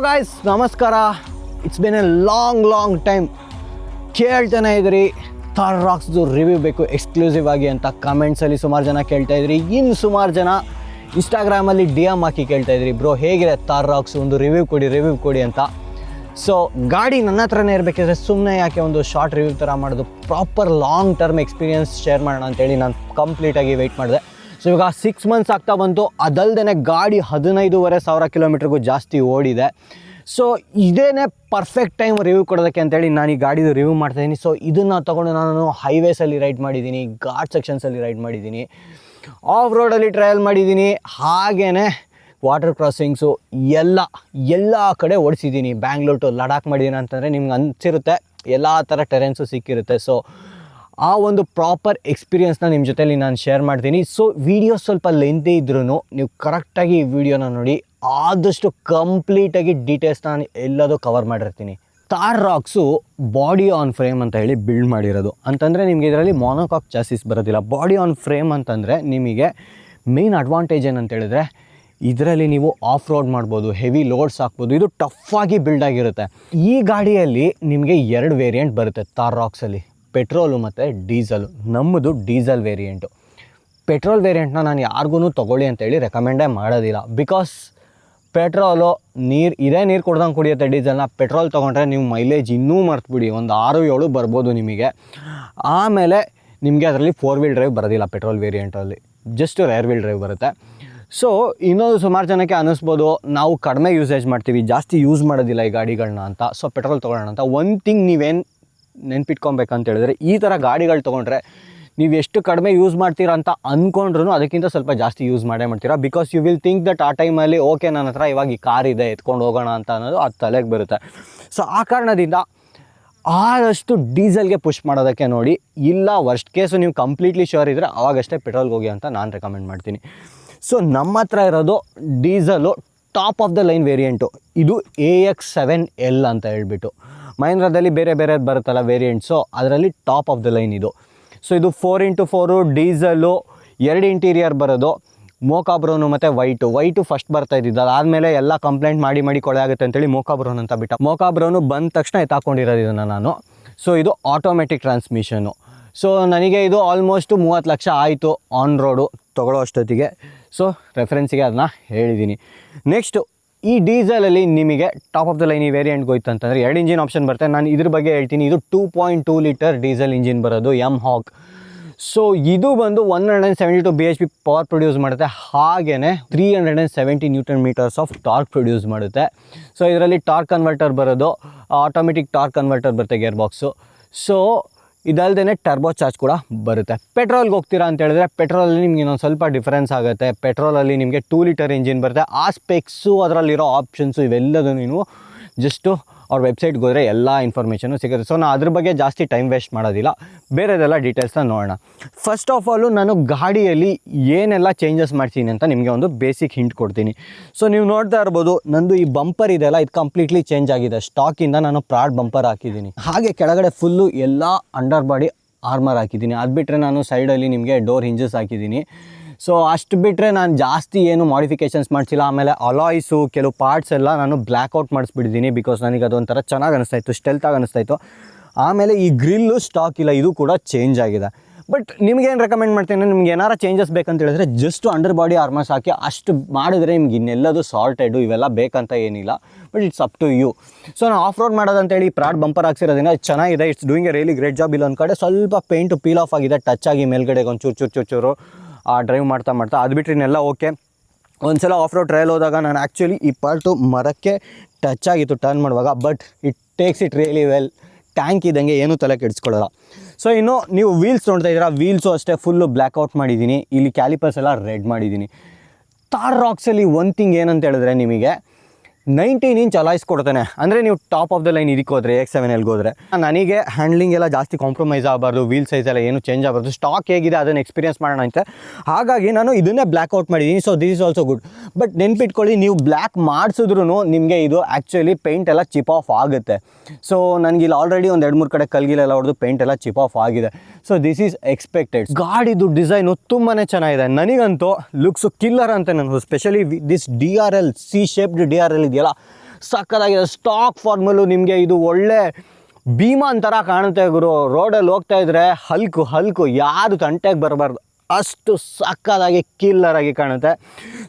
Guys ನಮಸ್ಕಾರ. It's been A long time. ಕೇಳ್ತಾನೆ ಇದ್ರಿ ಥಾರ್ ರಾಕ್ಸ್ದು ರಿವ್ಯೂ ಬೇಕು ಎಕ್ಸ್ಕ್ಲೂಸಿವ್ ಆಗಿ ಅಂತ ಕಮೆಂಟ್ಸಲ್ಲಿ ಸುಮಾರು ಜನ ಕೇಳ್ತಾ ಇದ್ರಿ. ಇನ್ನು ಸುಮಾರು ಜನ ಇನ್ಸ್ಟಾಗ್ರಾಮಲ್ಲಿ ಡಿ ಎಮ್ ಹಾಕಿ ಕೇಳ್ತಾ ಇದ್ರಿ, ಬ್ರೋ ಹೇಗಿದೆ ಥಾರ್ ರಾಕ್ಸ್, ಒಂದು ರಿವ್ಯೂ ಕೊಡಿ ಅಂತ. ಸೊ ಗಾಡಿ ನನ್ನ ಹತ್ರನೇ ಇರಬೇಕಿದ್ರೆ ಸುಮ್ಮನೆ ಯಾಕೆ ಒಂದು ಶಾರ್ಟ್ ರಿವ್ಯೂ ಥರ ಮಾಡೋದು, proper long term experience share ಮಾಡೋಣ ಅಂತೇಳಿ ನಾನು ಕಂಪ್ಲೀಟಾಗಿ ವೆಯ್ಟ್ ಮಾಡಿದೆ. ಸೊ ಇವಾಗ 6 ಮಂತ್ಸ್ ಆಗ್ತಾ ಬಂತು. ಅದಲ್ಲದೆ ಗಾಡಿ 15,500 ಕಿಲೋಮೀಟ್ರಿಗೂ ಜಾಸ್ತಿ ಓಡಿದೆ. ಸೊ ಇದೇನೇ ಪರ್ಫೆಕ್ಟ್ ಟೈಮ್ ರಿವ್ಯೂ ಕೊಡೋದಕ್ಕೆ ಅಂತೇಳಿ ನಾನು ಈ ಗಾಡಿದು ರಿವ್ಯೂ ಮಾಡ್ತಾಯಿದ್ದೀನಿ. ಸೊ ಇದನ್ನು ತೊಗೊಂಡು ನಾನು ಹೈವೇಸಲ್ಲಿ ರೈಡ್ ಮಾಡಿದ್ದೀನಿ, ಘಾಟ್ ಸೆಕ್ಷನ್ಸಲ್ಲಿ ರೈಡ್ ಮಾಡಿದ್ದೀನಿ, ಆಫ್ ರೋಡಲ್ಲಿ ಟ್ರಯಲ್ ಮಾಡಿದ್ದೀನಿ, ಹಾಗೆಯೇ ವಾಟರ್ ಕ್ರಾಸಿಂಗ್ಸು ಎಲ್ಲ ಕಡೆ ಓಡಿಸಿದ್ದೀನಿ. ಬ್ಯಾಂಗ್ಳೂರ್ ಟು ಲಡಾಖ್ ಮಾಡಿದ್ದೀನಿ ಅಂತಂದರೆ ನಿಮ್ಗೆ ಅನಿಸಿರುತ್ತೆ ಎಲ್ಲ ಥರ ಟೆರೆನ್ಸು ಸಿಕ್ಕಿರುತ್ತೆ. ಸೊ ಆ ಒಂದು ಪ್ರಾಪರ್ ಎಕ್ಸ್ಪೀರಿಯನ್ಸ್ನ ನಿಮ್ಮ ಜೊತೆಲಿ ನಾನು ಶೇರ್ ಮಾಡ್ತೀನಿ. ಸೊ ವಿಡಿಯೋ ಸ್ವಲ್ಪ ಲೆಂತಿ ಇದ್ರೂ ನೀವು ಕರೆಕ್ಟಾಗಿ ಈ ವಿಡಿಯೋನ ನೋಡಿ, ಆದಷ್ಟು ಕಂಪ್ಲೀಟಾಗಿ ಡೀಟೇಲ್ಸ್ನ ನಾನು ಎಲ್ಲದೂ ಕವರ್ ಮಾಡಿರ್ತೀನಿ. Thar rocks body on frame ಅಂತ ಹೇಳಿ ಬಿಲ್ಡ್ ಮಾಡಿರೋದು. ಅಂತಂದರೆ ನಿಮಗೆ ಇದರಲ್ಲಿ ಮೊನೋಕಾಕ್ ಚಾಸಿಸ್ ಬರೋದಿಲ್ಲ. ಬಾಡಿ ಆನ್ ಫ್ರೇಮ್ ಅಂತಂದರೆ ನಿಮಗೆ ಮೇನ್ ಅಡ್ವಾಂಟೇಜ್ ಏನಂತ ಹೇಳಿದ್ರೆ ಇದರಲ್ಲಿ ನೀವು ಆಫ್ ರೋಡ್ ಮಾಡ್ಬೋದು, ಹೆವಿ ಲೋಡ್ಸ್ ಹಾಕ್ಬೋದು, ಇದು ಟಫಾಗಿ ಬಿಲ್ಡ್ ಆಗಿರುತ್ತೆ. ಈ ಗಾಡಿಯಲ್ಲಿ ನಿಮಗೆ 2 ವೇರಿಯಂಟ್ ಬರುತ್ತೆ ಥಾರ್ ರಾಕ್ಸಲ್ಲಿ, ಪೆಟ್ರೋಲು ಮತ್ತು ಡೀಸಲು. ನಮ್ಮದು ಡೀಸೆಲ್ ವೇರಿಯಂಟು. ಪೆಟ್ರೋಲ್ ವೇರಿಯಂಟ್ನ ನಾನು ಯಾರಿಗೂ ತೊಗೊಳ್ಳಿ ಅಂತೇಳಿ ರೆಕಮೆಂಡೇ ಮಾಡೋದಿಲ್ಲ. ಬಿಕಾಸ್ ಪೆಟ್ರೋಲು ನೀರು ಕುಡ್ದಂಗೆ ಕುಡಿಯುತ್ತೆ. ಡೀಸೆಲ್ನ ಪೆಟ್ರೋಲ್ ತೊಗೊಂಡ್ರೆ ನೀವು ಮೈಲೇಜ್ ಇನ್ನೂ ಮರ್ತುಬಿಡಿ, ಒಂದು 6-7 ಬರ್ಬೋದು ನಿಮಗೆ. ಆಮೇಲೆ ನಿಮಗೆ ಅದರಲ್ಲಿ 4 ವೀಲ್ ಡ್ರೈವ್ ಬರೋದಿಲ್ಲ ಪೆಟ್ರೋಲ್ ವೇರಿಯಂಟಲ್ಲಿ, ಜಸ್ಟ್ ರೇರ್ ವೀಲ್ ಡ್ರೈವ್ ಬರುತ್ತೆ. ಸೊ ಇನ್ನೊಂದು ಸುಮಾರು ಜನಕ್ಕೆ ಅನ್ನಿಸ್ಬೋದು ನಾವು ಕಡಿಮೆ ಯೂಸೇಜ್ ಮಾಡ್ತೀವಿ, ಜಾಸ್ತಿ ಯೂಸ್ ಮಾಡೋದಿಲ್ಲ ಈ ಗಾಡಿಗಳನ್ನ ಅಂತ, ಸೊ ಪೆಟ್ರೋಲ್ ತೊಗೊಳ್ಳೋಣ ಅಂತ. ಒಂದು ಥಿಂಗ್ ನೀವೇನು ನೆನ್ಪಿಟ್ಕೊಬೇಕಂತ ಹೇಳಿದ್ರೆ, ಈ ಥರ ಗಾಡಿಗಳು ತೊಗೊಂಡ್ರೆ ನೀವು ಎಷ್ಟು ಕಡಿಮೆ ಯೂಸ್ ಮಾಡ್ತೀರಾ ಅಂತ ಅಂದ್ಕೊಂಡ್ರೂ ಅದಕ್ಕಿಂತ ಸ್ವಲ್ಪ ಜಾಸ್ತಿ ಯೂಸ್ ಮಾಡ್ತೀರಾ. Because you will think that ಆ ಟೈಮಲ್ಲಿ ಓಕೆ ನನ್ನ ಹತ್ರ ಇವಾಗ ಈ ಕಾರ್ ಇದೆ ಎತ್ಕೊಂಡು ಹೋಗೋಣ ಅಂತ ಅನ್ನೋದು ಅದು ತಲೆಗೆ ಬರುತ್ತೆ. ಸೊ ಆ ಕಾರಣದಿಂದ ಆದಷ್ಟು ಡೀಸೆಲ್ಗೆ ಪುಷ್ ಮಾಡೋದಕ್ಕೆ ನೋಡಿ. ಇಲ್ಲ ವರ್ಸ್ಟ್ ಕೇಸು ನೀವು ಕಂಪ್ಲೀಟ್ಲಿ ಶ್ಯೂರ್ ಇದ್ದರೆ ಅವಾಗಷ್ಟೇ ಪೆಟ್ರೋಲ್ಗೆ ಹೋಗಿ ಅಂತ ನಾನು ರೆಕಮೆಂಡ್ ಮಾಡ್ತೀನಿ. ಸೊ ನಮ್ಮ ಹತ್ರ ಇರೋದು diesel top of the line variant. ಇದು AX7L ಅಂತ ಹೇಳ್ಬಿಟ್ಟು. ಮಹೀಂದ್ರದಲ್ಲಿ ಬೇರೆ ಬರುತ್ತಲ್ಲ ವೇರಿಯಂಟ್ಸು, ಅದರಲ್ಲಿ ಟಾಪ್ ಆಫ್ ದ ಲೈನ್ ಇದು. ಸೊ ಇದು 4x4 ಡೀಸಲು, 2 ಇಂಟೀರಿಯರ್ ಬರೋದು, ಮೋಕಾ ಬ್ರೌನು ಮತ್ತು ವೈಟು ಫಸ್ಟ್ ಬರ್ತಾ ಇದ್ದಿದ್ದು. ಅದಾದಮೇಲೆ ಎಲ್ಲ ಕಂಪ್ಲೇಂಟ್ ಮಾಡಿ ಕೊಳೆ ಆಗುತ್ತೆ ಅಂತೇಳಿ ಮೋಕಾ ಬ್ರೌನ್ ಅಂತ ಬಿಟ್ಟ. ಮೋಕಾ ಬ್ರೌನು ಬಂದ ತಕ್ಷಣ ಎತ್ತಾಕೊಂಡಿರೋದು ಇದನ್ನು ನಾನು. ಸೊ ಇದು ಆಟೋಮೆಟಿಕ್ ಟ್ರಾನ್ಸ್ಮಿಷನ್ನು. ಸೊ ನನಗೆ ಇದು ಆಲ್ಮೋಸ್ಟ್ 30 ಲಕ್ಷ ಆಯಿತು ಆನ್ ರೋಡು ತೊಗೊಳ್ಳೋ ಅಷ್ಟೊತ್ತಿಗೆ. ಸೊ ರೆಫರೆನ್ಸಿಗೆ ಅದನ್ನ ಹೇಳಿದ್ದೀನಿ. ನೆಕ್ಸ್ಟು ಈ ಡೀಸೆಲಲ್ಲಿ ನಿಮಗೆ ಟಾಪ್ ಆಫ್ ದ ಲೈನ್ ಈ ವೇರಿಯಂಟ್ಗೆ ಹೋಯ್ತು ಅಂತಂದರೆ 2 ಇಂಜಿನ್ ಆಪ್ಷನ್ ಬರುತ್ತೆ. ನಾನು ಇದ್ರ ಬಗ್ಗೆ ಹೇಳ್ತೀನಿ. ಇದು 2.2 ಲೀಟರ್ ಡೀಸೆಲ್ ಇಂಜಿನ್ ಬರೋದು ಎಮ್ ಹಾಕ್. ಸೊ ಇದು ಬಂದು 172 bhp ಪವರ್ ಪ್ರೊಡ್ಯೂಸ್ ಮಾಡುತ್ತೆ, ಹಾಗೆಯೇ 370 newton metres of torque produce ಮಾಡುತ್ತೆ. ಸೊ ಇದರಲ್ಲಿ ಟಾರ್ಕ್ ಕನ್ವರ್ಟರ್ ಬರೋದು, ಆಟೋಮೆಟಿಕ್ ಟಾರ್ಕ್ ಕನ್ವರ್ಟರ್ ಬರುತ್ತೆ ಗೇರ್ ಬಾಕ್ಸು. ಸೊ ಇದಲ್ಲದೆ ಟರ್ಬೋ ಚಾರ್ಜ್ ಕೂಡ ಬರುತ್ತೆ. ಪೆಟ್ರೋಲ್ಗೆ ಹೋಗ್ತೀರಾ ಅಂತ ಹೇಳಿದ್ರೆ ಪೆಟ್ರೋಲಲ್ಲಿ ನಿಮ್ಗೆ ಇನ್ನೊಂದು ಸ್ವಲ್ಪ ಡಿಫ್ರೆನ್ಸ್ ಆಗುತ್ತೆ. ಪೆಟ್ರೋಲಲ್ಲಿ ನಿಮಗೆ 2 ಲೀಟರ್ ಇಂಜಿನ್ ಬರುತ್ತೆ. ಆ ಸ್ಪೆಕ್ಸು, ಅದರಲ್ಲಿರೋ ಆಪ್ಷನ್ಸು ಇವೆಲ್ಲದೂ ನೀವು ಜಸ್ಟು ಅವ್ರ ವೆಬ್ಸೈಟ್ಗೆ ಹೋದರೆ ಎಲ್ಲ ಇನ್ಫಾರ್ಮೇಷನು ಸಿಗುತ್ತೆ. ಸೊ ನಾನು ಅದ್ರ ಬಗ್ಗೆ ಜಾಸ್ತಿ ಟೈಮ್ ವೇಸ್ಟ್ ಮಾಡೋದಿಲ್ಲ, ಬೇರೆದೆಲ್ಲ ಡೀಟೇಲ್ಸ್ನ ನೋಡೋಣ. ಫಸ್ಟ್ ಆಫ್ ಆಲು ನಾನು ಗಾಡಿಯಲ್ಲಿ ಏನೆಲ್ಲ ಚೇಂಜಸ್ ಮಾಡ್ತೀನಿ ಅಂತ ನಿಮಗೆ ಒಂದು ಬೇಸಿಕ್ ಹಿಂಟ್ ಕೊಡ್ತೀನಿ. ಸೊ ನೀವು ನೋಡ್ತಾ ಇರ್ಬೋದು, ನಂದು ಈ ಬಂಪರ್ ಇದೆಯಲ್ಲ, ಇದು ಕಂಪ್ಲೀಟ್ಲಿ ಚೇಂಜ್ ಆಗಿದೆ. ಸ್ಟಾಕಿಂದ ನಾನು ಪ್ರಾಡ್ ಬಂಪರ್ ಹಾಕಿದ್ದೀನಿ. ಹಾಗೆ ಕೆಳಗಡೆ ಫುಲ್ಲು ಎಲ್ಲ ಅಂಡರ್ ಬಾಡಿ ಆರ್ಮರ್ ಹಾಕಿದ್ದೀನಿ. ಅದು ಬಿಟ್ಟರೆ ನಾನು ಸೈಡಲ್ಲಿ ನಿಮಗೆ ಡೋರ್ ಹಿಂಜಸ್ ಹಾಕಿದ್ದೀನಿ. ಸೊ ಅಷ್ಟು ಬಿಟ್ಟರೆ ನಾನು ಜಾಸ್ತಿ ಏನು ಮಾಡಿಫಿಕೇಷನ್ಸ್ ಮಾಡಿಸಿಲ್ಲ. ಆಮೇಲೆ ಅಲಾಯ್ಸು ಕೆಲವು ಪಾರ್ಟ್ಸ್ ಎಲ್ಲ ನಾನು ಬ್ಲ್ಯಾಕ್ಔಟ್ ಮಾಡಿಸ್ಬಿಟ್ಟಿದ್ದೀನಿ. ಬಿಕಾಸ್ ನನಗೆ ಅದೊಂಥರ ಚೆನ್ನಾಗಿ ಅನಿಸ್ತಾಯಿತ್ತು, ಸ್ಟೆಲ್ತಾಗಿ ಅನಿಸ್ತಾಯಿತ್ತು. ಆಮೇಲೆ ಈ ಗ್ರಿಲ್ಲು ಸ್ಟಾಕ್ ಇಲ್ಲ, ಇದು ಕೂಡ ಚೇಂಜ್ ಆಗಿದೆ. ಬಟ್ ನಿಮಗೇನು ರೆಕಮೆಂಡ್ ಮಾಡ್ತೀನಿ, ನಿಮ್ಗೆ ಏನಾರು ಚೇಂಜಸ್ ಬೇಕಂತ ಹೇಳಿದ್ರೆ ಜಸ್ಟ್ ಅಂಡರ್ ಬಾಡಿ ಆರ್ಮರ್ಸ್ ಹಾಕಿ ಅಷ್ಟು ಮಾಡಿದ್ರೆ ನಿಮ್ಗೆ ಇನ್ನೆಲ್ಲದು ಸಾಲ್ಟೆಡು ಇವೆಲ್ಲ ಬೇಕಂತ ಏನಿಲ್ಲ. But it's up to you. So ನಾನು ಆಫ್ ರೋಡ್ ಮಾಡೋದಂತೇಳಿ ಪ್ರಾಡ್ ಬಂಪರ್ ಹಾಕ್ಸಿರೋದ್ರಿಂದ ಚೆನ್ನಾಗಿದೆ. It's doing a really great job. ಇಲ್ಲೊಂದು ಕಡೆ ಸ್ವಲ್ಪ ಪೇಂಟು ಪೀಲ್ ಆಫ್ ಆಗಿದೆ, ಟಚ್ ಆಗಿ ಮೇಲ್ಗಡೆಗೆ ಒಂದು ಚೂರು ಡ್ರೈವ್ ಮಾಡ್ತಾ ಅದು ಬಿಟ್ಟರೆ ಇನ್ನೆಲ್ಲ ಓಕೆ. ಒಂದ್ಸಲ ಆಫ್ ರೋಡ್ ಟ್ರಯಲ್ ಹೋದಾಗ ನಾನು ಆ್ಯಕ್ಚುಲಿ ಈ ಪಾರ್ಟು ಮರಕ್ಕೆ ಟಚ್ ಆಗಿತ್ತು ಟರ್ನ್ ಮಾಡುವಾಗ. But it takes it really well. Tank ಇದ್ದಂಗೆ ಏನೂ ತಲೆ ಕೆಡಿಸ್ಕೊಳ್ಳೋಲ್ಲ. ಸೊ ಇನ್ನು ನೀವು ವೀಲ್ಸ್ ನೋಡ್ತಾ ಇದ್ದೀರಾ, ವೀಲ್ಸು ಅಷ್ಟೇ ಫುಲ್ಲು ಬ್ಲ್ಯಾಕ್ಔಟ್ ಮಾಡಿದ್ದೀನಿ. ಇಲ್ಲಿ ಕ್ಯಾಲಿಪರ್ಸ್ ಎಲ್ಲ ರೆಡ್ ಮಾಡಿದ್ದೀನಿ. ಥಾರ್ ರಾಕ್ಸಲ್ಲಿ ಒಂದು ಥಿಂಗ್ ಏನಂತ ಹೇಳಿದ್ರೆ ನಿಮಗೆ 19 ಇಂಚ್ ಅಲಾಯ್ಸ್ ಕೊಡ್ತಾನೆ. ಅಂದರೆ ನೀವು ಟಾಪ್ ಆಫ್ ದ ಲೈನ್ ಇದಕ್ಕೆ ಹೋದರೆ AX7Lಗೆ ಹೋದರೆ ನನಗೆ ಹ್ಯಾಂಡ್ಲಿಂಗ್ ಎಲ್ಲ ಜಾಸ್ತಿ ಕಾಂಪ್ರಮೈಸ್ ಆಗಬಾರ್ದು, ವೀಲ್ ಸೈಜ್ ಎಲ್ಲ ಏನು ಚೇಂಜ್ ಆಗಬಾರ್ದು, ಸ್ಟಾಕ್ ಹೇಗಿದೆ ಅದನ್ನು ಎಕ್ಸ್ಪೀರಿಯನ್ಸ್ ಮಾಡೋಣ ಅಂತ. ಹಾಗಾಗಿ ನಾನು ಇದನ್ನೇ ಬ್ಲ್ಯಾಕ್ಔಟ್ ಮಾಡಿದ್ದೀನಿ. So this is also good. But ನೆನ್ಪಿಟ್ಕೊಳ್ಳಿ, ನೀವು ಬ್ಲ್ಯಾಕ್ ಮಾಡಿಸಿದ್ರೂ ನಿಮಗೆ ಇದು ಆ್ಯಕ್ಚುಲಿ ಪೇಂಟ್ ಎಲ್ಲ ಚಿಪ್ ಆಫ್ ಆಗುತ್ತೆ. ಸೊ ನನಗೆ ಇಲ್ಲಿ ಆಲ್ರೆಡಿ ಒಂದು 2-3 ಕಡೆ ಕಲ್ಗಿಲೆಲ್ಲ ಹೊಡೆದು ಪೇಂಟ್ ಎಲ್ಲ ಚಿಪ್ ಆಫ್ ಆಗಿದೆ. So this is expected. ಗಾಡಿದು ಡಿಸೈನು ತುಂಬಾ ಚೆನ್ನಾಗಿದೆ. ನನಗಂತೂ ಲುಕ್ಸು ಕಿಲ್ಲರ್ ಅಂತ ನಾನು specially this DRL C shaped DRL ಇದೆಯಲ್ಲ, ಸಕ್ಕತ್ತಾಗಿದೆ. ಸ್ಟಾಕ್ ಫಾರ್ಮಲ್ಲು ನಿಮಗೆ ಇದು ಒಳ್ಳೆ ಭೀಮಾನ್ ಥರ ಕಾಣುತ್ತೆ ಗುರು. ರೋಡಲ್ಲಿ ಹೋಗ್ತಾ ಇದ್ರೆ ಹಲ್ಕು ಯಾರು ತಂಟೆಗೆ ಬರಬಾರ್ದು, ಅಷ್ಟು ಸಕ್ಕತ್ತಾಗಿ ಕಿಲ್ಲರಾಗಿ ಕಾಣುತ್ತೆ.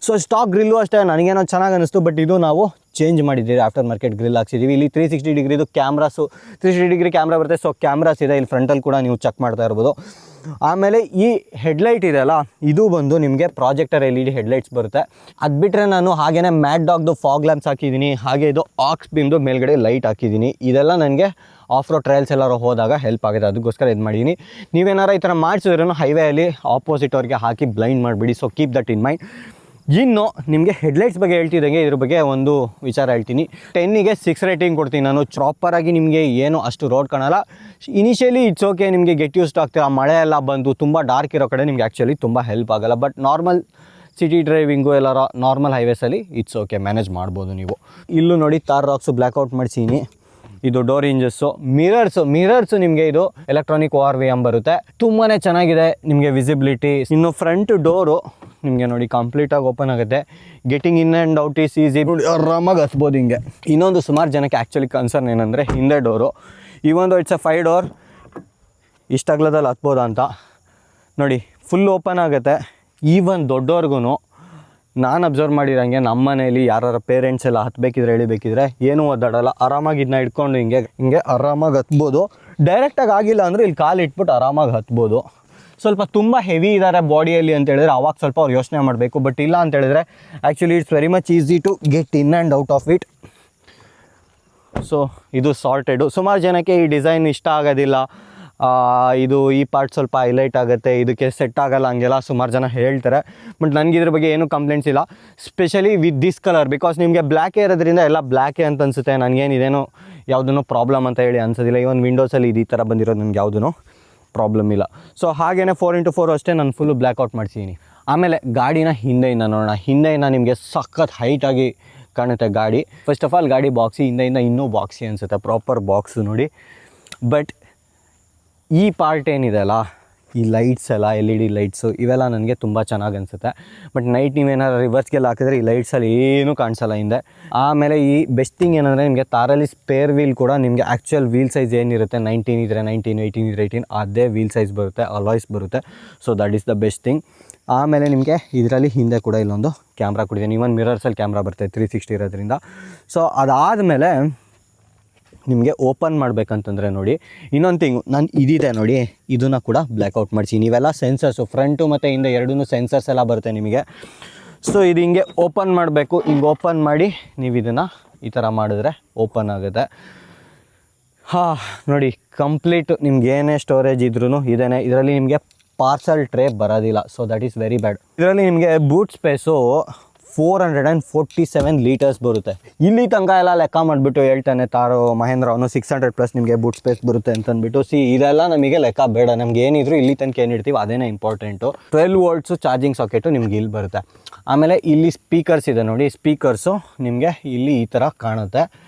ಸೊ ಸ್ಟಾಕ್ ಗ್ರಿಲ್ಲು ಅಷ್ಟೇ ನನಗೇನೋ ಚೆನ್ನಾಗಿ ಅನ್ನಿಸ್ತು. ಬಟ್ ಇದು ನಾವು ಚೇಂಜ್ ಮಾಡಿದ್ದೀವಿ, ಆಫ್ಟರ್ ಮಾರ್ಕೆಟ್ ಗ್ರಿಲ್ ಹಾಕ್ಸಿದ್ದೀವಿ. ಇಲ್ಲಿ 360 ಡಿಗ್ರಿದು ಕ್ಯಾಮ್ರಾಸು, 360 ಡಿಗ್ರಿ ಕ್ಯಾಮ್ರಾ ಬರುತ್ತೆ. ಸೊ ಕ್ಯಾಮ್ರಾಸ್ ಇದೆ ಇಲ್ಲಿ ಫ್ರಂಟಲ್ಲಿ ಕೂಡ ನೀವು ಚೆಕ್ ಮಾಡ್ತಾ ಇರ್ಬೋದು. ಆಮೇಲೆ ಈ ಹೆಡ್ಲೈಟ್ ಇದೆಯಲ್ಲ, ಇದು ಬಂದು ನಿಮಗೆ ಪ್ರಾಜೆಕ್ಟರ್ LED ಹೆಡ್ಲೈಟ್ಸ್ ಬರುತ್ತೆ. ಅದು ಬಿಟ್ಟರೆ ನಾನು ಹಾಗೇ ಮ್ಯಾಟ್ ಡಾಗ್ದು ಫಾಗ್ ಲ್ಯಾಂಪ್ಸ್ ಹಾಕಿದ್ದೀನಿ. ಹಾಗೆ ಇದು ಆಕ್ಸ್ ಬೀಮ್ದು ಮೇಲ್ಗಡೆ ಲೈಟ್ ಹಾಕಿದ್ದೀನಿ. ಇದೆಲ್ಲ ನನಗೆ ಆಫ್ ರೋಡ್ ಟ್ರಯಲ್ಸ್ ಎಲ್ಲರೂ ಹೋದಾಗ ಹೆಲ್ಪ್ ಆಗುತ್ತೆ, ಅದಕ್ಕೋಸ್ಕರ ಇದು ಮಾಡಿದ್ದೀನಿ. ನೀವೇನಾರ ಈ ಥರ ಮಾಡಿಸಿದ್ರೂ ಹೈವೇಯಲ್ಲಿ ಆಪೋಸಿಟ್ ಅವ್ರಿಗೆ ಹಾಕಿ ಬ್ಲೈಂಡ್ ಮಾಡಿಬಿಡಿ. So keep that in mind. ಇನ್ನು ನಿಮಗೆ ಹೆಡ್ಲೈಟ್ಸ್ ಬಗ್ಗೆ ಹೇಳ್ತಿದ್ದಂಗೆ ಇದ್ರ ಬಗ್ಗೆ ಒಂದು ವಿಚಾರ ಹೇಳ್ತೀನಿ. 10ಗೆ 6 ರೇಟಿಂಗ್ ಕೊಡ್ತೀನಿ ನಾನು. ಪ್ರಾಪರಾಗಿ ನಿಮಗೆ ಏನು ಅಷ್ಟು ರೋಡ್ ಕಾಣಲ್ಲ. ಇನಿಷಿಯಲಿ ಇಟ್ಸ್ ಓಕೆ, ನಿಮಗೆ ಗೆಟ್ ಯೂಸ್ಡ್ ಆಗ್ತೀರಾ. ಮಳೆ ಎಲ್ಲ ಬಂದು ತುಂಬ ಡಾರ್ಕ್ ಇರೋ ಕಡೆ ನಿಮಗೆ ಆ್ಯಕ್ಚುಲಿ ತುಂಬ ಹೆಲ್ಪ್ ಆಗೋಲ್ಲ. ಬಟ್ ನಾರ್ಮಲ್ ಸಿಟಿ ಡ್ರೈವಿಂಗು ಎಲ್ಲರ ನಾರ್ಮಲ್ ಹೈವೇಸಲ್ಲಿ ಇಟ್ಸ್ ಓಕೆ, ಮ್ಯಾನೇಜ್ ಮಾಡ್ಬೋದು ನೀವು. ಇಲ್ಲೂ ನೋಡಿ ತಾರ್ ರಾಕ್ಸು ಬ್ಲ್ಯಾಕ್ಔಟ್ ಮಾಡಿಸೀನಿ. ಇದು ಡೋರ್ ಇಂಜಸ್ಸು, ಮಿರರ್ಸು ನಿಮಗೆ ಇದು ಎಲೆಕ್ಟ್ರಾನಿಕ್ ORVM ಬರುತ್ತೆ. ತುಂಬಾ ಚೆನ್ನಾಗಿದೆ ನಿಮಗೆ ವಿಸಿಬಿಲಿಟಿ. ಇನ್ನು ಫ್ರಂಟ್ ಡೋರು ನಿಮಗೆ ನೋಡಿ ಕಂಪ್ಲೀಟಾಗಿ ಓಪನ್ ಆಗುತ್ತೆ. Getting in and out is easy, ಆರಾಮಾಗಿ ಹತ್ಬೋದು ಹಿಂಗೆ. ಇನ್ನೊಂದು ಸುಮಾರು ಜನಕ್ಕೆ ಆ್ಯಕ್ಚುಲಿ ಕನ್ಸರ್ನ್ ಏನಂದರೆ ಹಿಂದೆ ಡೋರು. ಈ ಒಂದು ಇಟ್ಸ್ 5 ಡೋರ್, ಇಷ್ಟಾಗ್ಲದಲ್ಲಿ ಹತ್ಬೋದಾ ಅಂತ ನೋಡಿ. ಫುಲ್ ಓಪನ್ ಆಗುತ್ತೆ. ಈವನ್ ದೊಡ್ಡವ್ರಿಗೂ ನಾನು ಅಬ್ಸರ್ವ್ ಮಾಡಿರೋಂಗೆ ನಮ್ಮ ಮನೇಲಿ ಯಾರು ಪೇರೆಂಟ್ಸ್ ಎಲ್ಲ ಹತ್ತಬೇಕಿದ್ರೆ ಎಳಿಬೇಕಿದ್ರೆ ಏನೂ ಒದ್ದಾಡಲ್ಲ. ಆರಾಮಾಗಿ ಇದನ್ನ ಇಟ್ಕೊಂಡು ಹಿಂಗೆ ಆರಾಮಾಗಿ ಹತ್ಬೋದು. ಡೈರೆಕ್ಟಾಗಿ ಆಗಿಲ್ಲ ಅಂದರೆ ಇಲ್ಲಿ ಕಾಲು ಇಟ್ಬಿಟ್ಟು ಆರಾಮಾಗಿ ಹತ್ಬೋದು. ಸ್ವಲ್ಪ ತುಂಬ ಹೆವಿ ಇದ್ದಾರೆ ಬಾಡಿಯಲ್ಲಿ ಅಂತ ಹೇಳಿದ್ರೆ ಅವಾಗ ಸ್ವಲ್ಪ ಅವ್ರು ಯೋಚನೆ ಮಾಡಬೇಕು. ಬಟ್ ಇಲ್ಲ ಅಂತ ಹೇಳಿದ್ರೆ actually it's very much easy to get in and out of it. So ಇದು ಸಾರ್ಟೆಡು. ಸುಮಾರು ಜನಕ್ಕೆ ಈ ಡಿಸೈನ್ ಇಷ್ಟ ಆಗೋದಿಲ್ಲ, ಇದು ಈ ಪಾರ್ಟ್ ಸ್ವಲ್ಪ ಹೈಲೈಟ್ ಆಗುತ್ತೆ, ಇದಕ್ಕೆ ಸೆಟ್ ಆಗೋಲ್ಲ, ಹಂಗೆಲ್ಲ ಸುಮಾರು ಜನ ಹೇಳ್ತಾರೆ. ಬಟ್ ನನಗೆ ಇದ್ರ ಬಗ್ಗೆ ಏನೂ ಕಂಪ್ಲೇಂಟ್ಸ್ ಇಲ್ಲ, specially with this colour. Because ನಿಮಗೆ ಬ್ಲ್ಯಾಕೇ ಇರೋದ್ರಿಂದ ಎಲ್ಲ ಬ್ಲ್ಯಾಕೇ ಅಂತ ಅನಿಸುತ್ತೆ. ನನಗೇನಿದೇನೋ ಯಾವುದೂ ಪ್ರಾಬ್ಲಮ್ ಅಂತ ಹೇಳಿ ಅನ್ಸೋದಿಲ್ಲ. ಇವನ್ ವಿಂಡೋಸಲ್ಲಿ ಈ ಥರ ಬಂದಿರೋದು ನನಗೆ ಯಾವುದೂ ಪ್ರಾಬ್ಲಮ್ ಇಲ್ಲ. ಸೊ ಹಾಗೆಯೇ 4x4 ಅಷ್ಟೇ ನಾನು ಫುಲ್ಲು ಬ್ಲ್ಯಾಕ್ಔಟ್ ಮಾಡಿಸಿದ್ದೀನಿ. ಆಮೇಲೆ ಗಾಡಿನ ಹಿಂದೆಯಿಂದ ನೋಡೋಣ. ಹಿಂದೆಯಿಂದ ನಿಮಗೆ ಸಖತ್ ಹೈಟಾಗಿ ಕಾಣುತ್ತೆ ಗಾಡಿ. ಫಸ್ಟ್ ಆಫ್ ಆಲ್ ಗಾಡಿ ಬಾಕ್ಸಿ, ಹಿಂದೆಯಿಂದ ಇನ್ನೂ ಬಾಕ್ಸಿ ಅನಿಸುತ್ತೆ, ಪ್ರಾಪರ್ ಬಾಕ್ಸು ನೋಡಿ. ಬಟ್ ಈ ಪಾರ್ಟ್ ಏನಿದೆ ಅಲ್ಲ, ಈ ಲೈಟ್ಸ್ ಎಲ್ಲ LED ಲೈಟ್ಸು ಇವೆಲ್ಲ ನನಗೆ ತುಂಬ ಚೆನ್ನಾಗಿ ಅನಿಸುತ್ತೆ. ಬಟ್ ನೈಟ್ ನೀವೇನಾದ್ರು ರಿವರ್ಸ್ಗೆಲ್ಲ ಹಾಕಿದ್ರೆ ಈ ಲೈಟ್ಸಲ್ಲಿ ಏನೂ ಕಾಣಿಸಲ್ಲ ಹಿಂದೆ. ಆಮೇಲೆ ಈ ಬೆಸ್ಟ್ ಥಿಂಗ್ ಏನಂದರೆ ನಿಮಗೆ ತಾರಲ್ಲಿ ಸ್ಪೇರ್ ವೀಲ್ ಕೂಡ ನಿಮಗೆ ಆ್ಯಕ್ಚುಯಲ್ ವೀಲ್ ಸೈಜ್ ಏನಿರುತ್ತೆ 19 ಇದ್ದರೆ 19, 18 ಇದ್ದರೆ 18 ಅದೇ ವೀಲ್ ಸೈಜ್ ಬರುತ್ತೆ, ಅಲಾಯ್ಸ್ ಬರುತ್ತೆ. So that is the best thing. ಆಮೇಲೆ ನಿಮಗೆ ಇದರಲ್ಲಿ ಹಿಂದೆ ಕೂಡ ಇಲ್ಲೊಂದು ಕ್ಯಾಮ್ರಾ ಕೊಟ್ಟಿದ್ದೀನಿ. ಈವನ್ ಮಿರರ್ಸಲ್ಲಿ ಕ್ಯಾಮ್ರಾ ಬರುತ್ತೆ 360 ಇರೋದ್ರಿಂದ. ಸೊ ಅದಾದಮೇಲೆ ನಿಮಗೆ ಓಪನ್ ಮಾಡಬೇಕಂತಂದರೆ ನೋಡಿ ಇನ್ನೊಂದು ಥಿಂಗು, ನಾನು ಇದಿದೆ ನೋಡಿ, ಇದನ್ನು ಕೂಡ ಬ್ಲ್ಯಾಕ್ಔಟ್ ಮಾಡಿಸಿ. ನೀವೆಲ್ಲ ಸೆನ್ಸರ್ಸು ಫ್ರಂಟು ಮತ್ತು ಹಿಂದೆ ಎರಡೂ ಸೆನ್ಸರ್ಸ್ ಎಲ್ಲ ಬರುತ್ತೆ ನಿಮಗೆ. ಸೊ ಇದು ಹಿಂಗೆ ಓಪನ್ ಮಾಡಬೇಕು. ಹಿಂಗೆ ಓಪನ್ ಮಾಡಿ ನೀವು ಇದನ್ನು ಈ ಥರ ಮಾಡಿದ್ರೆ ಓಪನ್ ಆಗುತ್ತೆ. ನೋಡಿ ಕಂಪ್ಲೀಟ್ ನಿಮ್ಗೆ ಏನೇ ಸ್ಟೋರೇಜ್ ಇದ್ರೂ ಇದೇನೆ. ಇದರಲ್ಲಿ ನಿಮಗೆ ಪಾರ್ಸಲ್ ಟ್ರೇ ಬರೋದಿಲ್ಲ. So that is very bad. ಇದರಲ್ಲಿ ನಿಮಗೆ ಬೂಟ್ ಸ್ಪೇಸು 447 ಲೀಟರ್ಸ್ ಬರುತ್ತೆ. ಇಲ್ಲಿ ತನಕ ಎಲ್ಲ ಲೆಕ್ಕ ಮಾಡಿಬಿಟ್ಟು ಹೇಳ್ತಾನೆ ತಾರೋ ಮಹೇಂದ್ರ ಅವನು 600+ ನಿಮಗೆ ಬೂಟ್ ಸ್ಪೇಸ್ ಬರುತ್ತೆ ಅಂತಂದ್ಬಿಟ್ಟು. ಇದೆಲ್ಲ ನಮಗೆ ಲೆಕ್ಕ ಬೇಡ. ನಮ್ಗೆ ಏನಿದ್ರು ಇಲ್ಲಿ ತನಕ ಏನಿರ್ತೀವಿ ಅದೇನೇ ಇಂಪಾರ್ಟೆಂಟು. 12 ವೋಲ್ಟ್ಸು ಚಾರ್ಜಿಂಗ್ ಸಾಕೆಟು ನಿಮ್ಗೆ ಇಲ್ಲಿ ಬರುತ್ತೆ. ಆಮೇಲೆ ಇಲ್ಲಿ ಸ್ಪೀಕರ್ಸ್ ಇದೆ ನೋಡಿ, ಸ್ಪೀಕರ್ಸು ನಿಮಗೆ ಇಲ್ಲಿ ಈ ಥರ ಕಾಣುತ್ತೆ.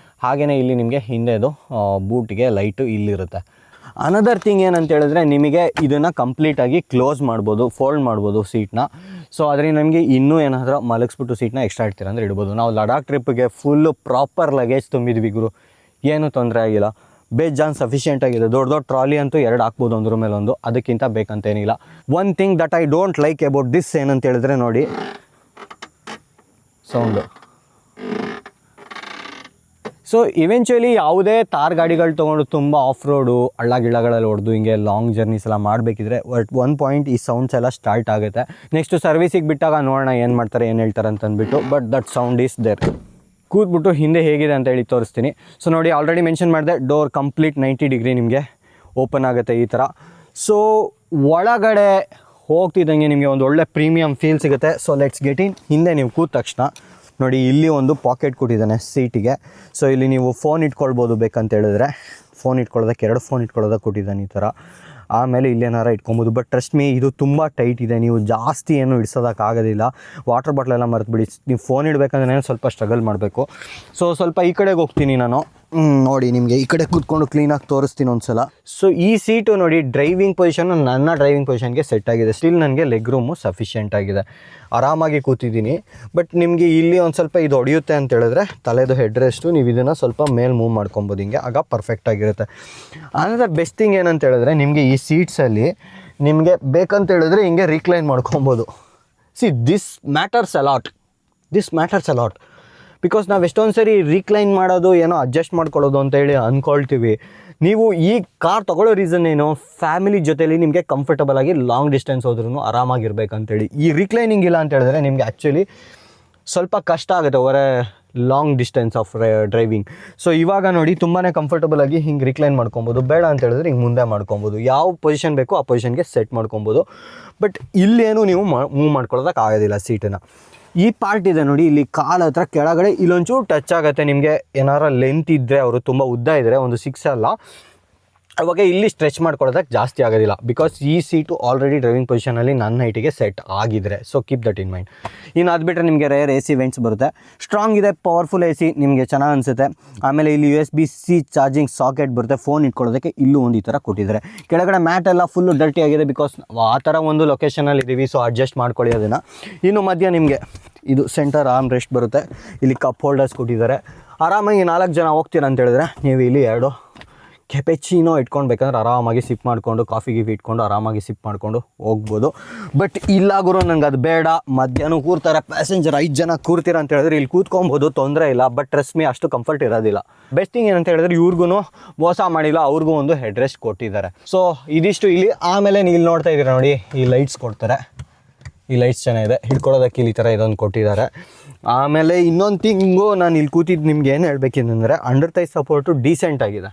ಹಾಗೆಯೇ ಇಲ್ಲಿ ನಿಮಗೆ ಹಿಂದೆದು ಬೂಟ್ಗೆ ಲೈಟು ಇಲ್ಲಿರುತ್ತೆ. ಅನದರ್ ಥಿಂಗ್ ಏನಂತ ಹೇಳಿದ್ರೆ ನಿಮಗೆ ಇದನ್ನು ಕಂಪ್ಲೀಟಾಗಿ ಕ್ಲೋಸ್ ಮಾಡ್ಬೋದು, ಫೋಲ್ಡ್ ಮಾಡ್ಬೋದು ಸೀಟ್ನ. ಸೊ ಅದರಿಂದ ನಮಗೆ ಇನ್ನೂ ಏನಾದರೂ ಮಲಗಿಸ್ಬಿಟ್ಟು ಸೀಟ್ನ ಎಕ್ಸ್ಟ್ರಾ ಇಡ್ತೀರ ಅಂದರೆ ಇಡ್ಬೋದು. ನಾವು ಲಡಾಖ್ ಟ್ರಿಪ್ಪಿಗೆ ಫುಲ್ಲು ಪ್ರಾಪರ್ ಲಗೇಜ್ ತುಂಬಿದ್ವಿ ಗುರು, ಏನೂ ತೊಂದರೆ ಆಗಿಲ್ಲ. ಬೇಜಾನ್ ಸಫಿಷಿಯೆಂಟ್ ಆಗಿದೆ. ದೊಡ್ಡ ಟ್ರಾಲಿ ಅಂತೂ 2 ಹಾಕ್ಬೋದು ಒಂದ್ರ ಮೇಲೆ ಒಂದು, ಅದಕ್ಕಿಂತ ಬೇಕಂತೇನಿಲ್ಲ. One thing that I don't like about this ಏನಂತ ಹೇಳಿದ್ರೆ ನೋಡಿ ಸೌಂಡು. ಸೊ ಇವೆಂಚುಲಿ ಯಾವುದೇ ತಾರ್ ಗಾಡಿಗಳು ತೊಗೊಂಡು ತುಂಬ ಆಫ್ ರೋಡು ಹಳ್ಳ-ಗಿಳ್ಳಗಳಲ್ಲಿ ಹೊಡೆದು ಹಿಂಗೆ ಲಾಂಗ್ ಜರ್ನೀಸ್ ಎಲ್ಲ ಮಾಡಬೇಕಿದ್ರೆ ಒನ್ ಪಾಯಿಂಟ್ ಈ ಸೌಂಡ್ಸ್ ಎಲ್ಲ ಸ್ಟಾರ್ಟ್ ಆಗುತ್ತೆ. ನೆಕ್ಸ್ಟು ಸರ್ವಿಸಿಗೆ ಬಿಟ್ಟಾಗ ನೋಡೋಣ ಏನು ಮಾಡ್ತಾರೆ ಏನು ಹೇಳ್ತಾರೆ ಅಂತಂದ್ಬಿಟ್ಟು. But that sound is there. ಕೂತ್ಬಿಟ್ಟು ಹಿಂದೆ ಹೇಗಿದೆ ಅಂತ ಹೇಳಿ ತೋರಿಸ್ತೀನಿ. ಸೊ ನೋಡಿ ಆಲ್ರೆಡಿ ಮೆನ್ಷನ್ ಮಾಡಿದೆ, ಡೋರ್ ಕಂಪ್ಲೀಟ್ 90 ಡಿಗ್ರಿ ನಿಮಗೆ ಓಪನ್ ಆಗುತ್ತೆ ಈ ಥರ. ಸೊ ಒಳಗಡೆ ಹೋಗ್ತಿದ್ದಂಗೆ ನಿಮಗೆ ಒಂದು ಒಳ್ಳೆ ಪ್ರೀಮಿಯಮ್ ಫೀಲ್ ಸಿಗುತ್ತೆ. So let's get in. ಹಿಂದೆ ನೀವು ಕೂತ ತಕ್ಷಣ ನೋಡಿ ಇಲ್ಲಿ ಒಂದು ಪಾಕೆಟ್ ಕೊಟ್ಟಿದ್ದಾನೆ ಸೀಟಿಗೆ. ಸೊ ಇಲ್ಲಿ ನೀವು ಫೋನ್ ಇಟ್ಕೊಳ್ಬೋದು ಬೇಕಂತ ಹೇಳಿದ್ರೆ. ಫೋನ್ ಇಟ್ಕೊಳ್ಳೋದಕ್ಕೆ 2 ಫೋನ್ ಇಟ್ಕೊಳ್ಳೋದಕ್ಕೆ ಕೊಟ್ಟಿದ್ದಾನೆ ಈ ಥರ. ಆಮೇಲೆ ಇಲ್ಲೇನಾರ ಇಟ್ಕೊಬೋದು. ಬಟ್ ಟ್ರಸ್ಟ್ ಮೀ ಇದು ತುಂಬ ಟೈಟ್ ಇದೆ, ನೀವು ಜಾಸ್ತಿ ಏನು ಇಡ್ಸೋದಕ್ಕಾಗೋದಿಲ್ಲ. ವಾಟರ್ ಬಾಟ್ಲೆಲ್ಲ ಮರೆತುಬಿಡಿ. ನೀವು ಫೋನ್ ಇಡಬೇಕಂದ್ರೆ ಸ್ವಲ್ಪ ಸ್ಟ್ರಗಲ್ ಮಾಡಬೇಕು. ಸೊ ಸ್ವಲ್ಪ ಈ ಕಡೆಗೆ ಹೋಗ್ತೀನಿ ನಾನು. ನೋಡಿ ನಿಮಗೆ ಈ ಕಡೆ ಕೂತ್ಕೊಂಡು ಕ್ಲೀನಾಗಿ ತೋರಿಸ್ತೀನಿ ಒಂದ್ಸಲ. ಸೊ ಈ ಸೀಟು ನೋಡಿ ಡ್ರೈವಿಂಗ್ ಪೊಸಿಷನ್ ನನ್ನ ಡ್ರೈವಿಂಗ್ ಪೊಸಿಷನ್ಗೆ ಸೆಟ್ ಆಗಿದೆ. ಸ್ಟಿಲ್ ನನಗೆ ಲೆಗ್ ರೂಮು ಸಫಿಷಿಯೆಂಟ್ ಆಗಿದೆ, ಆರಾಮಾಗಿ ಕೂತಿದ್ದೀನಿ. ಬಟ್ ನಿಮಗೆ ಇಲ್ಲಿ ಒಂದು ಸ್ವಲ್ಪ ಇದು ಹೊಡೆಯುತ್ತೆ ಅಂತ ಹೇಳಿದ್ರೆ ತಲೆದು ಹೆಡ್ ರೆಸ್ಟು ನೀವು ಇದನ್ನು ಸ್ವಲ್ಪ ಮೇಲೆ ಮೂವ್ ಮಾಡ್ಕೊಬೋದು, ಹಿಂಗೆ ಆಗ ಪರ್ಫೆಕ್ಟಾಗಿರುತ್ತೆ. ಅಂದರೆ ಬೆಸ್ಟ್ ಥಿಂಗ್ ಏನಂತ ಹೇಳಿದ್ರೆ ನಿಮಗೆ ಈ ಸೀಟ್ಸಲ್ಲಿ ನಿಮಗೆ ಬೇಕಂತ ಹೇಳಿದ್ರೆ ಹಿಂಗೆ ರೀಕ್ಲೈನ್ ಮಾಡ್ಕೊಬೋದು. See this matters a lot because ನಾವು ಎಷ್ಟೊಂದು ಸರಿ ರೀಕ್ಲೈನ್ ಮಾಡೋದು ಏನೋ ಅಡ್ಜಸ್ಟ್ ಮಾಡ್ಕೊಳ್ಳೋದು ಅಂತ ಹೇಳಿ ಅಂದ್ಕೊಳ್ತೀವಿ. ನೀವು ಈ ಕಾರ್ ತೊಗೊಳ್ಳೋ ರೀಸನ್ ಏನು, ಫ್ಯಾಮಿಲಿ ಜೊತೆಲಿ ನಿಮಗೆ ಕಂಫರ್ಟಬಲ್ ಆಗಿ ಲಾಂಗ್ ಡಿಸ್ಟೆನ್ಸ್ ಹೋದ್ರೂ ಆರಾಮಾಗಿರ್ಬೇಕಂತೇಳಿ. ಈ ರೀಕ್ಲೈನಿಂಗ್ ಇಲ್ಲ ಅಂತ ಹೇಳಿದ್ರೆ ನಿಮಗೆ ಆ್ಯಕ್ಚುಲಿ ಸ್ವಲ್ಪ ಕಷ್ಟ ಆಗುತ್ತೆ over long distance of driving. So ಇವಾಗ ನೋಡಿ ತುಂಬಾ ಕಂಫರ್ಟಬಲ್ ಆಗಿ ಹಿಂಗೆ ರಿಕ್ಲೈನ್ ಮಾಡ್ಕೊಬೋದು. ಬೇಡ ಅಂತ ಹೇಳಿದ್ರೆ ಹಿಂಗೆ ಮುಂದೆ ಮಾಡ್ಕೊಬೋದು, ಯಾವ ಪೊಸಿಷನ್ ಬೇಕೋ ಆ ಪೊಸಿಷನ್ಗೆ ಸೆಟ್ ಮಾಡ್ಕೊಬೋದು. ಬಟ್ ಇಲ್ಲೇನು ನೀವು ಮೂವ್ ಮಾಡ್ಕೊಳ್ಳೋದಕ್ಕೆ ಆಗೋದಿಲ್ಲ ಸೀಟನ್ನು. ಈ ಪಾರ್ಟ್ ಇದೆ ನೋಡಿ, ಇಲ್ಲಿ ಕಾಲ ಹತ್ರ ಕೆಳಗಡೆ ಇಲ್ಲೊಂಚೂರು ಟಚ್ ಆಗುತ್ತೆ. ನಿಮಗೆ ಏನಾರ ಲೆಂತ್ ಇದ್ದರೆ, ಅವರು ತುಂಬ ಉದ್ದ ಇದ್ದರೆ, ಒಂದು 6 ಅಲ್ಲ, ಅವಾಗ ಇಲ್ಲಿ ಸ್ಟ್ರೆಚ್ ಮಾಡ್ಕೊಳ್ಳೋದಕ್ಕೆ ಜಾಸ್ತಿ ಆಗೋದಿಲ್ಲ. ಬಿಕಾಸ್ ಈ ಸೀಟು ಆಲ್ರೆಡಿ ಡ್ರೈವಿಂಗ್ ಪೊಸಿಷನಲ್ಲಿ ನನ್ನ ಹೈಟಿಗೆ ಸೆಟ್ ಆಗಿದ್ರೆ. So keep that in mind. ಇನ್ನು ಅದು ಬಿಟ್ಟರೆ ನಿಮಗೆ ರೇರ್ AC ವೆಂಟ್ಸ್ ಬರುತ್ತೆ, ಸ್ಟ್ರಾಂಗ್ ಇದೆ, ಪವರ್ಫುಲ್ AC, ನಿಮಗೆ ಚೆನ್ನಾಗಿ ಅನಿಸುತ್ತೆ. ಆಮೇಲೆ ಇಲ್ಲಿ USB-C ಚಾರ್ಜಿಂಗ್ ಸಾಕೆಟ್ ಬರುತ್ತೆ, ಫೋನ್ ಇಟ್ಕೊಳ್ಳೋದಕ್ಕೆ ಇಲ್ಲೂ ಒಂದು ಈ ಥರ ಕೊಟ್ಟಿದ್ದಾರೆ. ಕೆಳಗಡೆ ಮ್ಯಾಟ್ ಎಲ್ಲ ಫುಲ್ಲು ಡರ್ಟಿ ಆಗಿದೆ, ಬಿಕಾಸ್ ಆ ಥರ ಒಂದು ಲೊಕೇಶನಲ್ಲಿ ಇದ್ದೀವಿ. ಸೊ ಅಡ್ಜಸ್ಟ್ ಮಾಡ್ಕೊಳ್ಳಿ ಅದನ್ನು. ಇನ್ನು ಮಧ್ಯ ನಿಮಗೆ ಇದು ಸೆಂಟರ್ ಆರ್ಮ್ ರೆಸ್ಟ್ ಬರುತ್ತೆ, ಇಲ್ಲಿ ಕಪ್ ಹೋಲ್ಡರ್ಸ್ ಕೊಟ್ಟಿದ್ದಾರೆ. ಆರಾಮಾಗಿ 4 ಜನ ಹೋಗ್ತೀರ ಅಂತ ಹೇಳಿದ್ರೆ ನೀವು ಇಲ್ಲಿ 2 ಕೆಪೆಚಿನೋ ಇಟ್ಕೊಂಡು ಬೇಕಂದ್ರೆ ಆರಾಮಾಗಿ ಸಿಪ್ ಮಾಡಿಕೊಂಡು, ಕಾಫಿ ಇಟ್ಕೊಂಡು ಆರಾಮಾಗಿ ಸಿಪ್ ಮಾಡಿಕೊಂಡು ಹೋಗ್ಬೋದು. ಬಟ್ ಇಲ್ಲ ಗುರು ನಂಗೆ ಅದು ಬೇಡ, ಮಧ್ಯಾಹ್ನ ಕೂರ್ತಾರೆ ಪ್ಯಾಸೆಂಜರ್ 5 ಜನ ಕೂರ್ತೀರ ಅಂತ ಹೇಳಿದ್ರೆ ಇಲ್ಲಿ ಕೂತ್ಕೊಬೋದು, ತೊಂದರೆ ಇಲ್ಲ. ಬಟ್ ಟ್ರಸ್ಟ್ ಮೀ ಅಷ್ಟು ಕಂಫರ್ಟ್ ಇರೋದಿಲ್ಲ. ಬೆಸ್ಟ್ ಥಿಂಗ್ ಏನಂತ ಹೇಳಿದ್ರೆ ಇವ್ರಿಗೂ ಮೋಸ ಮಾಡಿಲ್ಲ, ಅವ್ರಿಗೂ ಒಂದು ಹೆಡ್ ರೆಸ್ಟ್ ಕೊಟ್ಟಿದ್ದಾರೆ. ಸೊ ಇದಿಷ್ಟು ಇಲ್ಲಿ. ಆಮೇಲೆ ನೀವು ಇಲ್ಲಿ ನೋಡ್ತಾ ಇದ್ದೀರಾ ನೋಡಿ, ಈ ಲೈಟ್ಸ್ ಕೊಡ್ತಾರೆ, ಈ ಲೈಟ್ಸ್ ಚೆನ್ನಾಗಿದೆ, ಹಿಡ್ಕೊಳ್ಳೋದಕ್ಕೆ ಇಲ್ಲಿ ಈ ಥರ ಇದೊಂದು ಕೊಟ್ಟಿದ್ದಾರೆ. ಆಮೇಲೆ ಇನ್ನೊಂದು ಥಿಂಗು, ನಾನು ಇಲ್ಲಿ ಕೂತಿದ್ದು ನಿಮ್ಗೆ ಏನು ಹೇಳಬೇಕೆಂದರೆ ಅಂಡರ್ ಥೈ ಸಪೋರ್ಟು ಡೀಸೆಂಟ್ ಆಗಿದೆ.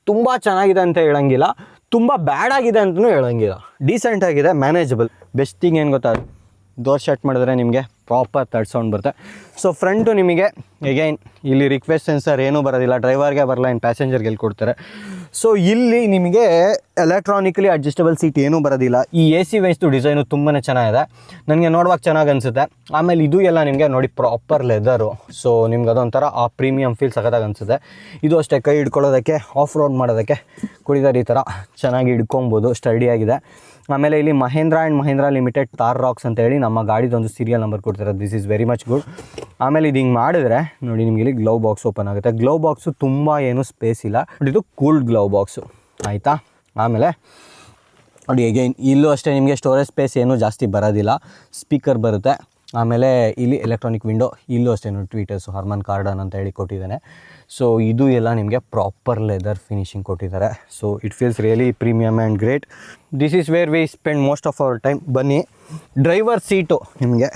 ತುಂಬ ಚೆನ್ನಾಗಿದೆ ಅಂತ ಹೇಳೋಂಗಿಲ್ಲ, ತುಂಬ ಬ್ಯಾಡ್ ಆಗಿದೆ ಅಂತಲೂ ಹೇಳೋಂಗಿಲ್ಲ, ಡೀಸೆಂಟ್ ಆಗಿದೆ, ಮ್ಯಾನೇಜಬಲ್. ಬೆಸ್ಟ್ ಥಿಂಗ್ ಏನು ಗೊತ್ತಾ, ಡೋರ್ ಶಟ್ ಮಾಡಿದ್ರೆ ನಿಮಗೆ ಪ್ರಾಪರ್ ಥರ್ಡ್ ಸೌಂಡ್ ಬರುತ್ತೆ. ಸೊ ಫ್ರಂಟು ನಿಮಗೆ ಎಗೈನ್ ಇಲ್ಲಿ ರಿಕ್ವೆಸ್ಟ್ ಸೆನ್ಸರ್ ಏನೂ ಬರೋದಿಲ್ಲ, ಡ್ರೈವರ್ಗೆ ಬರಲ್ಲ, ಇನ್ನು ಪ್ಯಾಸೆಂಜರ್ಗೆ ಎಲ್ಲಿ ಕೊಡ್ತಾರೆ. ಸೊ ಇಲ್ಲಿ ನಿಮಗೆ ಎಲೆಕ್ಟ್ರಾನಿಕಲಿ ಅಡ್ಜಸ್ಟಬಲ್ ಸೀಟ್ ಏನೂ ಬರೋದಿಲ್ಲ. ಈ AC ವೆಂಟ್ಸ್ದು ಡಿಸೈನು ತುಂಬಾ ಚೆನ್ನಾಗಿದೆ, ನನಗೆ ನೋಡುವಾಗ ಚೆನ್ನಾಗಿ ಅನಿಸುತ್ತೆ. ಆಮೇಲೆ ಇದು ಎಲ್ಲ ನಿಮಗೆ ನೋಡಿ ಪ್ರಾಪರ್ ಲೆದರು. ಸೊ ನಿಮ್ಗೆ ಅದೊಂಥರ ಆ ಪ್ರೀಮಿಯಮ್ ಫೀಲ್ ಸಖತ್ತಾಗಿ ಅನಿಸುತ್ತೆ. ಇದು ಅಷ್ಟೇ, ಕೈ ಹಿಡ್ಕೊಳ್ಳೋದಕ್ಕೆ, ಆಫ್ ರೋಡ್ ಮಾಡೋದಕ್ಕೆ ಕುಡಿದಾರೆ ಈ ಥರ ಚೆನ್ನಾಗಿ ಹಿಡ್ಕೊಬೋದು, ಸ್ಟಡಿಯಾಗಿದೆ. ಆಮೇಲೆ ಇಲ್ಲಿ Mahindra and Mahindra limited Thar Roxx ಅಂತ ಹೇಳಿ ನಮ್ಮ ಗಾಡಿದೊಂದು ಸೀರಿಯಲ್ ನಂಬರ್ ಕೊಡ್ತಾರೆ. This is very much good. ಆಮೇಲೆ ಇದು ಹಿಂಗೆ ಮಾಡಿದ್ರೆ ನೋಡಿ ನಿಮಗೆ ಇಲ್ಲಿ ಗ್ಲೌ ಬಾಕ್ಸ್ ಓಪನ್ ಆಗುತ್ತೆ. ಗ್ಲೌ ಬಾಕ್ಸು ತುಂಬ ಏನು ಸ್ಪೇಸ್ ಇಲ್ಲ, ಬಟ್ ಇದು ಕೂಲ್ಡ್ ಗ್ಲೌ ಬಾಕ್ಸು, ಆಯಿತಾ. ಆಮೇಲೆ ನೋಡಿ ಅಗೈನ್ ಇಲ್ಲೂ ಅಷ್ಟೇ ನಿಮಗೆ ಸ್ಟೋರೇಜ್ ಸ್ಪೇಸ್ ಏನೂ ಜಾಸ್ತಿ ಬರೋದಿಲ್ಲ, ಸ್ಪೀಕರ್ ಬರುತ್ತೆ. ಆಮೇಲೆ ಇಲ್ಲಿ ಎಲೆಕ್ಟ್ರಾನಿಕ್ ವಿಂಡೋ, ಇಲ್ಲೂ ಅಷ್ಟೇ ಟ್ವೀಟರ್ಸು ಹರ್ಮನ್ ಕಾರ್ಡನ್ ಅಂತ ಹೇಳಿ ಕೊಟ್ಟಿದ್ದಾನೆ. ಸೊ ಇದು ಎಲ್ಲ ನಿಮಗೆ ಪ್ರಾಪರ್ ಲೆದರ್ ಫಿನಿಶಿಂಗ್ ಕೊಟ್ಟಿದ್ದಾರೆ. So it feels really premium and great. This is where we spend most of our time. ಬನ್ನಿ, ಡ್ರೈವರ್ ಸೀಟು ನಿಮಗೆ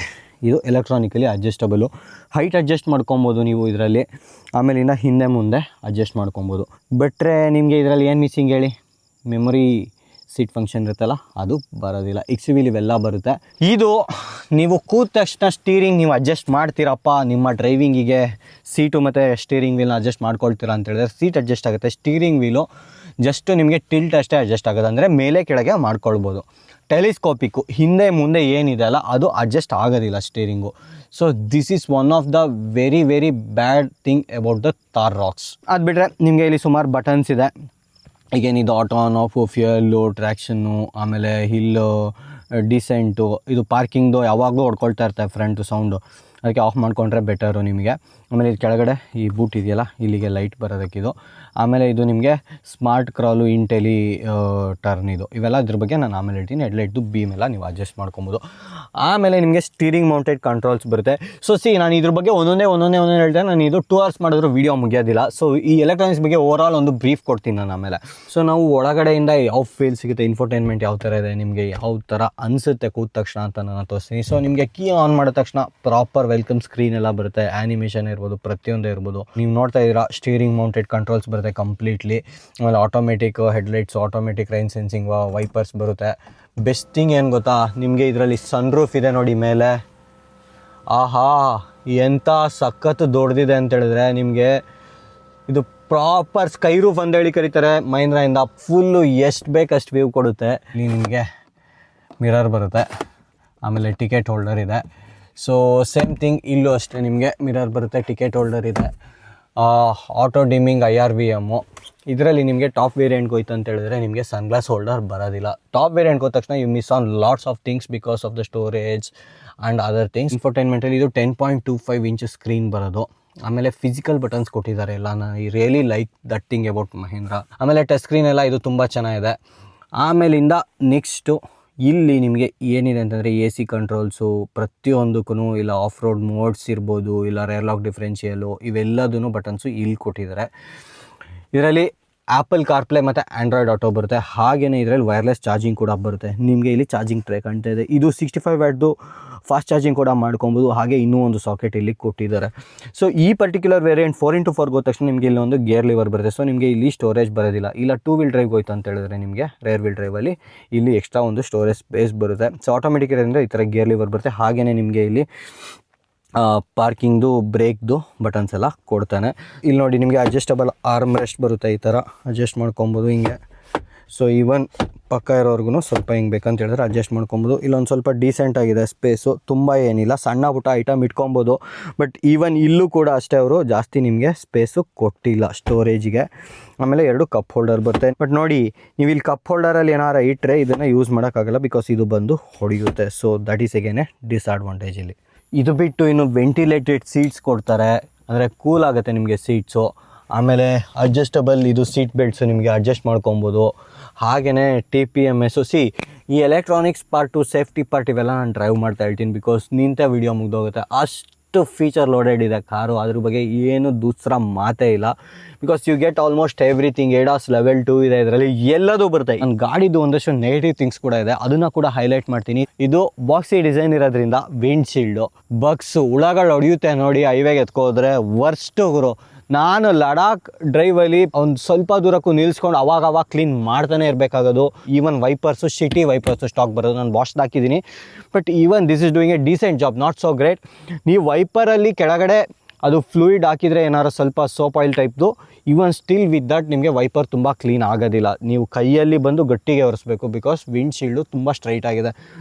ಇದು ಎಲೆಕ್ಟ್ರಾನಿಕಲಿ ಅಡ್ಜಸ್ಟಬಲು, ಹೈಟ್ ಅಡ್ಜಸ್ಟ್ ಮಾಡ್ಕೊಬೋದು ನೀವು ಇದರಲ್ಲಿ. ಆಮೇಲೆ ಇನ್ನು ಹಿಂದೆ ಮುಂದೆ ಅಡ್ಜಸ್ಟ್ ಮಾಡ್ಕೊಬೋದು. ಬಿಟ್ಟರೆ ನಿಮಗೆ ಇದರಲ್ಲಿ ಏನು ಮಿಸ್ಸಿಂಗ್ ಹೇಳಿ, ಮೆಮೊರಿ ಸೀಟ್ ಫಂಕ್ಷನ್ ಇರುತ್ತಲ್ಲ ಅದು ಬರೋದಿಲ್ಲ. XUV ಇವೆಲ್ಲ ಬರುತ್ತೆ. ಇದು ನೀವು ಕೂತ ತಕ್ಷಣ ಸ್ಟೀರಿಂಗ್ ನೀವು ಅಡ್ಜಸ್ಟ್ ಮಾಡ್ತೀರಪ್ಪ, ನಿಮ್ಮ ಡ್ರೈವಿಂಗಿಗೆ ಸೀಟು ಮತ್ತು ಸ್ಟೀರಿಂಗ್ ವೀಲ್ನ ಅಡ್ಜಸ್ಟ್ ಮಾಡ್ಕೊಳ್ತೀರಾ ಅಂತ ಹೇಳಿದ್ರೆ ಸೀಟ್ ಅಡ್ಜಸ್ಟ್ ಆಗುತ್ತೆ. ಸ್ಟೀರಿಂಗ್ ವೀಲು ಜಸ್ಟ್ ನಿಮಗೆ ಟಿಲ್ಟ್ ಅಷ್ಟೇ ಅಡ್ಜಸ್ಟ್ ಆಗೋದು, ಅಂದರೆ ಮೇಲೆ ಕೆಳಗೆ ಮಾಡ್ಕೊಳ್ಬೋದು. ಟೆಲಿಸ್ಕೋಪಿಕ್ಕು ಹಿಂದೆ ಮುಂದೆ ಏನಿದೆ ಅಲ್ಲ ಅದು ಅಡ್ಜಸ್ಟ್ ಆಗೋದಿಲ್ಲ steering. So this is one of the very very bad thing about the Thar Roxx. ಅದು ಬಿಟ್ಟರೆ ನಿಮಗೆ ಇಲ್ಲಿ ಸುಮಾರು ಬಟನ್ಸ್ ಇದೆ. ಈಗೇನಿದು auto on off, fuel, traction, ಆಮೇಲೆ ಹಿಲ್ಲು, ಡಿಸೆಂಟು, ಇದು ಪಾರ್ಕಿಂಗ್ದು ಯಾವಾಗಲೂ ಹೊಡ್ಕೊಳ್ತಾ ಇರ್ತಾರೆ ಫ್ರಂಟು ಸೌಂಡು, ಅದಕ್ಕೆ ಆಫ್ ಮಾಡಿಕೊಂಡ್ರೆ ಬೆಟರು ನಿಮಗೆ. ಆಮೇಲೆ ಇದು ಕೆಳಗಡೆ ಈ ಬೂಟ್ ಇದೆಯಲ್ಲ, ಇಲ್ಲಿಗೆ ಲೈಟ್ ಬರೋದಕ್ಕಿದು. ಆಮೇಲೆ ಇದು ನಿಮಗೆ ಸ್ಮಾರ್ಟ್ ಕ್ರಾಲು, ಇಂಟೆಲಿ ಟರ್ನ್, ಇದು ಇವೆಲ್ಲ ಇದ್ರ ಬಗ್ಗೆ ನಾನು ಆಮೇಲೆ ಹೇಳ್ತೀನಿ. ಹೆಡ್ಲೈಟ್ದು ಬೀಮ್ ಎಲ್ಲ ನೀವು ಅಡ್ಜಸ್ಟ್ ಮಾಡ್ಕೊಬೋದು. ಆಮೇಲೆ ನಿಮಗೆ ಸ್ಟೀರಿಂಗ್ ಮೌಂಟೆಡ್ ಕಂಟ್ರೋಲ್ಸ್ ಬರುತ್ತೆ. ಸೊ ನಾನು ಇದ್ರ ಬಗ್ಗೆ ಒಂದೊಂದೇ ಹೇಳ್ತೇನೆ. ನಾನು ಇದು 2 hours ಮಾಡಿದ್ರು ವೀಡಿಯೋ ಮುಗಿಯೋದಿಲ್ಲ. ಸೊ ಈ ಎಲೆಕ್ಟ್ರಾನಿಕ್ಸ್ ಬಗ್ಗೆ ಓವರಾಲ್ ಒಂದು ಬ್ರೀಫ್ ಕೊಡ್ತೀನಿ ನಾನು ಆಮೇಲೆ. ಸೊ ನಾವು ಒಳಗಡೆಯಿಂದ ಯಾವ ಫೀಲ್ ಸಿಗುತ್ತೆ, ಇನ್ಫೋಟೈನ್ಮೆಂಟ್ ಯಾವ ಥರ ಇದೆ, ನಿಮಗೆ ಯಾವ ಥರ ಅನಿಸುತ್ತೆ ಕೂತ ತಕ್ಷಣ ಅಂತ ನಾನು ತೋರಿಸ್ತೀನಿ. ಸೊ ನಿಮಗೆ ಕೀ ಆನ್ ಮಾಡಿದ ತಕ್ಷಣ ಪ್ರಾಪರ್ ವೆಲ್ಕಮ್ ಸ್ಕ್ರೀನ್ ಎಲ್ಲ ಬರುತ್ತೆ, ಆ್ಯನಿಮೇಷನ್ ಇರ್ಬೋದು, ಪ್ರತಿಯೊಂದೇ ಇರ್ಬೋದು. ನೀವು ನೋಡ್ತಾ ಇದ್ದೀರಾ ಸ್ಟೀರಿಂಗ್ ಮೌಂಟೆಡ್ ಕಂಟ್ರೋಲ್ಸ್ ಬರುತ್ತೆ ಕಂಪ್ಲೀಟ್ಲಿ. ಆಮೇಲೆ automatic headlights, automatic rain sensing wipers ಬರುತ್ತೆ. ಬೆಸ್ಟ್ ಥಿಂಗ್ ಏನು ಗೊತ್ತಾ, ನಿಮಗೆ ಇದರಲ್ಲಿ ಸನ್ರೂಫ್ ಇದೆ ನೋಡಿ ಮೇಲೆ. ಆಹಾ, ಎಂಥ ಸಖತ್ತು ದೊಡ್ಡದಿದೆ ಅಂತೇಳಿದ್ರೆ ನಿಮಗೆ ಇದು ಪ್ರಾಪರ್ ಸ್ಕೈ ರೂಫ್ ಅಂತೇಳಿ ಕರೀತಾರೆ ಮಹೀಂದ್ರಾಯಿಂದ. ಫುಲ್ಲು ಎಷ್ಟು ಬೇಕಷ್ಟು ವ್ಯೂ ಕೊಡುತ್ತೆ. ಇಲ್ಲಿ ನಿಮಗೆ ಮಿರರ್ ಬರುತ್ತೆ, ಆಮೇಲೆ ಟಿಕೆಟ್ ಹೋಲ್ಡರ್ ಇದೆ. ಸೊ ಸೇಮ್ ಥಿಂಗ್ ಇಲ್ಲೂ ಅಷ್ಟೇ, ನಿಮಗೆ ಮಿರರ್ ಬರುತ್ತೆ, ಟಿಕೆಟ್ ಹೋಲ್ಡರ್ ಇದೆ. Auto dimming IRVM. ಇದರಲ್ಲಿ ನಿಮಗೆ ಟಾಪ್ ವೇರಿಯಂಟ್ಗೆ ಹೋಯ್ತು ಅಂತ ಹೇಳಿದ್ರೆ ನಿಮಗೆ ಸನ್ಗ್ಲಾಸ್ ಹೋಲ್ಡರ್ ಬರೋದಿಲ್ಲ. ಟಾಪ್ ವೇರಿಯಂಟ್ಗೆ ಹೋದ ತಕ್ಷಣ you miss on lots of things because of the storage and other things. ಇನ್ಫೋಟೈನ್ಮೆಂಟಲ್ಲಿ ಇದು 10.25 ಇಂಚ್ ಸ್ಕ್ರೀನ್ ಬರೋದು. ಆಮೇಲೆ ಫಿಸಿಕಲ್ ಬಟನ್ಸ್ ಕೊಟ್ಟಿದ್ದಾರೆ ಎಲ್ಲ. ನಾನು I really like that thing about Mahindra. ಆಮೇಲೆ ಟಚ್ ಸ್ಕ್ರೀನ್ ಎಲ್ಲ ಇದು ತುಂಬ ಚೆನ್ನಾಗಿದೆ. ಆಮೇಲಿಂದ ನೆಕ್ಸ್ಟು ಇಲ್ಲಿ ನಿಮಗೆ ಏನಿದೆ ಅಂತಂದರೆ AC ಕಂಟ್ರೋಲ್ಸು ಪ್ರತಿಯೊಂದಕ್ಕೂ, ಇಲ್ಲ ಆಫ್ ರೋಡ್ ಮೋಡ್ಸ್ ಇರ್ಬೋದು, ಇಲ್ಲ ರೇರ್ ಲಾಕ್ ಡಿಫ್ರೆನ್ಷಿಯಲು, ಇವೆಲ್ಲದೂ ಬಟನ್ಸು ಇಲ್ಲಿ ಕೊಟ್ಟಿದ್ದಾರೆ. ಇದರಲ್ಲಿ ಆ್ಯಪಲ್ ಕಾರ್ಪ್ಲೇ ಮತ್ತು ಆ್ಯಂಡ್ರಾಯ್ಡ್ ಆಟೋ ಬರುತ್ತೆ. ಹಾಗೆಯೇ ಇದರಲ್ಲಿ ವೈರ್ಲೆಸ್ ಚಾರ್ಜಿಂಗ್ ಕೂಡ ಬರುತ್ತೆ. ನಿಮಗೆ ಇಲ್ಲಿ ಚಾರ್ಜಿಂಗ್ ಟ್ರೇ ಕಾಣ್ತಾ ಇದೆ. ಇದು 65 ವ್ಯಾಟ್ದು ಫಾಸ್ಟ್ ಚಾರ್ಜಿಂಗ್ ಕೂಡ ಮಾಡ್ಕೊಬೋದು. ಹಾಗೆ ಇನ್ನೂ ಒಂದು ಸಾಕೆಟ್ ಇಲ್ಲಿ ಕೊಟ್ಟಿದ್ದಾರೆ. ಸೊ ಈ ಪರ್ಟಿಕ್ಯುಲರ್ ವೇರಿಯಂಟ್ 4x4 ಹೋದ ತಕ್ಷಣ ನಿಮಗೆ ಇಲ್ಲಿ ಒಂದು ಗೇರ್ ಲಿವರ್ ಬರುತ್ತೆ. ಸೊ ನಿಮಗೆ ಇಲ್ಲಿ ಸ್ಟೋರೇಜ್ ಬರೋದಿಲ್ಲ. ಇಲ್ಲ 2 ವೀಲ್ ಡ್ರೈವ್ಗೆ ಹೋಯ್ತು ಅಂತ ಹೇಳಿದ್ರೆ ನಿಮಗೆ ರೇರ್ ವೀಲ್ ಡ್ರೈವಲ್ಲಿ ಇಲ್ಲಿ ಎಕ್ಸ್ಟ್ರಾ ಒಂದು ಸ್ಟೋರೇಜ್ ಸ್ಪೇಸ್ ಬರುತ್ತೆ. ಸೊ ಆಟೋಮೆಟಿಕ್ ಇರೋದ್ರಿಂದ ಈ ಥರ ಗೇರ್ ಲಿವರ್ ಬರುತ್ತೆ. ಹಾಗೆಯೇ ನಿಮಗೆ ಇಲ್ಲಿ ಪಾರ್ಕಿಂಗ್ದು, ಬ್ರೇಕ್ದು ಬಟನ್ಸ್ ಎಲ್ಲ ಕೊಡ್ತಾನೆ. ಇಲ್ಲಿ ನೋಡಿ ನಿಮಗೆ ಅಡ್ಜಸ್ಟಬಲ್ ಆರ್ಮ್ ರೆಸ್ಟ್ ಬರುತ್ತೆ. ಈ ಥರ ಅಡ್ಜಸ್ಟ್ ಮಾಡ್ಕೊಬೋದು ಹಿಂಗೆ. ಸೊ ಈವನ್ ಪಕ್ಕ ಇರೋರ್ಗು ಸ್ವಲ್ಪ ಹಿಂಗೆ ಬೇಕಂತ ಹೇಳಿದ್ರೆ ಅಡ್ಜಸ್ಟ್ ಮಾಡ್ಕೊಬೋದು. ಇಲ್ಲೊಂದು ಸ್ವಲ್ಪ ಡೀಸೆಂಟಾಗಿದೆ ಸ್ಪೇಸು, ತುಂಬ ಏನಿಲ್ಲ, ಸಣ್ಣ ಪುಟ್ಟ ಐಟಮ್ ಇಟ್ಕೊಬೋದು. ಬಟ್ ಈವನ್ ಇಲ್ಲೂ ಕೂಡ ಅಷ್ಟೇ ಅವರು ಜಾಸ್ತಿ ನಿಮಗೆ ಸ್ಪೇಸು ಕೊಟ್ಟಿಲ್ಲ ಸ್ಟೋರೇಜಿಗೆ. ಆಮೇಲೆ 2 ಕಪ್ ಹೋಲ್ಡರ್ ಬರುತ್ತೆ. ಬಟ್ ನೋಡಿ, ನೀವು ಇಲ್ಲಿ ಕಪ್ ಹೋಲ್ಡರಲ್ಲಿ ಏನಾರು ಇಟ್ಟರೆ ಇದನ್ನು ಯೂಸ್ ಮಾಡೋಕ್ಕಾಗಲ್ಲ ಬಿಕಾಸ್ ಇದು ಬಂದು ಹೊಡೆಯುತ್ತೆ. ಸೊ ದಟ್ ಈಸ್ ಎಗೇನೆ ಡಿಸ್ಅಡ್ವಾಂಟೇಜ್ ಇಲ್ಲಿ. ಇದು ಬಿಟ್ಟು ಇನ್ನು ವೆಂಟಿಲೇಟೆಡ್ ಸೀಟ್ಸ್ ಕೊಡ್ತಾರೆ, ಅಂದರೆ ಕೂಲ್ ಆಗುತ್ತೆ ನಿಮಗೆ ಸೀಟ್ಸು. ಆಮೇಲೆ ಅಡ್ಜಸ್ಟಬಲ್ ಇದು ಸೀಟ್ ಬೆಲ್ಟ್ಸು ನಿಮಗೆ ಅಡ್ಜಸ್ಟ್ ಮಾಡ್ಕೊಬೋದು. ಹಾಗೆಯೇ TPMS. ಈ ಎಲೆಕ್ಟ್ರಾನಿಕ್ಸ್ ಪಾರ್ಟು, ಸೇಫ್ಟಿ ಪಾರ್ಟ್ ಇವೆಲ್ಲ ನಾನು ಡ್ರೈವ್ ಮಾಡ್ತಾ ಹೇಳ್ತೀನಿ ಬಿಕಾಸ್ ನಿಂತ ವೀಡಿಯೋ ಮುಗ್ದೋಗುತ್ತೆ. ಅಷ್ಟು ಫೀಚರ್ ಲೋಡೆಡ್ ಇದೆ ಕಾರು. ಅದ್ರ ಬಗ್ಗೆ ಏನು ದೂಸರ ಮಾತೇ ಇಲ್ಲ because you get almost everything. ADAS level 2 ಇದೆ ಇದರಲ್ಲಿ, ಎಲ್ಲದೂ ಬರುತ್ತೆ. ನನ್ನ ಗಾಡಿದು ಒಂದಷ್ಟು ನೆಗೆಟಿವ್ ಥಿಂಗ್ಸ್ ಕೂಡ ಇದೆ, ಅದನ್ನು ಕೂಡ ಹೈಲೈಟ್ ಮಾಡ್ತೀನಿ. ಇದು ಬಾಕ್ಸಿ ಡಿಸೈನ್ ಇರೋದ್ರಿಂದ ವಿಂಡ್ಶೀಲ್ಡು ಬಗ್ಸ್, ಹುಳಗಳು ಹೊಡೆಯುತ್ತೆ ನೋಡಿ ಹೈವೇಗೆ ಎತ್ಕೋದ್ರೆ. ವರ್ಸ್ಟು ಗುರು. ನಾನು ಲಡಾಖ್ ಡ್ರೈವಲ್ಲಿ ಒಂದು ಸ್ವಲ್ಪ ದೂರಕ್ಕೂ ನಿಲ್ಲಿಸ್ಕೊಂಡು ಅವಾಗ ಕ್ಲೀನ್ ಮಾಡ್ತಾನೆ ಇರಬೇಕಾಗೋದು. ಈವನ್ ವೈಪರ್ಸು, ಶಿಟಿ ವೈಪರ್ಸು ಸ್ಟಾಕ್ ಬರೋದು. ನಾನು ವಾಶ್ ಹಾಕಿದ್ದೀನಿ. But even this is doing a decent job, not so great. ನೀವು ವೈಪರಲ್ಲಿ ಕೆಳಗಡೆ ಅದು ಫ್ಲೂಯಿಡ್ ಹಾಕಿದರೆ ಏನಾರು ಸ್ವಲ್ಪ ಸೋಪ್ ಆಯಿಲ್ ಟೈಪ್ದು, ಈವನ್ ಸ್ಟಿಲ್ ವಿತ್ ದಟ್ ನಿಮಗೆ ವೈಪರ್ ತುಂಬ ಕ್ಲೀನ್ ಆಗೋದಿಲ್ಲ. ನೀವು ಕೈಯಲ್ಲಿ ಬಂದು ಗಟ್ಟಿಗೆ ಒರೆಸ್ಬೇಕು ಬಿಕಾಸ್ ವಿಂಡ್ಶೀಲ್ಡು ತುಂಬ ಸ್ಟ್ರೈಟ್ ಆಗಿದೆ.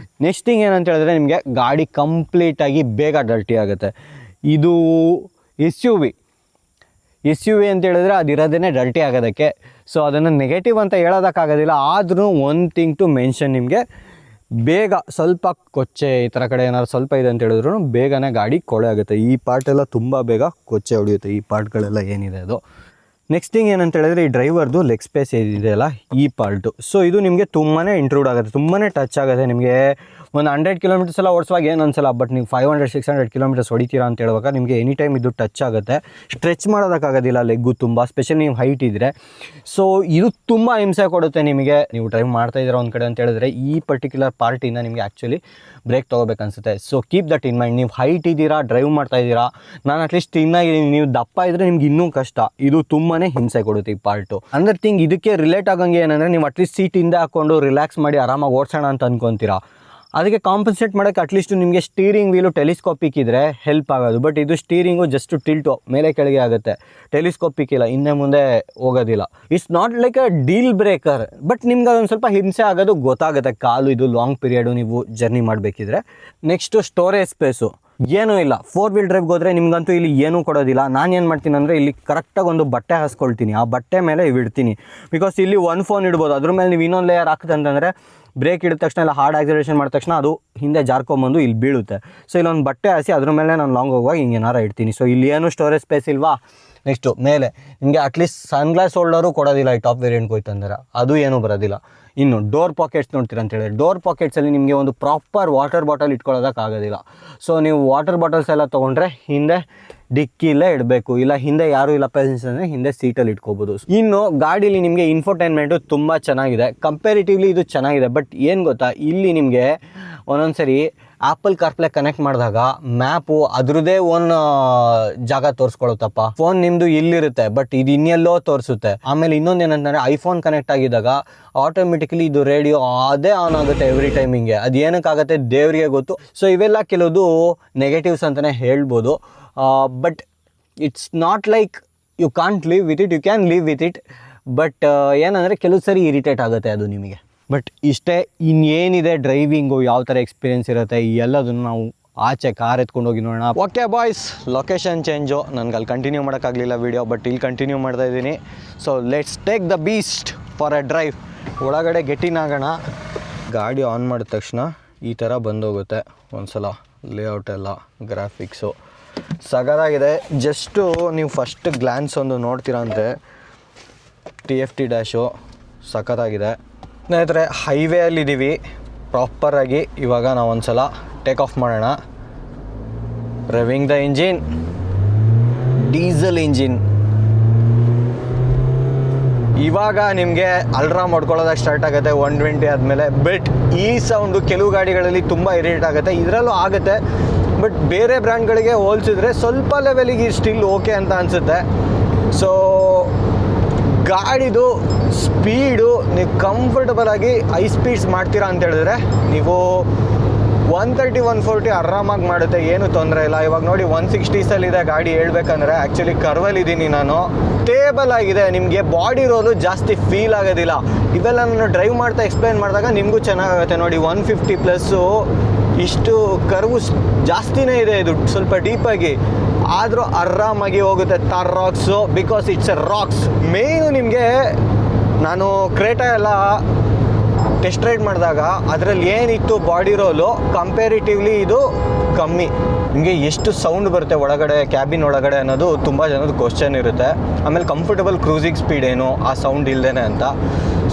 ನೆಕ್ಸ್ಟ್ ಥಿಂಗ್ ಏನಂತ ಹೇಳಿದ್ರೆ ನಿಮಗೆ ಗಾಡಿ ಕಂಪ್ಲೀಟಾಗಿ ಬೇಗ ಡರ್ಟಿ ಆಗುತ್ತೆ. ಇದು ಎಸ್ ಯು ವಿ ಅಂತ ಹೇಳಿದ್ರೆ ಅದಿರೋದೇ ಡರ್ಟಿ ಆಗೋದಕ್ಕೆ. ಸೊ ಅದನ್ನು ನೆಗೆಟಿವ್ ಅಂತ ಹೇಳೋದಕ್ಕಾಗೋದಿಲ್ಲ. ಆದ್ರೂ ಒನ್ ಥಿಂಗ್ ಟು ಮೆನ್ಷನ್, ನಿಮಗೆ ಬೇಗ ಸ್ವಲ್ಪ ಕೊಚ್ಚೆ ಈ ಥರ ಕಡೆ ಏನಾದ್ರು ಸ್ವಲ್ಪ ಇದೆ ಅಂತ ಹೇಳಿದ್ರು ಬೇಗನೆ ಗಾಡಿ ಕೊಳೆ ಆಗುತ್ತೆ. ಈ ಪಾರ್ಟೆಲ್ಲ ತುಂಬ ಬೇಗ ಕೊಚ್ಚೆ ಹೊಡೆಯುತ್ತೆ, ಈ ಪಾರ್ಟ್ಗಳೆಲ್ಲ ಏನಿದೆ ಅದು. ನೆಕ್ಸ್ಟ್ ಥಿಂಗ್ ಏನಂತ ಹೇಳಿದ್ರೆ ಈ ಡ್ರೈವರ್ದು ಲೆಗ್ ಸ್ಪೇಸ್ ಏನಿದೆಯಲ್ಲ ಈ ಪಾರ್ಟು. ಸೊ ಇದು ನಿಮಗೆ ತುಂಬಾ ಇಂಟ್ರೂಡ್ ಆಗುತ್ತೆ, ತುಂಬಾ ಟಚ್ ಆಗುತ್ತೆ. ನಿಮಗೆ ಒಂದು 100 ಕಿಲೋಮೀಟರ್ಸ್ ಎಲ್ಲ ಓಡಿಸುವಾಗ ಏನು ಅನ್ಸಲ್ಲ. ಬಟ್ ನೀವು 500-600 ಕಿಲೋಮೀಟರ್ಸ್ ಹೊಡಿತೀರಾ ಅಂತ ಹೇಳುವಾಗ ನಿಮಗೆ ಎನಿ ಟೈಮ್ ಇದು ಟಚ್ ಆಗುತ್ತೆ. ಸ್ಟ್ರೆಚ್ ಮಾಡೋದಕ್ಕಾಗೋದಿಲ್ಲ ಲೆಗ್ಗು ತುಂಬ, ಸ್ಪೆಷಲಿ ನೀವು ಹೈಟ್ ಇದ್ದರೆ. ಸೊ ಇದು ತುಂಬ ಹಿಂಸೆ ಕೊಡುತ್ತೆ ನಿಮಗೆ. ನೀವು ಡ್ರೈವ್ ಮಾಡ್ತಾಯಿದ್ದೀರಾ ಒಂದು ಕಡೆ ಅಂತ ಹೇಳಿದ್ರೆ ಈ ಪರ್ಟಿಕ್ಯುಲರ್ ಪಾರ್ಟಿಂದ ನಿಮಗೆ ಆ್ಯಕ್ಚುಲಿ ಬ್ರೇಕ್ ತೊಗೋಬೇಕನ್ಸುತ್ತೆ. So keep that in mind. ನೀವು ಹೈಟ್ ಇದ್ದೀರಾ, ಡ್ರೈವ್ ಮಾಡ್ತಾಯಿದ್ದೀರಾ, ನಾನು ಅಟ್ಲೀಸ್ಟ್ ತಿನ್ನಾಗಿದ್ದೀನಿ, ನೀವು ದಪ್ಪ ಇದ್ದರೆ ನಿಮ್ಗೆ ಇನ್ನೂ ಕಷ್ಟ. ಇದು ತುಂಬಾ ಹಿಂಸೆ ಕೊಡುತ್ತೆ ಈ ಪಾರ್ಟು. ಅಂದರ್ ಥಿಂಗ್ ಇದಕ್ಕೆ ರಿಲೇಟ್ ಆಗಂಗೆ ಏನಂದರೆ ನೀವು ಅಟ್ಲೀಸ್ಟ್ ಸೀಟ್ ಹಿಂದೆ ಹಾಕ್ಕೊಂಡು ರಿಲ್ಯಾಕ್ಸ್ ಮಾಡಿ ಆರಾಮಾಗಿ ಓಡಿಸೋಣ ಅಂತ ಅಂದ್ಕೊತೀರಾ. ಅದಕ್ಕೆ ಕಾಂಪನ್ಸೇಟ್ ಮಾಡೋಕ್ಕೆ ಅಟ್ಲೀಸ್ಟ್ ನಿಮಗೆ ಸ್ಟೀರಿಂಗ್ ವೀಲು ಟೆಲಿಸ್ಕೋಪಿಕ್ ಇದ್ದರೆ ಹೆಲ್ಪ್ ಆಗೋದು. ಬಟ್ ಇದು ಸ್ಟೀರಿಂಗು ಜಸ್ಟ್ ಟಿಲ್ಟು ಮೇಲೆ ಕೆಳಗೆ ಆಗುತ್ತೆ, ಟೆಲಿಸ್ಕೋಪಿಕ್ ಇಲ್ಲ, ಹಿಂದೆ ಮುಂದೆ ಹೋಗೋದಿಲ್ಲ. It's not like a deal breaker. But ನಿಮ್ಗೆ ಅದೊಂದು ಸ್ವಲ್ಪ ಹಿಂಸೆ ಆಗೋದು ಗೊತ್ತಾಗುತ್ತೆ ಕಾಲು ಇದು ಲಾಂಗ್ ಪೀರಿಯಡು ನೀವು ಜರ್ನಿ ಮಾಡಬೇಕಿದ್ರೆ. ನೆಕ್ಸ್ಟು ಸ್ಟೋರೇಜ್ ಸ್ಪೇಸು ಏನೂ ಇಲ್ಲ. 4 ವೀಲ್ ಡ್ರೈವ್ಗೆ ಹೋದರೆ ನಿಮಗಂತೂ ಇಲ್ಲಿ ಏನೂ ಕೊಡೋದಿಲ್ಲ. ನಾನು ಏನು ಮಾಡ್ತೀನಿ ಅಂದರೆ ಇಲ್ಲಿ ಕರೆಕ್ಟಾಗಿ ಒಂದು ಬಟ್ಟೆ ಹಾಸ್ಕೊಳ್ತೀನಿ, ಆ ಬಟ್ಟೆ ಮೇಲೆ ಇಡ್ತೀನಿ. ಬಿಕಾಸ್ ಇಲ್ಲಿ ಒಂದು ಫೋನ್ ಇಡ್ಬೋದು, ಅದ್ರ ಮೇಲೆ ನೀವು ಇನ್ನೊಂದು ಲೇಯರ್ ಹಾಕಿದಂತಂದರೆ ಬ್ರೇಕ್ ಹಿಡಿದ ತಕ್ಷಣ ಇಲ್ಲ ಹಾರ್ಡ್ ಆಕ್ಸಿಲರೇಷನ್ ಮಾಡಿದ ತಕ್ಷಣ ಅದು ಹಿಂದೆ ಜಾರ್ಕೊಂಬಂದು ಇಲ್ಲಿ ಬೀಳುತ್ತೆ. ಸೊ ಇಲ್ಲೊಂದು ಬಟ್ಟೆ ಹಾಸಿ ಅದ್ರ ಮೇಲೆ ನಾನು ಲಾಂಗ್ ಹೋಗುವಾಗ ಹಿಂಗೆ ಏನಾರು ಇಡ್ತೀನಿ. ಸೊ ಇಲ್ಲಿ ಏನು ಸ್ಟೋರೇಜ್ ಸ್ಪೇಸ್ ಇಲ್ವಾ. ನೆಕ್ಸ್ಟು ಮೇಲೆ ನಿಮಗೆ ಅಟ್ಲೀಸ್ಟ್ ಸನ್ಗ್ಲಾಸ್ ಹೋಲ್ಡರು ಕೊಡೋದಿಲ್ಲ ಈ ಟಾಪ್ ವೇರಿಯಂಟ್ಗೆ ಹೋಯ್ತಂದ್ರೆ, ಅದು ಏನೂ ಬರೋದಿಲ್ಲ. ಇನ್ನು ಡೋರ್ ಪಾಕೆಟ್ಸ್ ನೋಡ್ತೀರ ಅಂತ ಹೇಳಿದ್ರೆ ಡೋರ್ ಪಾಕೆಟ್ಸಲ್ಲಿ ನಿಮಗೆ ಒಂದು ಪ್ರಾಪರ್ ವಾಟರ್ ಬಾಟಲ್ ಇಟ್ಕೊಳ್ಳೋದಕ್ಕಾಗೋದಿಲ್ಲ. ಸೊ ನೀವು ವಾಟರ್ ಬಾಟಲ್ಸ್ ಎಲ್ಲ ತೊಗೊಂಡ್ರೆ ಹಿಂದೆ ಡಿಕ್ಕಿಲೇ ಇಡಬೇಕು, ಇಲ್ಲ ಹಿಂದೆ ಯಾರೂ ಇಲ್ಲ ಪ್ಯಾಸೆಂಜರ್ಸ್ ಅಂದರೆ ಹಿಂದೆ ಸೀಟಲ್ಲಿ ಇಟ್ಕೋಬೋದು. ಇನ್ನು ಗಾಡೀಲಿ ನಿಮಗೆ ಇನ್ಫೋಟೈನ್ಮೆಂಟು ತುಂಬ ಚೆನ್ನಾಗಿದೆ, ಕಂಪೇರಿಟಿವ್ಲಿ ಇದು ಚೆನ್ನಾಗಿದೆ. ಬಟ್ ಏನು ಗೊತ್ತಾ, ಇಲ್ಲಿ ನಿಮಗೆ ಒಂದೊಂದು ಸರಿ ಆ್ಯಪಲ್ ಕಾರ್ಪ್ಲೇ ಕನೆಕ್ಟ್ ಮಾಡಿದಾಗ ಮ್ಯಾಪು ಅದ್ರದ್ದೇ ಒಂದು ಜಾಗ ತೋರಿಸ್ಕೊಳುತ್ತಪ್ಪ. ಫೋನ್ ನಿಮ್ಮದು ಇಲ್ಲಿರುತ್ತೆ ಬಟ್ ಇದು ಇನ್ನೆಲ್ಲೋ ತೋರಿಸುತ್ತೆ. ಆಮೇಲೆ ಇನ್ನೊಂದು ಏನಂತಂದರೆ ಐಫೋನ್ ಕನೆಕ್ಟ್ ಆಗಿದ್ದಾಗ ಆಟೋಮೆಟಿಕಲಿ ಇದು ರೇಡಿಯೋ ಅದೇ ಆನ್ ಆಗುತ್ತೆ ಎವ್ರಿ ಟೈಮಿಂಗೆ. ಅದು ಏನಕ್ಕಾಗುತ್ತೆ ದೇವರಿಗೆ ಗೊತ್ತು. ಸೊ ಇವೆಲ್ಲ ಕೆಲವುದು ನೆಗೆಟಿವ್ಸ್ ಅಂತಲೇ ಹೇಳ್ಬೋದು. But it's not like you can't live with it, you can live with it. But ಏನಂದರೆ ಕೆಲವು ಸರಿ ಇರಿಟೇಟ್ ಆಗುತ್ತೆ ಅದು ನಿಮಗೆ. ಬಟ್ ಇಷ್ಟೇ, ಇನ್ನೇನಿದೆ ಡ್ರೈವಿಂಗು ಯಾವ ಥರ ಎಕ್ಸ್ಪೀರಿಯೆನ್ಸ್ ಇರುತ್ತೆ ಎಲ್ಲದನ್ನು ನಾವು ಆಚೆ ಕಾರ್ ಎತ್ಕೊಂಡು ಹೋಗಿ ನೋಡೋಣ. Okay boys, location change. ನನಗೆ ಅಲ್ಲಿ ಕಂಟಿನ್ಯೂ ಮಾಡೋಕ್ಕಾಗಲಿಲ್ಲ ವೀಡಿಯೋ, ಬಟ್ ಇಲ್ಲಿ ಕಂಟಿನ್ಯೂ ಮಾಡ್ತಾಯಿದ್ದೀನಿ. So let's take the beast for A drive. ಒಳಗಡೆ ಗೆಟ್ಟಿನಾಗೋಣ. ಗಾಡಿ ಆನ್ ಮಾಡಿದ ತಕ್ಷಣ ಈ ಥರ ಬಂದೋಗುತ್ತೆ ಒಂದ್ಸಲ ಲೇಔಟ್ ಎಲ್ಲ, ಗ್ರಾಫಿಕ್ಸು ಸಗದಾಗಿದೆ. ಜಸ್ಟು ನೀವು ಫಸ್ಟ್ ಗ್ಲ್ಯಾನ್ಸ್ ಒಂದು ನೋಡ್ತೀರಂತೆ, TFT ಡ್ಯಾಶು ಸಖತ್ತಾಗಿದೆ. ಸ್ನೇಹಿತರೆ, ಹೈವೇಯಲ್ಲಿದ್ದೀವಿ ಪ್ರಾಪರಾಗಿ. ಇವಾಗ ನಾವು ಒಂದ್ಸಲ ಟೇಕ್ ಆಫ್ ಮಾಡೋಣ. ರೆವಿಂಗ್ ದ ಇಂಜಿನ್, ಡೀಸೆಲ್ ಇಂಜಿನ್. ಇವಾಗ ನಿಮಗೆ ಅಲ್ರಾಮ್ ಹೊಡ್ಕೊಳ್ಳೋದಕ್ಕೆ ಸ್ಟಾರ್ಟ್ ಆಗುತ್ತೆ 120 ಆದಮೇಲೆ. ಬಟ್ ಈ ಸೌಂಡು ಕೆಲವು ಗಾಡಿಗಳಲ್ಲಿ ತುಂಬ ಇರಿಟೇಟ್ ಆಗುತ್ತೆ, ಇದರಲ್ಲೂ ಆಗುತ್ತೆ. ಬಟ್ ಬೇರೆ ಬ್ರ್ಯಾಂಡ್ಗಳಿಗೆ ಹೋಲಿಸಿದ್ರೆ ಸ್ವಲ್ಪ ಲೆವೆಲಿಗೆ ಸ್ಟಿಲ್ ಓಕೆ ಅಂತ ಅನಿಸುತ್ತೆ. ಸೊ ಗಾಡಿದು ಸ್ಪೀಡು ನೀವು ಕಂಫರ್ಟಬಲಾಗಿ ಹೈ ಸ್ಪೀಡ್ಸ್ ಮಾಡ್ತೀರಾ ಅಂತ ಹೇಳಿದ್ರೆ ನೀವು 130 140 ಆರಾಮಾಗಿ ಮಾಡುತ್ತೆ, ಏನು ತೊಂದರೆ ಇಲ್ಲ. ಇವಾಗ ನೋಡಿ 160ಸಲ್ಲಿದೆ ಗಾಡಿ. ಹೇಳ್ಬೇಕಂದ್ರೆ ಆ್ಯಕ್ಚುಲಿ ಕರ್ವಲ್ಲಿದ್ದೀನಿ ನಾನು. ಸ್ಟೇಬಲ್ ಆಗಿದೆ, ನಿಮಗೆ ಬಾಡಿ ರೋಲು ಜಾಸ್ತಿ ಫೀಲ್ ಆಗೋದಿಲ್ಲ. ಇವೆಲ್ಲ ನಾನು ಡ್ರೈವ್ ಮಾಡ್ತಾ ಎಕ್ಸ್ಪ್ಲೈನ್ ಮಾಡಿದಾಗ ನಿಮಗೂ ಚೆನ್ನಾಗುತ್ತೆ. ನೋಡಿ 150+, ಇಷ್ಟು ಕರ್ವು ಜಾಸ್ತಿನೇ ಇದೆ, ಇದು ಸ್ವಲ್ಪ ಡೀಪಾಗಿ, ಆದರೂ ಆರಾಮಾಗಿ ಹೋಗುತ್ತೆ. Thar Roxx, because it's a Roxx. Main ನಿಮಗೆ ನಾನು ಕ್ರೇಟಾ ಎಲ್ಲ ಟೆಸ್ಟ್ ರೈಡ್ ಮಾಡಿದಾಗ ಅದರಲ್ಲಿ ಏನಿತ್ತು ಬಾಡಿ ರೋಲು, ಕಂಪೇರಿಟಿವ್ಲಿ ಇದು ಕಮ್ಮಿ. ನಿಮಗೆ ಎಷ್ಟು ಸೌಂಡ್ ಬರುತ್ತೆ ಒಳಗಡೆ, ಕ್ಯಾಬಿನ್ ಒಳಗಡೆ ಅನ್ನೋದು ತುಂಬ ಜನದ ಕ್ವಶನ್ ಇರುತ್ತೆ. ಆಮೇಲೆ ಕಂಫರ್ಟಬಲ್ ಕ್ರೂಸಿಂಗ್ ಸ್ಪೀಡ್ ಏನು ಆ ಸೌಂಡ್ ಇಲ್ಲದೇನೆ ಅಂತ.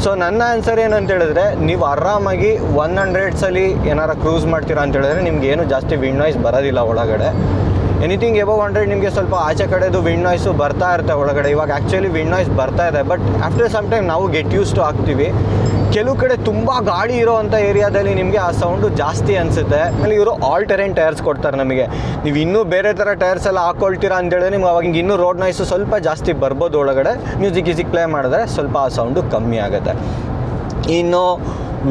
ಸೊ ನನ್ನ ಆನ್ಸರ್ ಏನಂತ ಹೇಳಿದ್ರೆ, ನೀವು ಆರಾಮಾಗಿ 100ಸಲ್ಲಿ ಏನಾರು ಕ್ರೂಸ್ ಮಾಡ್ತೀರಾ ಅಂತ ಹೇಳಿದ್ರೆ ನಿಮ್ಗೆ ಏನು ಜಾಸ್ತಿ ವಿಂಡ್ ನಾಯ್ಸ್ ಬರೋದಿಲ್ಲ ಒಳಗಡೆ. ಎನಿಥಿಂಗ್ ಎಬವ್ 100 ನಿಮಗೆ ಸ್ವಲ್ಪ ಆಚೆ ಕಡೆದು ವಿಂಡ್ ನಾಯ್ಸು ಬರ್ತಾ ಇರುತ್ತೆ ಒಳಗಡೆ. ಇವಾಗ ಆ್ಯಕ್ಚುಲಿ ವಿಂಡ್ ನಾಯ್ಸ್ ಬರ್ತಾ ಇದೆ, ಬಟ್ ಆಫ್ಟರ್ ಸಮ್ ಟೈಮ್ ನಾವು ಗೆಟ್ ಯೂಸ್ ಟು ಆಗ್ತೀವಿ. ಕೆಲವು ಕಡೆ ತುಂಬ ಗಾಡಿ ಇರೋವಂಥ ಏರಿಯಾದಲ್ಲಿ ನಿಮಗೆ ಆ ಸೌಂಡು ಜಾಸ್ತಿ ಅನಿಸುತ್ತೆ. ಆಮೇಲೆ ಇವರು ಆಲ್ ಟೆರೈನ್ ಟೈರ್ಸ್ ಕೊಡ್ತಾರೆ ನಮಗೆ. ನೀವು ಇನ್ನೂ ಬೇರೆ ಥರ ಟೈರ್ಸ್ ಎಲ್ಲ ಹಾಕ್ಕೊಳ್ತೀರಾ ಅಂತೇಳಿದ್ರೆ ನಿಮ್ಗೆ ಅವಾಗ ಇನ್ನೂ ರೋಡ್ ನಾಯ್ಸು ಸ್ವಲ್ಪ ಜಾಸ್ತಿ ಬರ್ಬೋದು ಒಳಗಡೆ. ಮ್ಯೂಸಿಕ್ ಪ್ಲೇ ಮಾಡಿದ್ರೆ ಸ್ವಲ್ಪ ಆ ಸೌಂಡು ಕಮ್ಮಿ ಆಗುತ್ತೆ. ಇನ್ನು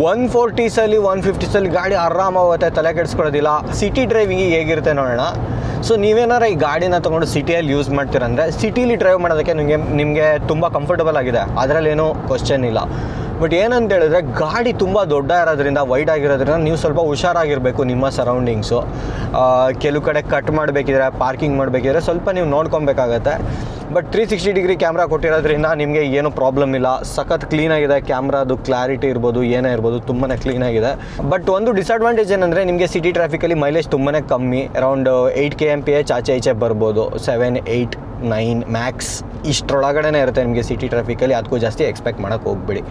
140ಸಲ್ಲಿ 150ಸಲ್ಲಿ ಗಾಡಿ ಆರಾಮಾಗುತ್ತೆ, ತಲೆ ಕೆಡಿಸ್ಕೊಳ್ಳೋದಿಲ್ಲ. ಸಿಟಿ ಡ್ರೈವಿಂಗಿಗೆ ಹೇಗಿರುತ್ತೆ ನೋಡೋಣ. ಸೊ ನೀವೇನಾರ ಈ ಗಾಡಿನ ತೊಗೊಂಡು ಸಿಟಿಯಲ್ಲಿ ಯೂಸ್ ಮಾಡ್ತೀರಂದರೆ ಸಿಟೀಲಿ ಡ್ರೈವ್ ಮಾಡೋದಕ್ಕೆ ನಿಮಗೆ ತುಂಬ ಕಂಫರ್ಟಬಲ್ ಆಗಿದೆ, ಅದರಲ್ಲೇನೂ ಕ್ವಶನ್ ಇಲ್ಲ. ಬಟ್ ಏನಂತ ಹೇಳಿದ್ರೆ ಗಾಡಿ ತುಂಬ ದೊಡ್ಡ ಇರೋದ್ರಿಂದ, ವೈಡ್ ಆಗಿರೋದ್ರಿಂದ ನೀವು ಸ್ವಲ್ಪ ಹುಷಾರಾಗಿರಬೇಕು ನಿಮ್ಮ ಸರೌಂಡಿಂಗ್ಸು. ಕೆಲವು ಕಡೆ ಕಟ್ ಮಾಡಬೇಕಿದ್ರೆ, ಪಾರ್ಕಿಂಗ್ ಮಾಡಬೇಕಿದ್ರೆ ಸ್ವಲ್ಪ ನೀವು ನೋಡ್ಕೊಬೇಕಾಗತ್ತೆ. ಬಟ್ 360 ಡಿಗ್ರಿ ಕ್ಯಾಮ್ರಾ ಕೊಟ್ಟಿರೋದ್ರಿಂದ ನಿಮಗೆ ಏನೂ ಪ್ರಾಬ್ಲಮ್ ಇಲ್ಲ. ಸಖತ್ ಕ್ಲೀನಾಗಿದೆ ಕ್ಯಾಮ್ರಾದು, ಕ್ಲಾರಿಟಿ ಇರ್ಬೋದು, ಏನೇ ಇರ್ಬೋದು, ತುಂಬಾ ಕ್ಲೀನಾಗಿದೆ. ಬಟ್ ಒಂದು ಡಿಸಡ್ವಾಂಟೇಜ್ ಏನಂದರೆ ನಿಮಗೆ ಸಿಟಿ ಟ್ರಾಫಿಕಲ್ಲಿ ಮೈಲೇಜ್ ತುಂಬಾ ಕಮ್ಮಿ. ಅರೌಂಡ್ 8 kmph ಆಚೆ ಈಚೆ ಬರ್ಬೋದು. 7, 8, 9 ಮ್ಯಾಕ್ಸ್ ಇಷ್ಟರೊಳಗಡೆ ಇರುತ್ತೆ ನಿಮಗೆ ಸಿಟಿ ಟ್ರಾಫಿಕಲ್ಲಿ. ಅದಕ್ಕೂ ಜಾಸ್ತಿ ಎಕ್ಸ್ಪೆಕ್ಟ್ ಮಾಡೋಕ್ಕೆ ಹೋಗ್ಬೇಡಿ.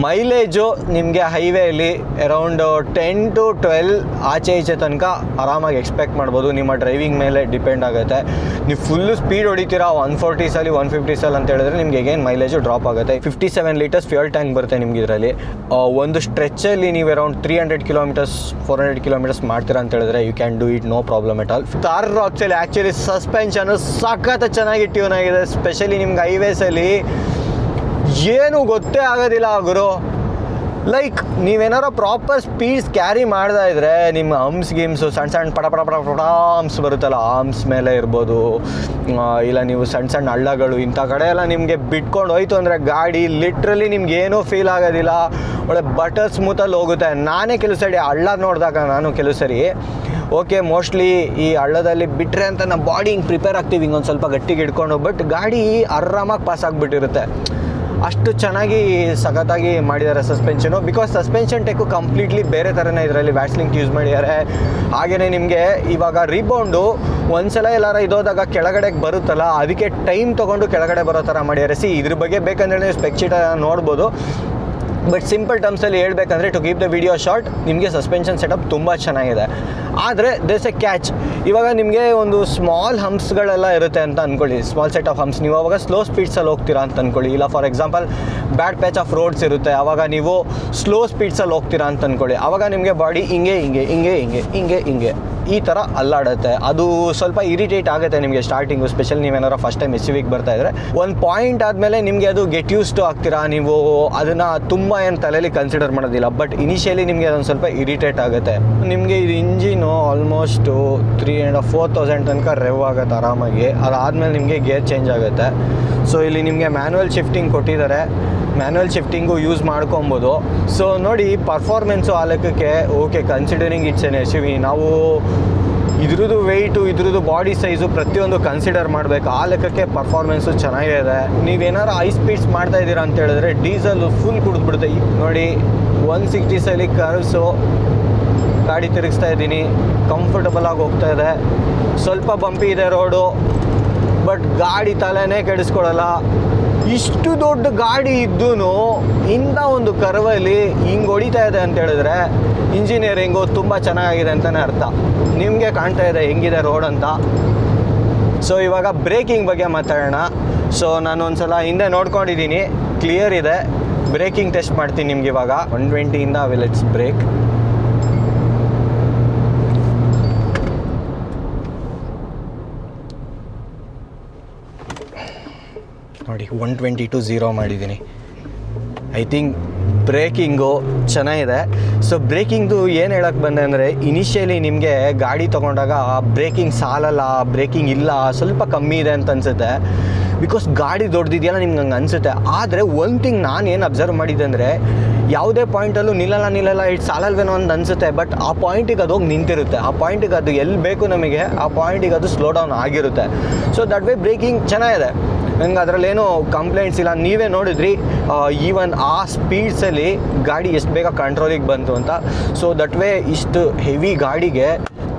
ಮೈಲೇಜು ನಿಮಗೆ ಹೈವೇಯಲ್ಲಿ ಅರೌಂಡ್ 10 to 12 ಆಚೆ ಈಚೆ ತನಕ ಆರಾಮಾಗಿ ಎಕ್ಸ್ಪೆಕ್ಟ್ ಮಾಡ್ಬೋದು. ನಿಮ್ಮ ಡ್ರೈವಿಂಗ್ ಮೇಲೆ ಡಿಪೆಂಡ್ ಆಗುತ್ತೆ. ನೀವು ಫುಲ್ಲು ಸ್ಪೀಡ್ ಹೊಡಿತೀರಾ 140ಸಲ್ಲಿ 150ಸಲ್ಲಿ ಅಂತ ಹೇಳಿದ್ರೆ ನಿಮಗೆ ಅಗೇನ್ ಮೈಲೇಜು ಡ್ರಾಪ್ ಆಗುತ್ತೆ. 57 ಲೀಟರ್ಸ್ ಫ್ಯೂಯಲ್ ಟ್ಯಾಂಕ್ ಬರುತ್ತೆ ನಿಮ್ಗೆ ಇದರಲ್ಲಿ. ಒಂದು ಸ್ಟ್ರೆಚ್ಚಲ್ಲಿ ನೀವು ಅರೌಂಡ್ 300 ಕಿಲೋಮೀಟರ್ಸ್ 400 ಕಿಲೋಮೀಟರ್ಸ್ ಮಾಡ್ತೀರಾ ಅಂತ ಹೇಳಿದ್ರೆ you can do it, no problem at all. Thar ರಾಕ್ಸಲ್ಲಿ ಆ್ಯಕ್ಚುಲಿ ಸಸ್ಪೆನ್ಷನು ಸಖತ್ ಚೆನ್ನಾಗಿ ಟ್ಯೂನ್ ಆಗಿದೆ. ಸ್ಪೆಷಲಿ ನಿಮ್ಗೆ ಹೈವೇಸಲ್ಲಿ ಏನು ಗೊತ್ತೇ ಆಗೋದಿಲ್ಲ ಗುರು. ಲೈಕ್ ನೀವೇನಾರೋ ಪ್ರಾಪರ್ ಸ್ಪೀಡ್ಸ್ ಕ್ಯಾರಿ ಮಾಡ್ತಾ ಇದ್ರೆ ನಿಮ್ಮ ಗೇಮ್ಸು ಸಣ್ಣ ಸಣ್ಣ ಪಡ ಆಮ್ಸ್ ಬರುತ್ತಲ್ಲ, ಆಮ್ಸ್ ಮೇಲೆ ಇರ್ಬೋದು, ಇಲ್ಲ ನೀವು ಸಣ್ಣ ಹಳ್ಳಗಳು ಇಂಥ ಕಡೆ ಎಲ್ಲ ನಿಮಗೆ ಬಿಟ್ಕೊಂಡು ಹೋಯ್ತು ಅಂದರೆ ಗಾಡಿ ಲಿಟ್ರಲಿ ನಿಮ್ಗೆ ಏನೂ ಫೀಲ್ ಆಗೋದಿಲ್ಲ. ಒಳ್ಳೆ ಬಟರ್ ಸ್ಮೂತಲ್ಲಿ ಹೋಗುತ್ತೆ. ನಾನೇ ಕೆಲವು ಸರಿ ಹಳ್ಳ ನೋಡಿದಾಗ ನಾನು ಕೆಲವು ಸರಿ ಓಕೆ ಮೋಸ್ಟ್ಲಿ ಈ ಹಳ್ಳದಲ್ಲಿ ಬಿಟ್ಟರೆ ಅಂತ ನಮ್ಮ ಬಾಡಿ ಹಿಂಗೆ ಪ್ರಿಪೇರ್ ಆಗ್ತೀವಿ, ಹಿಂಗೊಂದು ಸ್ವಲ್ಪ ಗಟ್ಟಿಗೆ ಹಿಡ್ಕೊಂಡು. ಬಟ್ ಗಾಡಿ ಆರಾಮಾಗಿ ಪಾಸ್ ಆಗಿಬಿಟ್ಟಿರುತ್ತೆ. ಅಷ್ಟು ಚೆನ್ನಾಗಿ ಸಖತ್ತಾಗಿ ಮಾಡಿದ್ದಾರೆ suspension. Because suspension tech completely ಬೇರೆ ಥರನೇ ಇದರಲ್ಲಿ ವ್ಯಾಟ್ಸ್ಲಿಂಕ್ ಯೂಸ್ ಮಾಡಿದ್ದಾರೆ. ಹಾಗೆಯೇ ನಿಮಗೆ ಇವಾಗ ರೀಬೌಂಡು ಒಂದ್ಸಲ ಎಲ್ಲಾರ ಇದೋದಾಗ ಕೆಳಗಡೆಗೆ ಬರುತ್ತಲ್ಲ, ಅದಕ್ಕೆ ಟೈಮ್ ತೊಗೊಂಡು ಕೆಳಗಡೆ ಬರೋ ಥರ ಮಾಡಿದ್ದಾರೆ. ಇದ್ರ ಬಗ್ಗೆ ಬೇಕಂದರೆ ನೀವು ಸ್ಪೆಕ್ ಶೀಟ್ ನೋಡ್ಬೋದು. ಬಟ್ ಸಿಂಪಲ್ ಟರ್ಮ್ಸಲ್ಲಿ ಹೇಳ್ಬೇಕಂದ್ರೆ to keep the video short, ನಿಮಗೆ ಸಸ್ಪೆನ್ಷನ್ ಸೆಟಪ್ ತುಂಬ ಚೆನ್ನಾಗಿದೆ. ಆದರೆ ದೇಸ್ ಎ ಕ್ಯಾಚ್. ಇವಾಗ ನಿಮಗೆ ಒಂದು ಸ್ಮಾಲ್ ಹಂಪ್ಸ್ಗಳೆಲ್ಲ ಇರುತ್ತೆ ಅಂತ ಅಂದ್ಕೊಳ್ಳಿ, ಸ್ಮಾಲ್ ಸೆಟ್ ಆಫ್ ಹಂಪ್ಸ್. ನೀವು ಅವಾಗ ಸ್ಲೋ ಸ್ಪೀಡ್ಸಲ್ಲಿ ಹೋಗ್ತೀರಾ ಅಂತ ಅಂದ್ಕೊಳ್ಳಿ. ಇಲ್ಲ for example bad patch of roads ಇರುತ್ತೆ, ಆವಾಗ ನೀವು ಸ್ಲೋ ಸ್ಪೀಡ್ಸಲ್ಲಿ ಹೋಗ್ತೀರಾ ಅಂತ ಅಂದ್ಕೊಳ್ಳಿ. ಆವಾಗ ನಿಮಗೆ ಬಾಡಿ ಹಿಂಗೆ ಈ ಥರ ಅಲ್ಲಾಡುತ್ತೆ. ಅದು ಸ್ವಲ್ಪ ಇರಿಟೇಟ್ ಆಗುತ್ತೆ ನಿಮಗೆ ಸ್ಟಾರ್ಟಿಂಗು, ಸ್ಪೆಷಲಿ ನೀವೇನಾರು ಫಸ್ಟ್ ಟೈಮ್ SUVಗೆ ಬರ್ತಾ ಇದ್ರೆ. ಒಂದು ಪಾಯಿಂಟ್ ಆದಮೇಲೆ ನಿಮಗೆ ಅದು ಗೆಟ್ ಯೂಸ್ ಟು ಆಗ್ತೀರಾ. ನೀವು ಅದನ್ನು ತುಂಬ ಏನು ತಲೆಯಲ್ಲಿ ಕನ್ಸಿಡರ್ ಮಾಡೋದಿಲ್ಲ. ಬಟ್ ಇನಿಷಿಯಲಿ ನಿಮಗೆ ಅದೊಂದು ಸ್ವಲ್ಪ ಇರಿಟೇಟ್ ಆಗುತ್ತೆ. ನಿಮಗೆ ಇದು ಇಂಜಿನು ಆಲ್ಮೋಸ್ಟು 3,500-4,000 ತನಕ ರೆವ್ ಆಗುತ್ತೆ ಆರಾಮಾಗಿ. ಅದಾದಮೇಲೆ ನಿಮಗೆ ಗೇರ್ ಚೇಂಜ್ ಆಗುತ್ತೆ. ಸೊ ಇಲ್ಲಿ ನಿಮಗೆ ಮ್ಯಾನ್ಯುವಲ್ ಶಿಫ್ಟಿಂಗ್ ಕೊಟ್ಟಿದ್ದಾರೆ, ಮ್ಯಾನ್ಯುವಲ್ ಶಿಫ್ಟಿಂಗು ಯೂಸ್ ಮಾಡ್ಕೊಬೋದು. ಸೊ ನೋಡಿ ಪರ್ಫಾರ್ಮೆನ್ಸು ಆ ಲೆಕ್ಕಕ್ಕೆ okay, considering it's an SUV. ನಾವು ಇದ್ರದ್ದು ವೆಯ್ಟು, ಇದ್ರದ್ದು ಬಾಡಿ ಸೈಜು ಪ್ರತಿಯೊಂದು ಕನ್ಸಿಡರ್ ಮಾಡಬೇಕು. ಆ ಲೆಕ್ಕಕ್ಕೆ ಪರ್ಫಾರ್ಮೆನ್ಸು ಚೆನ್ನಾಗಿದೆ. ನೀವೇನಾರು ಹೈ ಸ್ಪೀಡ್ಸ್ ಮಾಡ್ತಾಯಿದ್ದೀರಾ ಅಂತ ಹೇಳಿದ್ರೆ ಡೀಸೆಲ್ ಫುಲ್ ಕುಡಿದ್ಬಿಡುತ್ತೆ. ನೋಡಿ 160 ಕರ್ವ್ಸು ಗಾಡಿ ತಿರುಗಿಸ್ತಾ ಇದ್ದೀನಿ, ಕಂಫರ್ಟಬಲಾಗಿ ಹೋಗ್ತಾ ಇದೆ. ಸ್ವಲ್ಪ ಬಂಪಿ ಇದೆ ರೋಡು, ಬಟ್ ಗಾಡಿ ತಲೆನೇ ಕೆಡಿಸ್ಕೊಡಲ್ಲ. ಇಷ್ಟು ದೊಡ್ಡ ಗಾಡಿ ಇದ್ದೂ ಇಂಥ ಒಂದು ಕರ್ವಲ್ಲಿ ಹಿಂಗೆ ಹೊಡಿತಾ ಇದೆ ಅಂತ ಹೇಳಿದ್ರೆ ಇಂಜಿನಿಯರಿಂಗು ತುಂಬ ಚೆನ್ನಾಗಿದೆ ಅಂತಲೇ ಅರ್ಥ. ನಿಮಗೆ ಕಾಣ್ತಾ ಇದೆ ಹೆಂಗಿದೆ ರೋಡ್ ಅಂತ. ಸೊ ಇವಾಗ ಬ್ರೇಕಿಂಗ್ ಬಗ್ಗೆ ಮಾತಾಡೋಣ. ಸೊ ನಾನು ಒಂದು ಸಲ ಹಿಂದೆ ನೋಡ್ಕೊಂಡಿದ್ದೀನಿ, ಕ್ಲಿಯರ್ ಇದೆ. ಬ್ರೇಕಿಂಗ್ ಟೆಸ್ಟ್ ಮಾಡ್ತೀನಿ ನಿಮ್ಗೆ ಇವಾಗ. 120ಇಂದ ಲೆಟ್ಸ್ ಬ್ರೇಕ್. ನೋಡಿ 120 to 0 ಮಾಡಿದ್ದೀನಿ. ಐ ಥಿಂಕ್ ಬ್ರೇಕಿಂಗು ಚೆನ್ನಾಗಿದೆ. ಸೊ ಬ್ರೇಕಿಂಗ್ದು ಏನು ಹೇಳೋಕ್ಕೆ ಬಂದೆ ಅಂದರೆ, ಇನಿಷಿಯಲಿ ನಿಮಗೆ ಗಾಡಿ ತೊಗೊಂಡಾಗ ಬ್ರೇಕಿಂಗ್ ಸಾಲಲ್ಲ, ಬ್ರೇಕಿಂಗ್ ಇಲ್ಲ, ಸ್ವಲ್ಪ ಕಮ್ಮಿ ಇದೆ ಅಂತ ಅನಿಸುತ್ತೆ. ಬಿಕಾಸ್ ಗಾಡಿ ದೊಡ್ಡದಿದೆಯಲ್ಲ ನಿಮ್ಗೆ ಹಂಗೆ ಅನಿಸುತ್ತೆ. ಆದರೆ ಒಂದು ಥಿಂಗ್ ನಾನು ಏನು ಅಬ್ಸರ್ವ್ ಮಾಡಿದ್ದೆ ಅಂದರೆ, ಯಾವುದೇ ಪಾಯಿಂಟಲ್ಲೂ ನಿಲ್ಲಲ್ಲ ಇಟ್ಟು ಸಾಲಲ್ವೇನೋ ಅಂತ ಅನಿಸುತ್ತೆ. ಬಟ್ ಆ ಪಾಯಿಂಟಿಗೆ ಅದು ಹೋಗಿ ನಿಂತಿರುತ್ತೆ. ಆ ಪಾಯಿಂಟಿಗೆ ಅದು ಎಲ್ಲಿ ಬೇಕು ನಮಗೆ, ಆ ಪಾಯಿಂಟಿಗೆ ಅದು ಸ್ಲೋ ಡೌನ್ ಆಗಿರುತ್ತೆ. ಸೊ ದಟ್ ವೇ ಬ್ರೇಕಿಂಗ್ ಚೆನ್ನಾಗಿದೆ. ನಂಗೆ ಅದರಲ್ಲೇನೂ ಕಂಪ್ಲೇಂಟ್ಸ್ ಇಲ್ಲ. ನೀವೇ ನೋಡಿದ್ರಿ ಈವನ್ ಆ ಸ್ಪೀಡ್ಸಲ್ಲಿ ಗಾಡಿ ಎಷ್ಟು ಬೇಗ ಕಂಟ್ರೋಲಿಗೆ ಬಂತು ಅಂತ. ಸೊ ದಟ್ ವೇ ಇಷ್ಟು ಹೆವಿ ಗಾಡಿಗೆ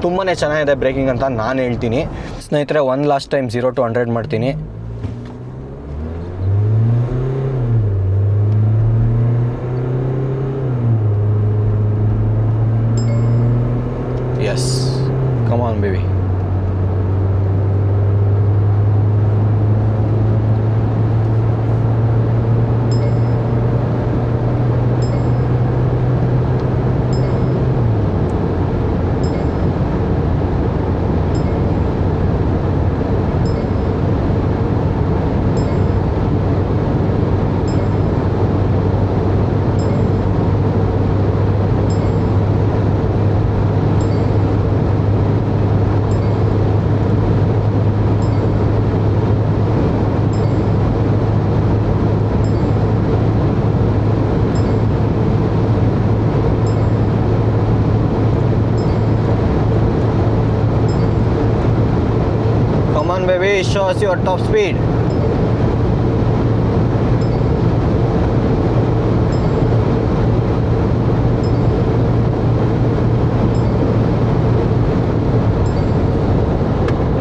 ತುಂಬಾ ಚೆನ್ನಾಗಿದೆ ಬ್ರೇಕಿಂಗ್ ಅಂತ ನಾನು ಹೇಳ್ತೀನಿ. ಸ್ನೇಹಿತರೆ, ಒಂದು ಲಾಸ್ಟ್ ಟೈಮ್ 0 to 100 ಮಾಡ್ತೀನಿ. Yes, come on baby. Baby, show us your top speed.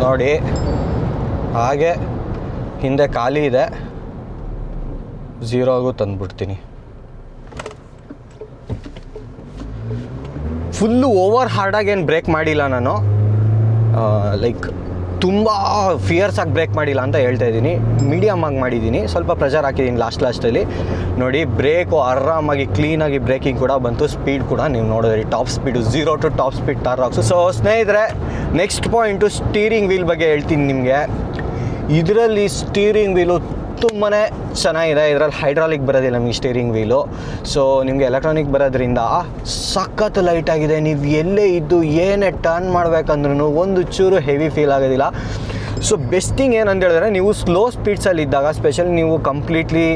ನೋಡಿ ಹಾಗೆ ಹಿಂದೆ ಖಾಲಿ ಇದೆ, 0 ತಂದುಬಿಡ್ತೀನಿ. ಫುಲ್ಲು ಓವರ್ ಹಾರ್ಡಾಗಿ ಏನು ಬ್ರೇಕ್ ಮಾಡಿಲ್ಲ ನಾನು. ಲೈಕ್ ತುಂಬ ಫಿಯರ್ಸಾಗಿ ಬ್ರೇಕ್ ಮಾಡಿಲ್ಲ ಅಂತ ಹೇಳ್ತಾ ಇದ್ದೀನಿ. ಮೀಡಿಯಮ್ ಆಗಿ ಮಾಡಿದ್ದೀನಿ, ಸ್ವಲ್ಪ ಪ್ರೆಷರ್ ಹಾಕಿದ್ದೀನಿ ಲಾಸ್ಟಲ್ಲಿ. ನೋಡಿ ಬ್ರೇಕು ಆರಾಮಾಗಿ ಕ್ಲೀನಾಗಿ ಬ್ರೇಕಿಂಗ್ ಕೂಡ ಬಂತು. ಸ್ಪೀಡ್ ಕೂಡ ನೀವು ನೋಡಿದ್ರಿ, top speed 0 to top speed Thar Roxx. So ಸ್ನೇಹಿತರೆ, ನೆಕ್ಸ್ಟ್ ಪಾಯಿಂಟು ಸ್ಟೀರಿಂಗ್ ವೀಲ್ ಬಗ್ಗೆ ಹೇಳ್ತೀನಿ ನಿಮಗೆ. ಇದರಲ್ಲಿ ಸ್ಟೀರಿಂಗ್ ವೀಲು ತುಂಬಾ ಚೆನ್ನಾಗಿದೆ. ಇದರಲ್ಲಿ ಹೈಡ್ರಾಲಿಕ್ ಬರೋದಿಲ್ಲ ನಮಗೆ ಸ್ಟೀರಿಂಗ್ ವೀಲು. ಸೊ ನಿಮಗೆ ಎಲೆಕ್ಟ್ರಾನಿಕ್ ಬರೋದ್ರಿಂದ ಸಖತ್ ಲೈಟಾಗಿದೆ. ನೀವು ಎಲ್ಲೇ ಇದ್ದು ಏನೇ ಟರ್ನ್ ಮಾಡಬೇಕಂದ್ರೂ ಒಂದು ಚೂರು ಹೆವಿ ಫೀಲ್ ಆಗೋದಿಲ್ಲ. ಸೊ ಬೆಸ್ಟ್ ಥಿಂಗ್ ಏನಂತ ಹೇಳಿದ್ರೆ, ನೀವು ಸ್ಲೋ ಸ್ಪೀಡ್ಸಲ್ಲಿ ಇದ್ದಾಗ, ಸ್ಪೆಷಲಿ ನೀವು ಕಂಪ್ಲೀಟ್ಲಿ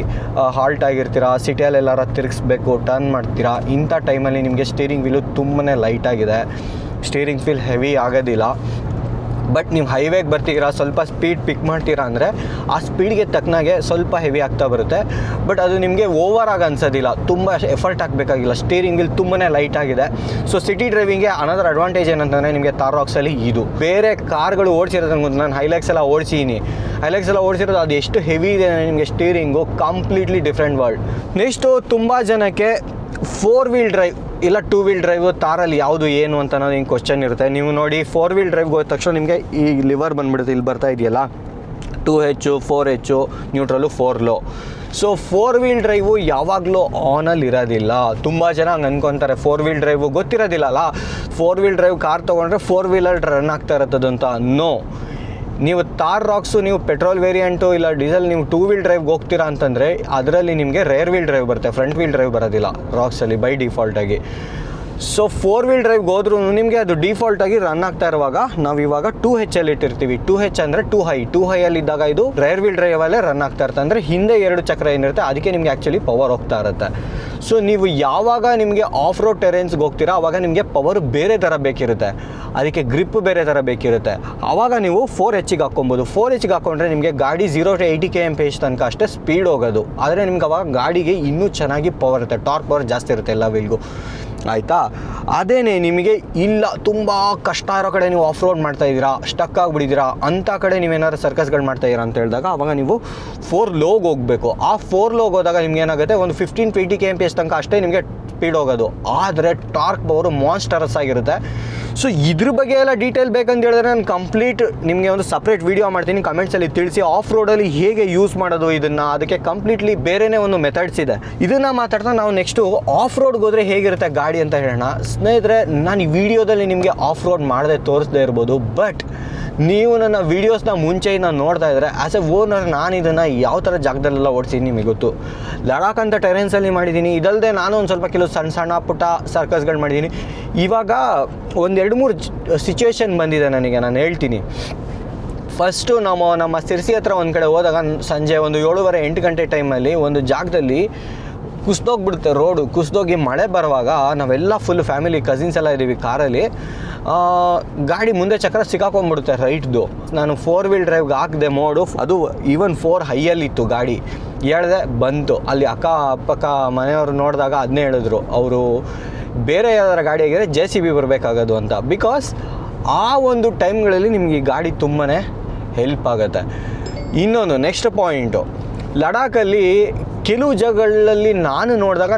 ಹಾಲ್ಟ್ ಆಗಿರ್ತೀರಾ, ಸಿಟಿಯಲ್ಲಿ ಎಲ್ಲಾರ ತಿರುಗಿಸ್ಬೇಕು, ಟರ್ನ್ ಮಾಡ್ತೀರಾ, ಇಂಥ ಟೈಮಲ್ಲಿ ನಿಮಗೆ ಸ್ಟೀರಿಂಗ್ ವೀಲು ತುಂಬಾ ಲೈಟಾಗಿದೆ. ಸ್ಟೀರಿಂಗ್ ವೀಲ್ ಹೆವಿ ಆಗೋದಿಲ್ಲ. ಬಟ್ ನೀವು ಹೈವೇಗೆ ಬರ್ತೀರಾ, ಸ್ವಲ್ಪ ಸ್ಪೀಡ್ ಪಿಕ್ ಮಾಡ್ತೀರಾ ಅಂದರೆ ಆ ಸ್ಪೀಡ್ಗೆ ತಕ್ಕನಾಗೆ ಸ್ವಲ್ಪ ಹೆವಿ ಆಗ್ತಾ ಬರುತ್ತೆ. ಬಟ್ ಅದು ನಿಮಗೆ ಓವರ್ ಆಗಿ ಅನ್ಸೋದಿಲ್ಲ, ತುಂಬ ಎಫರ್ಟ್ ಹಾಕಬೇಕಾಗಿಲ್ಲ. ಸ್ಟೀರಿಂಗ್ ವೀಲ್ ತುಂಬಾ ಲೈಟ್ ಆಗಿದೆ. ಸೊ ಸಿಟಿ ಡ್ರೈವಿಂಗ್ಗೆ ಅನದರ್ ಅಡ್ವಾಂಟೇಜ್ ಏನಂತಂದರೆ, ನಿಮಗೆ ತಾರ್ರಾಕ್ಸಲ್ಲಿ ಇದು ಬೇರೆ ಕಾರ್ಗಳು ಓಡಿಸಿರೋದು. ನಾನು ಹೈಲೈಕ್ಸ್ ಎಲ್ಲ ಓಡಿಸಿದ್ದೀನಿ. ಹೈಲೈಕ್ಸ್ ಎಲ್ಲ ಓಡಿಸಿರೋದು ಅದು ಎಷ್ಟು ಹೆವಿ ಇದೆ ನಿಮಗೆ steering, completely different world. Next ತುಂಬ ಜನಕ್ಕೆ 4 ವೀಲ್ ಡ್ರೈವ್ ಇಲ್ಲ 2 ವೀಲ್ ಡ್ರೈವ್ ತಾರಲ್ಲಿ ಯಾವುದು ಏನು ಅಂತ ಅನ್ನೋದು ಹಿಂಗೆ ಕ್ವಶನ್ ಇರುತ್ತೆ. ನೀವು ನೋಡಿ 4 ವೀಲ್ ಡ್ರೈವ್ಗೆ ಹೋದ ತಕ್ಷಣ ನಿಮಗೆ ಈ ಲಿವರ್ ಬಂದುಬಿಡುತ್ತೆ, ಇಲ್ಲಿ ಬರ್ತಾ ಇದೆಯಲ್ಲ 2H 4H, neutral 4 low. So 4 wheel drive ಯಾವಾಗಲೂ ಆನಲ್ಲಿ ಇರೋದಿಲ್ಲ. ತುಂಬ ಜನ ಹಂಗೆ ಅನ್ಕೊತಾರೆ, 4 ವೀಲ್ ಡ್ರೈವು ಗೊತ್ತಿರೋದಿಲ್ಲಲ್ಲ, 4 ವೀಲ್ ಡ್ರೈವ್ ಕಾರ್ ತೊಗೊಂಡ್ರೆ 4 ವೀಲರ್ ರನ್ ಆಗ್ತಾ ಇರ್ತದೆ ಅಂತ. ನೋ, ನೀವು ತಾರ್ರಾಕ್ಸು ನೀವು ಪೆಟ್ರೋಲ್ ವೇರಿಯಂಟು ಇಲ್ಲ ಡೀಸೆಲ್ ನೀವು 2 ವೀಲ್ ಡ್ರೈವ್ಗೆ ಹೋಗ್ತೀರಾ ಅಂತಂದರೆ ಅದರಲ್ಲಿ ನಿಮಗೆ ರೇರ್ ವೀಲ್ ಡ್ರೈವ್ ಬರುತ್ತೆ, ಫ್ರಂಟ್ ವೀಲ್ ಡ್ರೈವ್ ಬರೋದಿಲ್ಲ ರಾಕ್ಸಲ್ಲಿ ಬೈ ಡಿಫಾಲ್ಟಾಗಿ. ಸೊ 4 ವೀಲ್ ಡ್ರೈವ್ಗೆ ಹೋದ್ರೂ ನಿಮಗೆ ಅದು ಡಿಫಾಲ್ಟಾಗಿ ರನ್ ಆಗ್ತಾ ಇರುವಾಗ ನಾವು ಇವಾಗ 2H ಅಲ್ಲಿ ಇಟ್ಟಿರ್ತೀವಿ. 2H ಅಂದರೆ ಟೂ ಹೈಯಲ್ಲಿ ಇದ್ದಾಗ ಇದು ರೇರ್ ವೀಲ್ ಡ್ರೈವಲ್ಲೇ ರನ್ ಆಗ್ತಾ ಇರುತ್ತೆ. ಅಂದರೆ ಹಿಂದೆ 2 ಚಕ್ರ ಏನಿರುತ್ತೆ ಅದಕ್ಕೆ ನಿಮಗೆ ಆ್ಯಕ್ಚುಲಿ ಪವರ್ ಹೋಗ್ತಾ ಇರುತ್ತೆ. ಸೊ ನೀವು ಯಾವಾಗ ನಿಮಗೆ ಆಫ್ ರೋಡ್ ಟೆರೆನ್ಸ್ಗೆ ಹೋಗ್ತೀರಾ ಆವಾಗ ನಿಮಗೆ ಪವರ್ ಬೇರೆ ಥರ ಬೇಕಿರುತ್ತೆ, ಅದಕ್ಕೆ ಗ್ರಿಪ್ ಬೇರೆ ಥರ ಬೇಕಿರುತ್ತೆ. ಆವಾಗ ನೀವು 4Hಗೆ ಹಾಕ್ಕೊಬೋದು. 4Hಗೆ ಹಾಕ್ಕೊಂಡ್ರೆ ನಿಮಗೆ ಗಾಡಿ 0 to 80 km/h ತನಕ ಅಷ್ಟೇ ಸ್ಪೀಡ್ ಹೋಗೋದು. ಆದರೆ ನಿಮ್ಗೆ ಅವಾಗ ಗಾಡಿಗೆ ಇನ್ನೂ ಚೆನ್ನಾಗಿ ಪವರ್ ಇರುತ್ತೆ, ಟಾರ್ಕ್ ಪವರ್ ಜಾಸ್ತಿ ಇರುತ್ತೆ ಎಲ್ಲ ವೀಲ್ಗೂ, ಆಯಿತಾ. ಅದೇನೇ ನಿಮಗೆ ಇಲ್ಲ ತುಂಬ ಕಷ್ಟ ಇರೋ ಕಡೆ ನೀವು ಆಫ್ ರೋಡ್ ಮಾಡ್ತಾಯಿದ್ದೀರಾ, ಸ್ಟಕ್ ಆಗಿಬಿಟ್ಟಿದ್ದೀರಾ, ಅಂಥ ಕಡೆ ನೀವೇನಾದ್ರು ಸರ್ಕಸ್ಗಳು ಮಾಡ್ತಾಯಿದ್ದೀರಾ ಅಂತ ಹೇಳಿದಾಗ ಅವಾಗ ನೀವು 4 ಲೋಗೆ ಹೋಗಬೇಕು. ಆ 4 ಲೋಗೆ ಹೋದಾಗ ನಿಮ್ಗೆ ಏನಾಗುತ್ತೆ, ಒಂದು 15-20 km/h ತನಕ ಅಷ್ಟೇ ನಿಮಗೆ ಸ್ಪೀಡ್ ಹೋಗೋದು. ಆದರೆ ಟಾರ್ಕ್ ಪವರು ಮಾನ್ಸ್ಟರಸ್ ಆಗಿರುತ್ತೆ. ಸೊ ಇದ್ರ ಬಗ್ಗೆ ಎಲ್ಲ ಡೀಟೇಲ್ ಬೇಕಂತ ಹೇಳಿದ್ರೆ ನಾನು ಕಂಪ್ಲೀಟ್ ನಿಮಗೆ ಒಂದು ಸಪ್ರೇಟ್ ವೀಡಿಯೋ ಮಾಡ್ತೀನಿ, ಕಮೆಂಟ್ಸಲ್ಲಿ ತಿಳಿಸಿ. ಆಫ್ ರೋಡಲ್ಲಿ ಹೇಗೆ ಯೂಸ್ ಮಾಡೋದು ಇದನ್ನು, ಅದಕ್ಕೆ ಕಂಪ್ಲೀಟ್ಲಿ ಬೇರೆಯೇ ಒಂದು ಮೆಥಡ್ಸ್ ಇದೆ. ಇದನ್ನು ಮಾತಾಡ್ತಾ ನಾವು ನೆಕ್ಸ್ಟು ಆಫ್ ರೋಡ್ಗೆ ಹೋದರೆ ಹೇಗಿರುತ್ತೆ ಗಾಡಿ ಅಂತ ಹೇಳೋಣ. ಸ್ನೇಹಿತರೆ, ನಾನು ಈ ವಿಡಿಯೋದಲ್ಲಿ ನಿಮಗೆ ಆಫ್ ರೋಡ್ ಮಾಡದೆ ತೋರಿಸದೇ ಇರ್ಬೋದು, ಬಟ್ ನೀವು ನನ್ನ ವೀಡಿಯೋಸ್ನ ಮುಂಚೆಯಿಂದ ನೋಡ್ತಾ ಇದ್ದರೆ ಆ್ಯಸ್ ಎ ಓನರ್ ನಾನು ಇದನ್ನು ಯಾವ ಥರ ಜಾಗದಲ್ಲೆಲ್ಲ ಓಡಿಸಿದ್ದೀನಿ ನಿಮಗೆ ಗೊತ್ತು. ಲಡಾಖ್ ಅಂತ ಟೆರೆನ್ಸಲ್ಲಿ ಮಾಡಿದ್ದೀನಿ, ಇದಲ್ಲದೆ ನಾನು ಒಂದು ಸ್ವಲ್ಪ ಕೆಲವು ಸಣ್ಣ ಪುಟ್ಟ ಸರ್ಕಸ್ಗಳು ಮಾಡಿದ್ದೀನಿ. ಇವಾಗ ಒಂದು 2-3 ಸಿಚುವೇಶನ್ ಬಂದಿದೆ ನನಗೆ, ನಾನು ಹೇಳ್ತೀನಿ. ಫಸ್ಟು ನಮ್ಮ ಸಿರ್ಸಿ ಹತ್ರ ಒಂದು ಕಡೆ ಹೋದಾಗ ಸಂಜೆ ಒಂದು 7:30-8 ಗಂಟೆ ಟೈಮಲ್ಲಿ ಒಂದು ಜಾಗದಲ್ಲಿ ಕುಸ್ದೋಗ್ಬಿಡುತ್ತೆ ರೋಡು. ಕುಸ್ದೋಗಿ ಮಳೆ ಬರುವಾಗ ನಾವೆಲ್ಲ ಫುಲ್ ಫ್ಯಾಮಿಲಿ ಕಸಿನ್ಸ್ ಎಲ್ಲ ಇದ್ದೀವಿ ಕಾರಲ್ಲಿ. ಗಾಡಿ ಮುಂದೆ ಚಕ್ರ ಸಿಕ್ಕಾಕೊಂಡ್ಬಿಡುತ್ತೆ ರೈಟ್ದು. ನಾನು 4 ವೀಲ್ ಡ್ರೈವ್ಗೆ ಹಾಕಿದೆ ಮೋಡು, ಅದು ಈವನ್ 4 ಹೈಯಲ್ಲಿತ್ತು ಗಾಡಿ. ಹೇಳ್ದೆ ಬಂತು. ಅಲ್ಲಿ ಅಕ್ಕಪಕ್ಕ ಮನೆಯವರು ನೋಡಿದಾಗ ಅದನ್ನೇ ಹೇಳಿದ್ರು, ಅವರು ಬೇರೆ ಯಾವ್ದಾರ ಗಾಡಿ ಆಗಿದ್ರೆ JCB ಬರಬೇಕಾಗೋದು ಅಂತ. ಬಿಕಾಸ್ ಆ ಒಂದು ಟೈಮ್ಗಳಲ್ಲಿ ನಿಮಗೆ ಈ ಗಾಡಿ ತುಂಬಾ ಹೆಲ್ಪ್ ಆಗುತ್ತೆ. ಇನ್ನೊಂದು ನೆಕ್ಸ್ಟ್ ಪಾಯಿಂಟು, ಲಡಾಖಲ್ಲಿ ಕೆಲವು ಜಾಗಗಳಲ್ಲಿ ನಾನು ನೋಡಿದಾಗ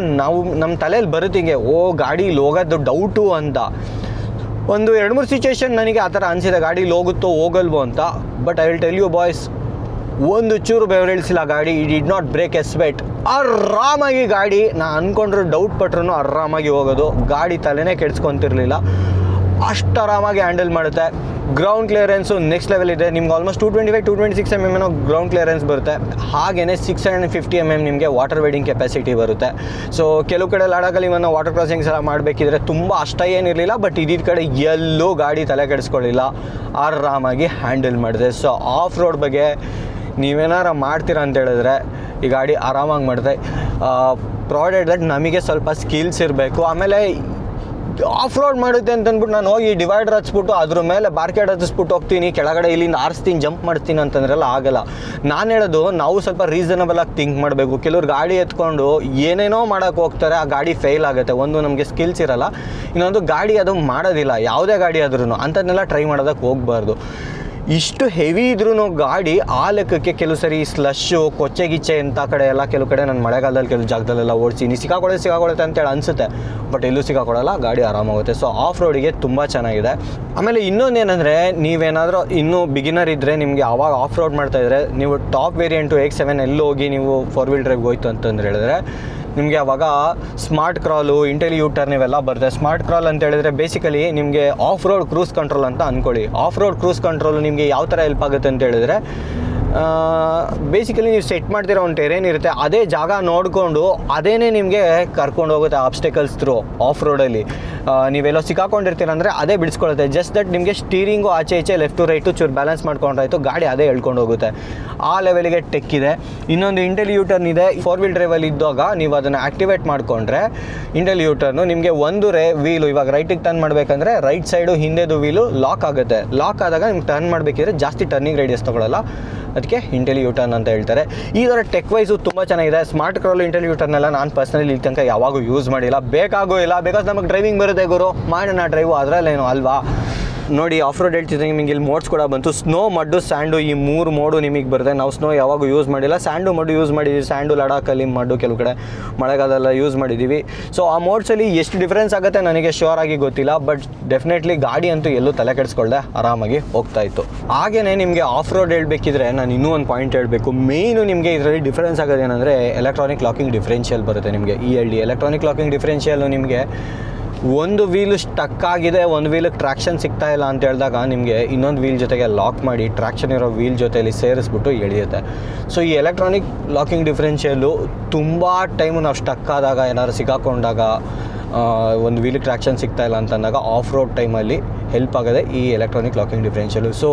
ನಮ್ಮ ತಲೆಯಲ್ಲಿ ಬರುತ್ತೀಗೆ ಗಾಡಿ ಹೋಗೋದು ಡೌಟು ಅಂತ. ಒಂದು 2-3 ಸಿಚುವೇಶನ್ ನನಗೆ ಆ ಥರ ಅನಿಸಿದೆ, ಗಾಡೀಲಿ ಹೋಗುತ್ತೋ ಹೋಗಲ್ವೋ ಅಂತ. But I will tell you boys, ಒಂದು ಚೂರು ಬೆವರಿಳಿಸಿಲ್ಲ ಗಾಡಿ. It did not break a sweat. ಆರಾಮಾಗಿ ಗಾಡಿ, ನಾನು ಅಂದ್ಕೊಂಡ್ರು ಡೌಟ್ ಪಟ್ರು ಆರಾಮಾಗಿ ಹೋಗೋದು. ಗಾಡಿ ತಲೆನೇ ಕೆಡಿಸ್ಕೊತಿರ್ಲಿಲ್ಲ, ಅಷ್ಟು ಆರಾಮಾಗಿ ಹ್ಯಾಂಡಲ್ ಮಾಡುತ್ತೆ. ಗ್ರೌಂಡ್ ಕ್ಲಿಯರೆನ್ಸು ನೆಕ್ಸ್ಟ್ ಲೆವೆಲ್ ಇದೆ. ನಿಮ್ಗೆ ಆಲ್ಮೋಸ್ಟ್ 225-226 mm ಗ್ರೌಂಡ್ ಕ್ಲಿಯರೆನ್ಸ್ ಬರುತ್ತೆ. ಹಾಗೆಯೇ 650 mm ನಿಮಗೆ ವಾಟರ್ ವೇಡಿಂಗ್ ಕೆಪಾಸಿಟಿ ಬರುತ್ತೆ. ಸೊ ಕೆಲವು ಕಡೆ ಲಡಾಖಲ್ಲಿ ಇವನ್ನ ವಾಟರ್ ಕ್ರಾಸಿಂಗ್ಸ್ ಎಲ್ಲ ಮಾಡಬೇಕಿದ್ರೆ ತುಂಬ ಅಷ್ಟ ಏನಿರಲಿಲ್ಲ, ಬಟ್ ಇದ್ದಿದ್ದ ಕಡೆ ಎಲ್ಲೂ ಗಾಡಿ ತಲೆ ಕೆಡಿಸ್ಕೊಳ್ಳಿಲ್ಲ, ಆರಾಮಾಗಿ ಹ್ಯಾಂಡಲ್ ಮಾಡಿದೆ. ಸೊ ಆಫ್ ರೋಡ್ ಬಗ್ಗೆ ನೀವೇನಾರು ಮಾಡ್ತೀರಾ ಅಂತ ಹೇಳಿದ್ರೆ ಈ ಗಾಡಿ ಆರಾಮಾಗಿ ಮಾಡುತ್ತೆ. ಪ್ರಾಡಕ್ಟ್ ದಟ್ ನಮಗೆ ಸ್ವಲ್ಪ ಸ್ಕಿಲ್ಸ್ ಇರಬೇಕು. ಆಮೇಲೆ ಆಫ್ ರೋಡ್ ಮಾಡುತ್ತೆ ಅಂತಂದ್ಬಿಟ್ಟು ನಾನು ಹೋಗಿ ಡಿವೈಡರ್ ಹಚ್ಬಿಟ್ಟು ಅದ್ರ ಮೇಲೆ ಬಾರ್ಕೆಟ್ ಹಚ್ಚಿಸ್ಬಿಟ್ಟು ಹೋಗ್ತೀನಿ, ಕೆಳಗಡೆ ಇಲ್ಲಿಂದ ಆರಿಸ್ತೀನಿ, ಜಂಪ್ ಮಾಡ್ತೀನಿ ಅಂತಂದ್ರೆಲ್ಲ ಆಗಲ್ಲ. ನಾನು ಹೇಳೋದು, ನಾವು ಸ್ವಲ್ಪ ರೀಸನಬಲ್ ಆಗಿ ಥಿಂಕ್ ಮಾಡಬೇಕು. ಕೆಲವ್ರು ಗಾಡಿ ಎತ್ಕೊಂಡು ಏನೇನೋ ಮಾಡೋಕ್ಕೆ ಹೋಗ್ತಾರೆ, ಆ ಗಾಡಿ ಫೇಲ್ ಆಗುತ್ತೆ. ಒಂದು ನಮಗೆ ಸ್ಕಿಲ್ಸ್ ಇರಲ್ಲ, ಇನ್ನೊಂದು ಗಾಡಿ ಅದು ಮಾಡೋದಿಲ್ಲ. ಯಾವುದೇ ಗಾಡಿ ಆದ್ರೂ ಅಂಥದ್ದನ್ನೆಲ್ಲ ಟ್ರೈ ಮಾಡೋದಕ್ಕೆ ಹೋಗಬಾರ್ದು. ಇಷ್ಟು ಹೆವಿ ಇದ್ರೂ ಗಾಡಿ ಆ ಲೆಕ್ಕಕ್ಕೆ ಕೆಲವು ಸರಿ ಸ್ಲಶ್ಶು, ಕೊಚ್ಚೆ ಗಿಚ್ಚೆ ಅಂತ ಕಡೆ ಎಲ್ಲ ಕೆಲವು ಕಡೆ ನಾನು ಮಳೆಗಾಲದಲ್ಲಿ ಕೆಲವು ಜಾಗದಲ್ಲೆಲ್ಲ ಓಡಿಸಿ ಸಿಕ್ಕಾಕೊಳ್ಳುತ್ತೆ ಅಂತೇಳಿ ಅನಿಸುತ್ತೆ, ಬಟ್ ಎಲ್ಲೂ ಸಿಕ್ಕಾಕೊಳ್ಳಲ್ಲ, ಗಾಡಿ ಆರಾಮಾಗುತ್ತೆ. ಸೊ ಆಫ್ ರೋಡಿಗೆ ತುಂಬ ಚೆನ್ನಾಗಿದೆ. ಆಮೇಲೆ ಇನ್ನೊಂದೇನೆಂದರೆ, ನೀವೇನಾದರೂ ಇನ್ನೂ ಬಿಗಿನರ್ ಇದ್ದರೆ, ನಿಮಗೆ ಆವಾಗ ಆಫ್ ರೋಡ್ ಮಾಡ್ತಾಯಿದ್ರೆ ನೀವು ಟಾಪ್ ವೇರಿಯಂಟು X7 ಎಲ್ಲಿ ಹೋಗಿ ನೀವು 4 ವೀಲ್ ಡ್ರೈವ್ಗೆ ಹೋಯ್ತು ಅಂತಂದ್ರೆ ಹೇಳಿದ್ರೆ ನಿಮಗೆ ಆವಾಗ ಸ್ಮಾರ್ಟ್ ಕ್ರಾಲು, ಇಂಟೆಲಿ ಯೂ ಟರ್ನ್ ಇವೆಲ್ಲ ಬರುತ್ತೆ. ಸ್ಮಾರ್ಟ್ ಕ್ರಾಲ್ ಅಂತ ಹೇಳಿದ್ರೆ ಬೇಸಿಕಲಿ ನಿಮಗೆ ಆಫ್ ರೋಡ್ ಕ್ರೂಸ್ ಕಂಟ್ರೋಲ್ ಅಂತ ಅಂದ್ಕೊಳ್ಳಿ. ಆಫ್ ರೋಡ್ ಕ್ರೂಸ್ ಕಂಟ್ರೋಲ್ ನಿಮಗೆ ಯಾವ ಥರ ಹೆಲ್ಪ್ ಆಗುತ್ತೆ ಅಂತ ಹೇಳಿದ್ರೆ, ಬೇಸಿಕಲಿ ನೀವು ಸೆಟ್ ಮಾಡ್ತಿರೋ ಒಂದು ಟೆರೇನ್ ಇರುತ್ತೆ, ಅದೇ ಜಾಗ ನೋಡಿಕೊಂಡು ಅದೇನೇ ನಿಮಗೆ ಕರ್ಕೊಂಡು ಹೋಗುತ್ತೆ ಆಬ್ಸ್ಟೆಕಲ್ಸ್ ಥ್ರೂ. ಆಫ್ ರೋಡಲ್ಲಿ ನೀವೆಲ್ಲೋ ಸಿಕ್ಕಾಕೊಂಡಿರ್ತೀರ ಅಂದರೆ ಅದೇ ಬಿಡಿಸ್ಕೊಳ್ಳುತ್ತೆ. ಜಸ್ಟ್ ದಟ್ ನಿಮಗೆ ಸ್ಟೀರಿಂಗು ಆಚೆ ಈಚೆ ಲೆಫ್ಟ್ ಟು ರೈಟು ಚೂರು ಬ್ಯಾಲೆನ್ಸ್ ಮಾಡ್ಕೊಂಡ್ರಾಯ್ತು, ಗಾಡಿ ಅದೇ ಎಳ್ಕೊಂಡು ಹೋಗುತ್ತೆ. ಆ ಲೆವೆಲಿಗೆ ಟೆಕ್ ಇದೆ. ಇನ್ನೊಂದು ಇಂಟೆಲಿ ಯೂ ಟರ್ನ್ ಇದೆ. 4 ವೀಲ್ ಡ್ರೈವಲ್ಲಿ ಇದ್ದಾಗ ನೀವು ಅದನ್ನು ಆ್ಯಕ್ಟಿವೇಟ್ ಮಾಡಿಕೊಂಡ್ರೆ ಇಂಟೆಲಿ ಯೂ ಟರ್ನು ನಿಮಗೆ ಒಂದು ವೀಲು ಇವಾಗ ರೈಟಿಗೆ ಟರ್ನ್ ಮಾಡಬೇಕಂದ್ರೆ ರೈಟ್ ಸೈಡು ಹಿಂದೆದು ವೀಲು ಲಾಕ್ ಆಗುತ್ತೆ. ಲಾಕ್ ಆದಾಗ ನಿಮ್ಗೆ ಟರ್ನ್ ಮಾಡಬೇಕಿದ್ರೆ ಜಾಸ್ತಿ ಟರ್ನಿಂಗ್ ರೇಡಿಯಸ್ ತೊಗೊಳ್ಳಲ್ಲ, ಅದಕ್ಕೆ ಇಂಟೆಲಿ ಯೂ ಟರ್ನ್ ಅಂತ ಹೇಳ್ತಾರೆ. ಈ ಥರ ಟೆಕ್ ವೈಸು ತುಂಬ ಚೆನ್ನಾಗಿದೆ. ಸ್ಮಾರ್ಟ್ ಕ್ರಾಲ್, ಇಂಟೆಲಿ ಯೂ ಟರ್ನ್ ಎಲ್ಲ ನಾನು ಪರ್ಸನಲಿ ಇಲ್ಲಿ ತನಕ ಯಾವಾಗೂ ಯೂಸ್ ಮಾಡಿಲ್ಲ, ಬೇಕಾಗೂ ಇಲ್ಲ. ಬಿಕಾಸ್ ನಮಗೆ ಡ್ರೈವಿಂಗ್ ಬರುತ್ತೆ ಗುರು, ಮಾಡೋಣ ಡ್ರೈವು, ಅದರಲ್ಲೇನು ಅಲ್ವಾ. ನೋಡಿ, ಆಫ್ ರೋಡ್ ಹೇಳ್ತಿದ್ದಂಗೆ ನಿಮಗೆ ಇಲ್ಲಿ ಮೋಡ್ಸ್ ಕೂಡ ಬಂತು. ಸ್ನೋ, ಮಡ್ಡು, ಸ್ಯಾಂಡು, ಈ 3 ಮೋಡು ನಿಮಗೆ ಬರುತ್ತೆ. ನಾವು ಸ್ನೋ ಯಾವಾಗೂ ಯೂಸ್ ಮಾಡಿಲ್ಲ, ಸ್ಯಾಂಡು ಮಡ್ಡು ಯೂಸ್ ಮಾಡಿದ್ದೀವಿ. ಸ್ಯಾಂಡು ಲಡಾಖಲ್ಲಿ, ಮಡ್ಡು ಕೆಲವು ಕಡೆ ಮಳೆಗಾಲದಲ್ಲ ಯೂಸ್ ಮಾಡಿದ್ದೀವಿ. ಸೊ ಆ ಮೋಡ್ಸಲ್ಲಿ ಎಷ್ಟು ಡಿಫ್ರೆನ್ಸ್ ಆಗುತ್ತೆ ನನಗೆ ಶ್ಯೂರ್ ಆಗಿ ಗೊತ್ತಿಲ್ಲ, ಬಟ್ ಡೆಫಿನೆಟ್ಲಿ ಗಾಡಿ ಅಂತೂ ಎಲ್ಲೂ ತಲೆ ಕೆಡಿಸ್ಕೊಳ್ದೆ ಆರಾಮಾಗಿ ಹೋಗ್ತಾ ಇತ್ತು. ಹಾಗೆಯೇ ನಿಮಗೆ ಆಫ್ ರೋಡ್ ಹೇಳಬೇಕಿದ್ರೆ ನಾನು ಇನ್ನೂ ಒಂದು ಪಾಯಿಂಟ್ ಹೇಳಬೇಕು. ಮೇಯ್ನು ನಿಮಗೆ ಇದರಲ್ಲಿ ಡಿಫ್ರೆನ್ಸ್ ಆಗೋದೇನೆಂದರೆ ಎಲೆಕ್ಟ್ರಾನಿಕ್ ಲಾಕಿಂಗ್ ಡಿಫ್ರೆನ್ಷಿಯಲ್ ಬರುತ್ತೆ ನಿಮಗೆ. ELD ಎಲೆಕ್ಟ್ರಾನಿಕ್ ಲಾಕಿಂಗ್ ಡಿಫ್ರೆನ್ಷಿಯಲ್ಲು ನಿಮಗೆ ಒಂದು ವೀಲು ಸ್ಟಕ್ ಆಗಿದೆ, ಒಂದು ವೀಲಿಗೆ ಟ್ರ್ಯಾಕ್ಷನ್ ಸಿಗ್ತಾ ಇಲ್ಲ ಅಂತ ಹೇಳಿದಾಗ ನಿಮಗೆ ಇನ್ನೊಂದು ವೀಲ್ ಜೊತೆಗೆ ಲಾಕ್ ಮಾಡಿ ಟ್ರ್ಯಾಕ್ಷನ್ ಇರೋ ವೀಲ್ ಜೊತೆಯಲ್ಲಿ ಸೇರಿಸ್ಬಿಟ್ಟು ಎಳೆಯುತ್ತೆ. ಸೊ ಈ ಎಲೆಕ್ಟ್ರಾನಿಕ್ ಲಾಕಿಂಗ್ ಡಿಫ್ರೆನ್ಷಿಯಲ್ಲು ತುಂಬ ಟೈಮು ನಾವು ಸ್ಟಕ್ ಆದಾಗ, ಏನಾದ್ರು ಸಿಕ್ಕಾಕೊಂಡಾಗ ಒಂದು ವೀಲ್ ಟ್ರ್ಯಾಕ್ಷನ್ ಸಿಗ್ತಾ ಇಲ್ಲ ಅಂತಂದಾಗ ಆಫ್ ರೋಡ್ ಟೈಮಲ್ಲಿ ಹೆಲ್ಪ್ ಆಗೋದೆ ಈ ಎಲೆಕ್ಟ್ರಾನಿಕ್ ಲಾಕಿಂಗ್ ಡಿಫ್ರೆನ್ಷಿಯಲು. ಸೊ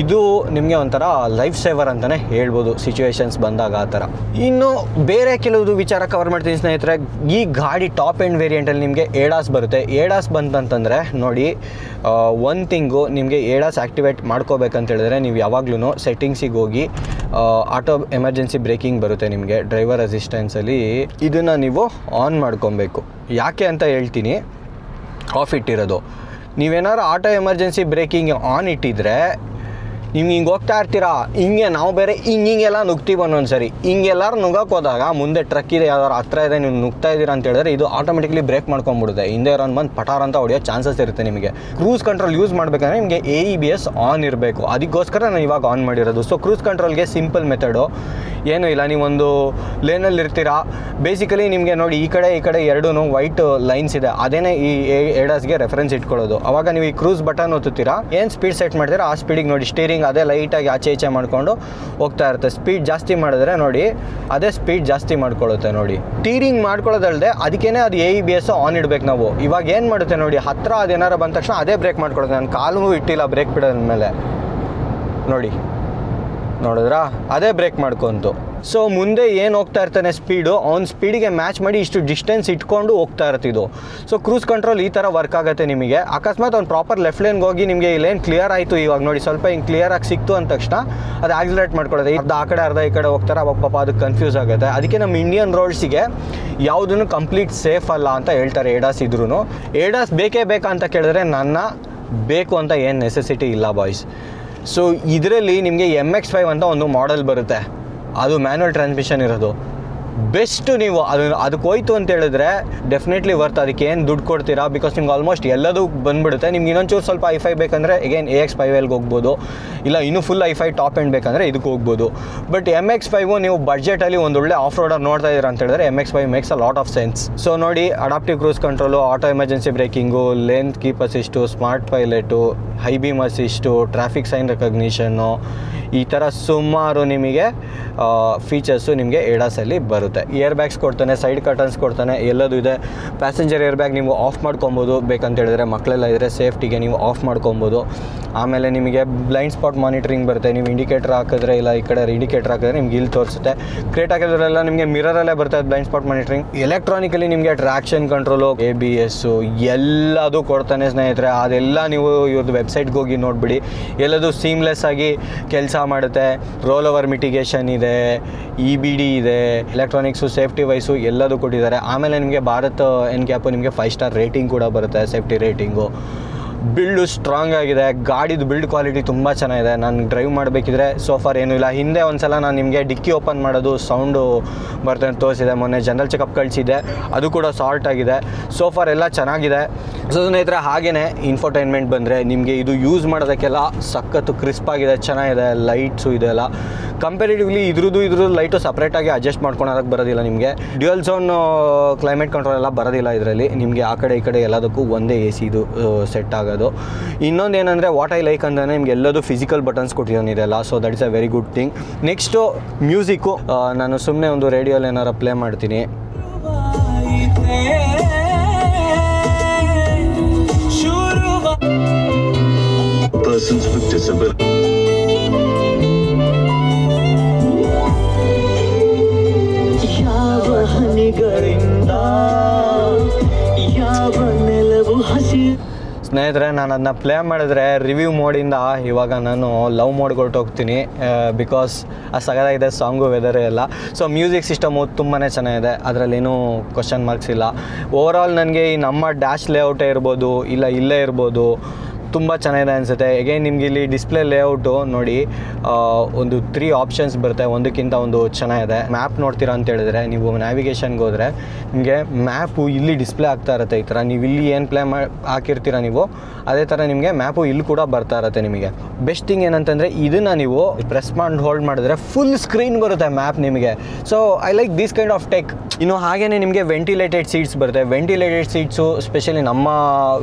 ಇದು ನಿಮಗೆ ಒಂಥರ ಲೈಫ್ ಸೇವರ್ ಅಂತಲೇ ಹೇಳ್ಬೋದು ಸಿಚುವೇಶನ್ಸ್ ಬಂದಾಗ ಆ ಥರ. ಇನ್ನು ಬೇರೆ ಕೆಲವುದು ವಿಚಾರ ಕವರ್ ಮಾಡ್ತೀನಿ ಸ್ನೇಹಿತರೆ. ಈ ಗಾಡಿ ಟಾಪ್ ಎಂಡ್ ವೇರಿಯಂಟಲ್ಲಿ ನಿಮಗೆ ಏಡಾಸ್ ಬರುತ್ತೆ. ಏಡಾಸ್ ಬಂತಂತಂದರೆ ನೋಡಿ, ಒನ್ ಥಿಂಗು ನಿಮಗೆ ಏಡಾಸ್ ಆ್ಯಕ್ಟಿವೇಟ್ ಮಾಡ್ಕೋಬೇಕಂತ ಹೇಳಿದ್ರೆ ನೀವು ಯಾವಾಗ್ಲೂ ಸೆಟ್ಟಿಂಗ್ಸಿಗೆ ಹೋಗಿ ಆಟೋ ಎಮರ್ಜೆನ್ಸಿ ಬ್ರೇಕಿಂಗ್ ಬರುತ್ತೆ ನಿಮಗೆ ಡ್ರೈವರ್ ಅಸಿಸ್ಟೆನ್ಸಲ್ಲಿ, ಇದನ್ನು ನೀವು ಆನ್ ಮಾಡ್ಕೊಬೇಕು. ಯಾಕೆ ಅಂತ ಹೇಳ್ತೀನಿ. ಆಫ್ ಇಟ್ಟಿರೋದು ನೀವೇನಾದ್ರು ಆಟೋ ಎಮರ್ಜೆನ್ಸಿ ಬ್ರೇಕಿಂಗ್ ಆನ್ ಇಟ್ಟಿದ್ರೆ ನಿಮ್ಗೆ ಹಿಂಗೆ ಹೋಗ್ತಾ ಇರ್ತೀರಾ, ಹಿಂಗೆ ನಾವು ಬೇರೆ ಹಿಂಗೆಲ್ಲ ನುಗ್ತೀವಿ ಒಂದೊಂದು ಸರಿ. ಹಿಂಗೆಲ್ಲರೂ ನುಗ್ಗಕ್ಕೆ ಹೋದಾಗ ಮುಂದೆ ಟ್ರಕ್ ಇದೆ, ಯಾವ್ದಾರು ಹತ್ರ ಇದೆ, ನೀವು ನುಗ್ತಾ ಇದ್ದೀರಾ ಅಂತ ಹೇಳಿದ್ರೆ ಇದು ಆಟೋಮೆಟಿಕ್ಲಿ ಬ್ರೇಕ್ ಮಾಡ್ಕೊಂಡ್ಬಿಡುತ್ತೆ. ಹಿಂದೆ ಇರೋನ್ ಬಂದು ಪಟಾರ್ ಅಂತ ಹೊಡೆಯೋ ಚಾನ್ಸಸ್ ಇರುತ್ತೆ ನಿಮಗೆ. ಕ್ರೂಸ್ ಕಂಟ್ರೋಲ್ ಯೂಸ್ ಮಾಡಬೇಕಂದ್ರೆ ನಿಮಗೆ AEBS ಆನ್ ಇರಬೇಕು. ಅದಕ್ಕೋಸ್ಕರ ನಾನು ಇವಾಗ ಆನ್ ಮಾಡಿರೋದು. ಸೊ ಕ್ರೂಸ್ ಕಂಟ್ರೋಲ್ಗೆ ಸಿಂಪಲ್ ಮೆಥಡು ಏನೂ ಇಲ್ಲ. ನೀವೊಂದು ಲೇನಲ್ಲಿ ಇರ್ತೀರಾ, ಬೇಸಿಕಲಿ ನಿಮಗೆ ನೋಡಿ ಈ ಕಡೆ ಎರಡೂ ವೈಟ್ ಲೈನ್ಸ್ ಇದೆ, ಅದೇನೇ ಈ ಏಡಾಸ್ಗೆ ರೆಫರೆನ್ಸ್ ಇಟ್ಕೊಳ್ಳೋದು. ಅವಾಗ ನೀವು ಈ ಕ್ರೂಸ್ ಬಟನ್ ಒತ್ತುತ್ತೀರಾ, ಏನು ಸ್ಪೀಡ್ ಸೆಟ್ ಮಾಡ್ತೀರಾ ಆ ಸ್ಪೀಡಿಗೆ ನೋಡಿ ಸ್ಟೀರಿಂಗ್ ಅದೇ ಲೈಟಾಗಿ ಆಚೆ ಈಚೆ ಮಾಡ್ಕೊಂಡು ಹೋಗ್ತಾ ಇರುತ್ತೆ. ಸ್ಪೀಡ್ ಜಾಸ್ತಿ ಮಾಡಿದ್ರೆ ನೋಡಿ ಅದೇ ಸ್ಪೀಡ್ ಜಾಸ್ತಿ ಮಾಡ್ಕೊಳ್ಳುತ್ತೆ ನೋಡಿ. ಸ್ಟೀರಿಂಗ್ ಮಾಡ್ಕೊಳ್ಳೋದಲ್ಲದೆ ಅದಕ್ಕೇನೆ ಅದು AEBS ಆನ್ ಇಡಬೇಕು ನಾವು. ಇವಾಗ ಏನು ಮಾಡುತ್ತೆ ನೋಡಿ, ಹತ್ರ ಅದೇನಾರು ಬಂದ ತಕ್ಷಣ ಅದೇ ಬ್ರೇಕ್ ಮಾಡ್ಕೊಳ್ಳುತ್ತೆ. ನಾನು ಕಾಲು ಇಟ್ಟಿಲ್ಲ ಬ್ರೇಕ್ ಬಿಡೋದ ಮೇಲೆ ನೋಡಿ, ನೋಡಿದ್ರಾ ಅದೇ ಬ್ರೇಕ್ ಮಾಡ್ಕೊಂತು. ಸೊ ಮುಂದೆ ಏನು ಹೋಗ್ತಾ ಇರ್ತಾನೆ ಸ್ಪೀಡು, ಅವ್ನ ಸ್ಪೀಡಿಗೆ ಮ್ಯಾಚ್ ಮಾಡಿ ಇಷ್ಟು ಡಿಸ್ಟೆನ್ಸ್ ಇಟ್ಕೊಂಡು ಹೋಗ್ತಾ ಇರ್ತಿದ್ದು. ಸೊ ಕ್ರೂಸ್ ಕಂಟ್ರೋಲ್ ಈ ಥರ ವರ್ಕ್ ಆಗುತ್ತೆ ನಿಮಗೆ. ಅಕಸ್ಮಾತ್ ಅವ್ನು ಪ್ರಾಪರ್ ಲೆಫ್ಟ್ ಲೈನ್ಗೆ ಹೋಗಿ ನಿಮಗೆ ಈ ಲೈನ್ ಕ್ಲಿಯರ್ ಆಯಿತು, ಇವಾಗ ನೋಡಿ ಸ್ವಲ್ಪ ಹಿಂಗೆ ಕ್ಲಿಯರಾಗಿ ಸಿಕ್ತು ಅಂದ ತಕ್ಷಣ ಅದು ಆಕ್ಸಿಲೇಟ್ ಮಾಡ್ಕೊಳ್ಳೋದು. ಅರ್ಧ ಆ ಕಡೆ ಅರ್ಧ ಈ ಕಡೆ ಹೋಗ್ತಾರೆ, ಅವಾಗ ಪಾಪ ಅದಕ್ಕೆ ಕನ್ಫ್ಯೂಸ್ ಆಗುತ್ತೆ. ಅದಕ್ಕೆ ನಮ್ಮ ಇಂಡಿಯನ್ ರೋಡ್ಸಿಗೆ ಯಾವುದನ್ನು ಕಂಪ್ಲೀಟ್ ಸೇಫ್ ಅಲ್ಲ ಅಂತ ಹೇಳ್ತಾರೆ ಏಡಾಸ್ ಇದ್ರೂ. ಏಡಾಸ್ ಬೇಕೇ ಬೇಕಾ ಅಂತ ಕೇಳಿದ್ರೆ ನನ್ನ ಬೇಕು ಅಂತ ಏನು ನೆಸೆಸಿಟಿ ಇಲ್ಲ ಬಾಯ್ಸ್. ಸೊ ಇದರಲ್ಲಿ ನಿಮಗೆ MX-5 ಅಂತ ಒಂದು ಮಾಡೆಲ್ ಬರುತ್ತೆ, ಅದು ಮ್ಯಾನ್ಯಲ್ ಟ್ರಾನ್ಸ್ಮಿಷನ್ ಇರೋದು. ಬೆಸ್ಟು. ನೀವು ಅದಕ್ಕೆ ಹೋಯ್ತು ಅಂತ ಹೇಳಿದ್ರೆ ಡೆಫಿನೆಟ್ಲಿ ವರ್ತ್. ಅದಕ್ಕೆ ಏನು ದುಡ್ಡು ಕೊಡ್ತೀರಾ, ಬಿಕಾಸ್ ನಿಮ್ಗೆ ಆಲ್ಮೋಸ್ಟ್ ಎಲ್ಲದೂ ಬಂದುಬಿಡುತ್ತೆ. ನಿಮ್ಗೆ ಇನ್ನೊಂಚೂರು ಸ್ವಲ್ಪ i5 ಬೇಕಂದರೆ ಅಗೇನ್ AX5Lಗೆ ಹೋಗ್ಬೋದು, ಇಲ್ಲ ಇನ್ನೂ ಫುಲ್ i5 ಟಾಪ್ ಎಂಡ್ ಬೇಕಂದರೆ ಇದಕ್ಕೆ ಹೋಗ್ಬೋದು. ಬಟ್ MX-5 ನೀವು ಬಡ್ಜೆಟಲ್ಲಿ ಒಂದು ಒಳ್ಳೆ ಆಫ್ ರೋಡರ್ ನೋಡ್ತಾ ಇದ್ದೀರಾ ಅಂತ ಹೇಳಿದ್ರೆ MX-5 makes a lot of sense. So ನೋಡಿ, adaptive cruise control, auto emergency braking, lane keep assist, smart pilot, high beam assist, traffic sign recognition, ಈ ಥರ ಸುಮಾರು ನಿಮಗೆ ಫೀಚರ್ಸು ನಿಮಗೆ ಏಡಾಸಲ್ಲಿ ಬರುತ್ತೆ. ಏರ್ ಬ್ಯಾಗ್ಸ್ ಕೊಡ್ತಾನೆ, ಸೈಡ್ ಕರ್ಟನ್ಸ್ ಕೊಡ್ತಾನೆ, ಎಲ್ಲದೂ ಇದೆ. ಪ್ಯಾಸೆಂಜರ್ ಏರ್ ಬ್ಯಾಗ್ ನೀವು ಆಫ್ ಮಾಡ್ಕೊಬೋದು, ಬೇಕಂತ ಹೇಳಿದ್ರೆ ಮಕ್ಕಳೆಲ್ಲ ಇದ್ದರೆ ಸೇಫ್ಟಿಗೆ ನೀವು ಆಫ್ ಮಾಡ್ಕೊಬೋದು. ಆಮೇಲೆ ನಿಮಗೆ ಬ್ಲೈಂಡ್ ಸ್ಪಾಟ್ ಮಾನಿಟರಿಂಗ್ ಬರುತ್ತೆ. ನೀವು ಇಂಡಿಕೇಟರ್ ಹಾಕಿದ್ರೆ ಇಲ್ಲ ಈ ಕಡೆ ಇಂಡಿಕೇಟರ್ ಹಾಕಿದ್ರೆ ನಿಮ್ಗೆ ಇಲ್ಲಿ ತೋರಿಸುತ್ತೆ. ಕ್ರೇಟ್ ಹಾಕಿದ್ರೆಲ್ಲ ನಿಮಗೆ ಮಿರರಲ್ಲೇ ಬರುತ್ತೆ ಬ್ಲೈಂಡ್ ಸ್ಪಾಟ್ ಮಾನಿಟರಿಂಗ್. ಎಲೆಕ್ಟ್ರಾನಿಕಲಿ ನಿಮಗೆ ಟ್ರಾಕ್ಷನ್ ಕಂಟ್ರೋಲು, ABS ಎಲ್ಲದು ಕೊಡ್ತಾನೆ ಸ್ನೇಹಿತರೆ. ಅದೆಲ್ಲ ನೀವು ಇವ್ರದ್ದು ವೆಬ್ಸೈಟ್ಗೆ ಹೋಗಿ ನೋಡಿಬಿಡಿ, ಎಲ್ಲದು ಸೀಮ್ಲೆಸ್ ಆಗಿ ಕೆಲಸ ಮಾಡುತ್ತೆ. ರೋಲ್ ಓವರ್ ಮಿಟಿಗೇಷನ್ ಇದೆ, EBD ಇದೆ, ಎಲೆಕ್ಟ್ರಾನಿಕ್ಸು, ಸೇಫ್ಟಿ ವೈಸು ಎಲ್ಲದೂ ಕೊಟ್ಟಿದ್ದಾರೆ. ಆಮೇಲೆ ನಿಮಗೆ ಭಾರತ್ NCAP ನಿಮಗೆ 5 ಸ್ಟಾರ್ ರೇಟಿಂಗ್ ಕೂಡ ಬರುತ್ತೆ, ಸೇಫ್ಟಿ ರೇಟಿಂಗು. ಬಿಲ್ಡು ಸ್ಟ್ರಾಂಗ್ ಆಗಿದೆ, ಗಾಡಿದು ಬಿಲ್ಡ್ ಕ್ವಾಲಿಟಿ ತುಂಬ ಚೆನ್ನಾಗಿದೆ. ನಾನು ಡ್ರೈವ್ ಮಾಡಬೇಕಿದ್ರೆ ಸೋಫಾರ್ ಏನೂ ಇಲ್ಲ. ಹಿಂದೆ ಒಂದು ಸಲ ನಾನು ನಿಮಗೆ ಡಿಕ್ಕಿ ಓಪನ್ ಮಾಡೋದು ಸೌಂಡು ಬರ್ತದೆ ಅಂತ ತೋರಿಸಿದೆ, ಮೊನ್ನೆ ಜನರಲ್ ಚೆಕಪ್ ಕಳಿಸಿದ್ದೆ, ಅದು ಕೂಡ ಸಾಲ್ಟ್ ಆಗಿದೆ. ಸೋಫಾರ್ ಎಲ್ಲ ಚೆನ್ನಾಗಿದೆ. ಸೊ ಸ್ನೇಹಿತರೆ, ಹಾಗೆಯೇ ಇನ್ಫೋಟೈನ್ಮೆಂಟ್ ಬಂದರೆ ನಿಮಗೆ ಇದು ಯೂಸ್ ಮಾಡೋದಕ್ಕೆಲ್ಲ ಸಖತ್ತು ಕ್ರಿಸ್ಪ್ ಆಗಿದೆ, ಚೆನ್ನಾಗಿದೆ. ಲೈಟ್ಸು ಇದೆಲ್ಲ ಕಂಪೇರಿಟಿವ್ಲಿ ಇದ್ರದ್ದು ಲೈಟು ಸಪ್ರೇಟಾಗಿ ಅಡ್ಜಸ್ಟ್ ಮಾಡ್ಕೊಳೋದಕ್ಕೆ ಬರೋದಿಲ್ಲ. ನಿಮಗೆ ಡ್ಯುಯಲ್ ಝೋನ್ ಕ್ಲೈಮೇಟ್ ಕಂಟ್ರೋಲ್ ಎಲ್ಲ ಬರೋದಿಲ್ಲ ಇದರಲ್ಲಿ. ನಿಮಗೆ ಆ ಕಡೆ ಈ ಕಡೆ ಎಲ್ಲದಕ್ಕೂ ಒಂದೇ AC ಇದು ಸೆಟ್ ಆಗೋದು. ಇನ್ನೊಂದು ಏನಂದರೆ ವಾಟ್ ಐ ಲೈಕ್ ಅಂದರೆ ನಿಮ್ಗೆ ಎಲ್ಲದೂ ಫಿಸಿಕಲ್ ಬಟನ್ಸ್ ಕೊಟ್ಟಿದ್ದಾನೆ ಇದೆಲ್ಲ. So that is a very good thing. Next music, ನಾನು ಸುಮ್ಮನೆ ಒಂದು ರೇಡಿಯೋಲಿ ಏನಾರು ಪ್ಲೇ ಮಾಡ್ತೀನಿ. Persons with disability. ಯಾವ ಹನಿಗಳಿಂದ ಯಾವ ನೆಲವು ಹಸಿ. ಸ್ನೇಹಿತರೆ, ನಾನು ಅದನ್ನ ಪ್ಲೇ ಮಾಡಿದ್ರೆ ರಿವ್ಯೂ ಮೋಡಿಂದ ಇವಾಗ ನಾನು ಲವ್ ಮೋಡ್ಗೆ ಹೊರಟೋಗ್ತೀನಿ. ಬಿಕಾಸ್ ಆ ಸಗದಾಗಿದೆ ಸಾಂಗು, ವೆದರು ಎಲ್ಲ. ಸೊ ಮ್ಯೂಸಿಕ್ ಸಿಸ್ಟಮು ತುಂಬಾ ಚೆನ್ನಾಗಿದೆ, ಅದರಲ್ಲೇನೂ ಕ್ವಶನ್ ಮಾರ್ಕ್ಸ್ ಇಲ್ಲ. ಓವರಾಲ್ ನನಗೆ ಈ ನಮ್ಮ ಡ್ಯಾಶ್ ಲೇಔಟೇ ಇರ್ಬೋದು, ಇಲ್ಲ ಇಲ್ಲೇ ಇರ್ಬೋದು, ತುಂಬ ಚೆನ್ನಾಗಿದೆ ಅನಿಸುತ್ತೆ. ಎಗೈನ್ ನಿಮ್ಗೆ ಇಲ್ಲಿ ಡಿಸ್ಪ್ಲೇ ಲೇಔಟು ನೋಡಿ, ಒಂದು 3 ಆಪ್ಷನ್ಸ್ ಬರುತ್ತೆ, ಒಂದಕ್ಕಿಂತ ಒಂದು ಚೆನ್ನಾಗಿದೆ. ಮ್ಯಾಪ್ ನೋಡ್ತೀರಾ ಅಂತ ಹೇಳಿದ್ರೆ ನೀವು ನ್ಯಾವಿಗೇಷನ್ಗೆ ಹೋದರೆ ನಿಮಗೆ ಮ್ಯಾಪು ಇಲ್ಲಿ ಡಿಸ್ಪ್ಲೇ ಆಗ್ತಾ ಇರುತ್ತೆ. ಈ ಥರ ನೀವು ಇಲ್ಲಿ ಏನು ಪ್ಲೇ ಹಾಕಿರ್ತೀರ ನೀವು, ಅದೇ ಥರ ನಿಮಗೆ ಮ್ಯಾಪು ಇಲ್ಲಿ ಕೂಡ ಬರ್ತಾ ಇರುತ್ತೆ ನಿಮಗೆ. ಬೆಸ್ಟ್ ಥಿಂಗ್ ಏನಂತಂದರೆ ಇದನ್ನು ನೀವು ಪ್ರೆಸ್ ಮಾಡಿ ಹೋಲ್ಡ್ ಮಾಡಿದ್ರೆ ಫುಲ್ ಸ್ಕ್ರೀನ್ ಬರುತ್ತೆ ಮ್ಯಾಪ್ ನಿಮಗೆ. So I like this kind of tech. ಇನ್ನು ಹಾಗೆಯೇ ನಿಮಗೆ ವೆಂಟಿಲೇಟೆಡ್ ಸೀಟ್ಸ್ ಬರುತ್ತೆ. ವೆಂಟಿಲೇಟೆಡ್ ಸೀಟ್ಸು ಸ್ಪೆಷಲಿ ನಮ್ಮ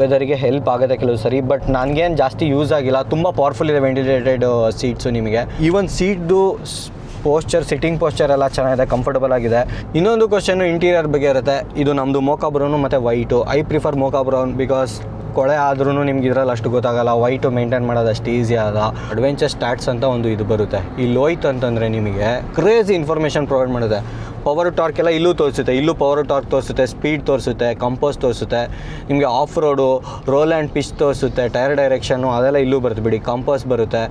ವೆದರಿಗೆ ಹೆಲ್ಪ್ ಆಗುತ್ತೆ ಕೆಲವು ಸರಿ, ಬಟ್ ನನಗೇನು ಜಾಸ್ತಿ ಯೂಸ್ ಆಗಿಲ್ಲ. ತುಂಬ ಪವರ್ಫುಲ್ ಇದೆ ವೆಂಟಿಲೇಟೆಡ್ ಸೀಟ್ಸು ನಿಮಗೆ. ಈವನ್ ಸೀಟ್ದು ಪೋಸ್ಚರ್, ಸಿಟ್ಟಿಂಗ್ ಪೋಸ್ಚರ್ ಎಲ್ಲ ಚೆನ್ನಾಗಿದೆ, ಕಂಫರ್ಟಬಲ್ ಆಗಿದೆ. ಇನ್ನೊಂದು ಕ್ವಶನ್ ಇಂಟೀರಿಯರ್ ಬಗ್ಗೆ ಇರುತ್ತೆ. ಇದು ನಮ್ಮದು ಮೋಕಾ ಬ್ರೌನು ಮತ್ತು white. I prefer mocha brown because ಕೊಳೆ ಆದ್ರೂ ನಿಮ್ಗೆ ಇದರಲ್ಲಿ ಅಷ್ಟು ಗೊತ್ತಾಗಲ್ಲ. ವೈಟು ಮೇಂಟೈನ್ ಮಾಡೋದು ಅಷ್ಟು ಈಸಿ ಅಲ್ಲ. ಅಡ್ವೆಂಚರ್ ಸ್ಟಾಟ್ಸ್ ಅಂತ ಒಂದು ಇದು ಬರುತ್ತೆ. ಇಲ್ಲಿ ಹೋಯ್ತು ಅಂತಂದರೆ ನಿಮಗೆ ಕ್ರೇಜಿ ಇನ್ಫಾರ್ಮೇಷನ್ ಪ್ರೊವೈಡ್ ಮಾಡುತ್ತೆ. ಪವರ್ ಟಾರ್ಕ್ ಎಲ್ಲ ಇಲ್ಲೂ ತೋರಿಸುತ್ತೆ. ಇಲ್ಲೂ ಪವರ್ ಟಾರ್ಕ್ ತೋರಿಸುತ್ತೆ, ಸ್ಪೀಡ್ ತೋರಿಸುತ್ತೆ, ಕಂಪೋಸ್ ತೋರಿಸುತ್ತೆ, ನಿಮಗೆ of road, roll and pitch ತೋರಿಸುತ್ತೆ, ಟೈರ್ ಡೈರೆಕ್ಷನು ಅದೆಲ್ಲ ಇಲ್ಲೂ ಬರುತ್ತೆ ಬಿಡಿ. ಕಂಪೋಸ್ ಬರುತ್ತೆ.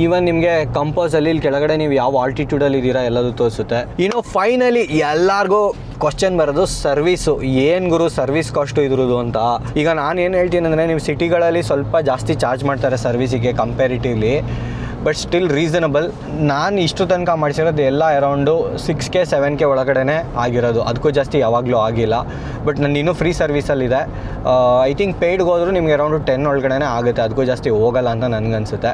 ಈವನ್ ನಿಮಗೆ ಕಂಪೋಸಲ್ಲಿ ಇಲ್ಲಿ ಕೆಳಗಡೆ ನೀವು ಯಾವ ಆಲ್ಟಿಟ್ಯೂಡಲ್ಲಿ ಇದ್ದೀರಾ ಎಲ್ಲದೂ ತೋರಿಸುತ್ತೆ. ಇನ್ನು ಫೈನಲಿ ಎಲ್ಲರಿಗೂ ಕ್ವಶನ್ ಬರೋದು ಸರ್ವೀಸು. ಏನು ಗುರು ಸರ್ವಿಸ್ ಕಾಸ್ಟು ಇದ್ರದ್ದು ಅಂತ. ಈಗ ನಾನು ಏನು ಹೇಳ್ತೀನಿ ಅಂದರೆ, ನೀವು ಸಿಟಿಗಳಲ್ಲಿ ಸ್ವಲ್ಪ ಜಾಸ್ತಿ ಚಾರ್ಜ್ ಮಾಡ್ತಾರೆ ಸರ್ವಿಸಿಗೆ ಕಂಪೇರಿಟಿವ್ಲಿ, ಬಟ್ ಸ್ಟಿಲ್ ರೀಸನಬಲ್. ನಾನು ಇಷ್ಟು ತನಕ ಮಾಡಿಸಿರೋದು ಎಲ್ಲ ಅರೌಂಡು 6K 7K ಒಳಗಡೆ ಆಗಿರೋದು. ಅದಕ್ಕೂ ಜಾಸ್ತಿ ಯಾವಾಗಲೂ ಆಗಿಲ್ಲ. ಬಟ್ ನನ್ನ ಇನ್ನೂ ಫ್ರೀ ಸರ್ವಿಸಲ್ಲಿದೆ. ಐ ಥಿಂಕ್ ಪೇಯ್ಡ್ಗೆ ಹೋದರೂ ನಿಮಗೆ ಅರೌಂಡು 10 ಒಳಗಡೆ ಆಗುತ್ತೆ. ಅದಕ್ಕೂ ಜಾಸ್ತಿ ಹೋಗಲ್ಲ ಅಂತ ನನಗನ್ಸುತ್ತೆ.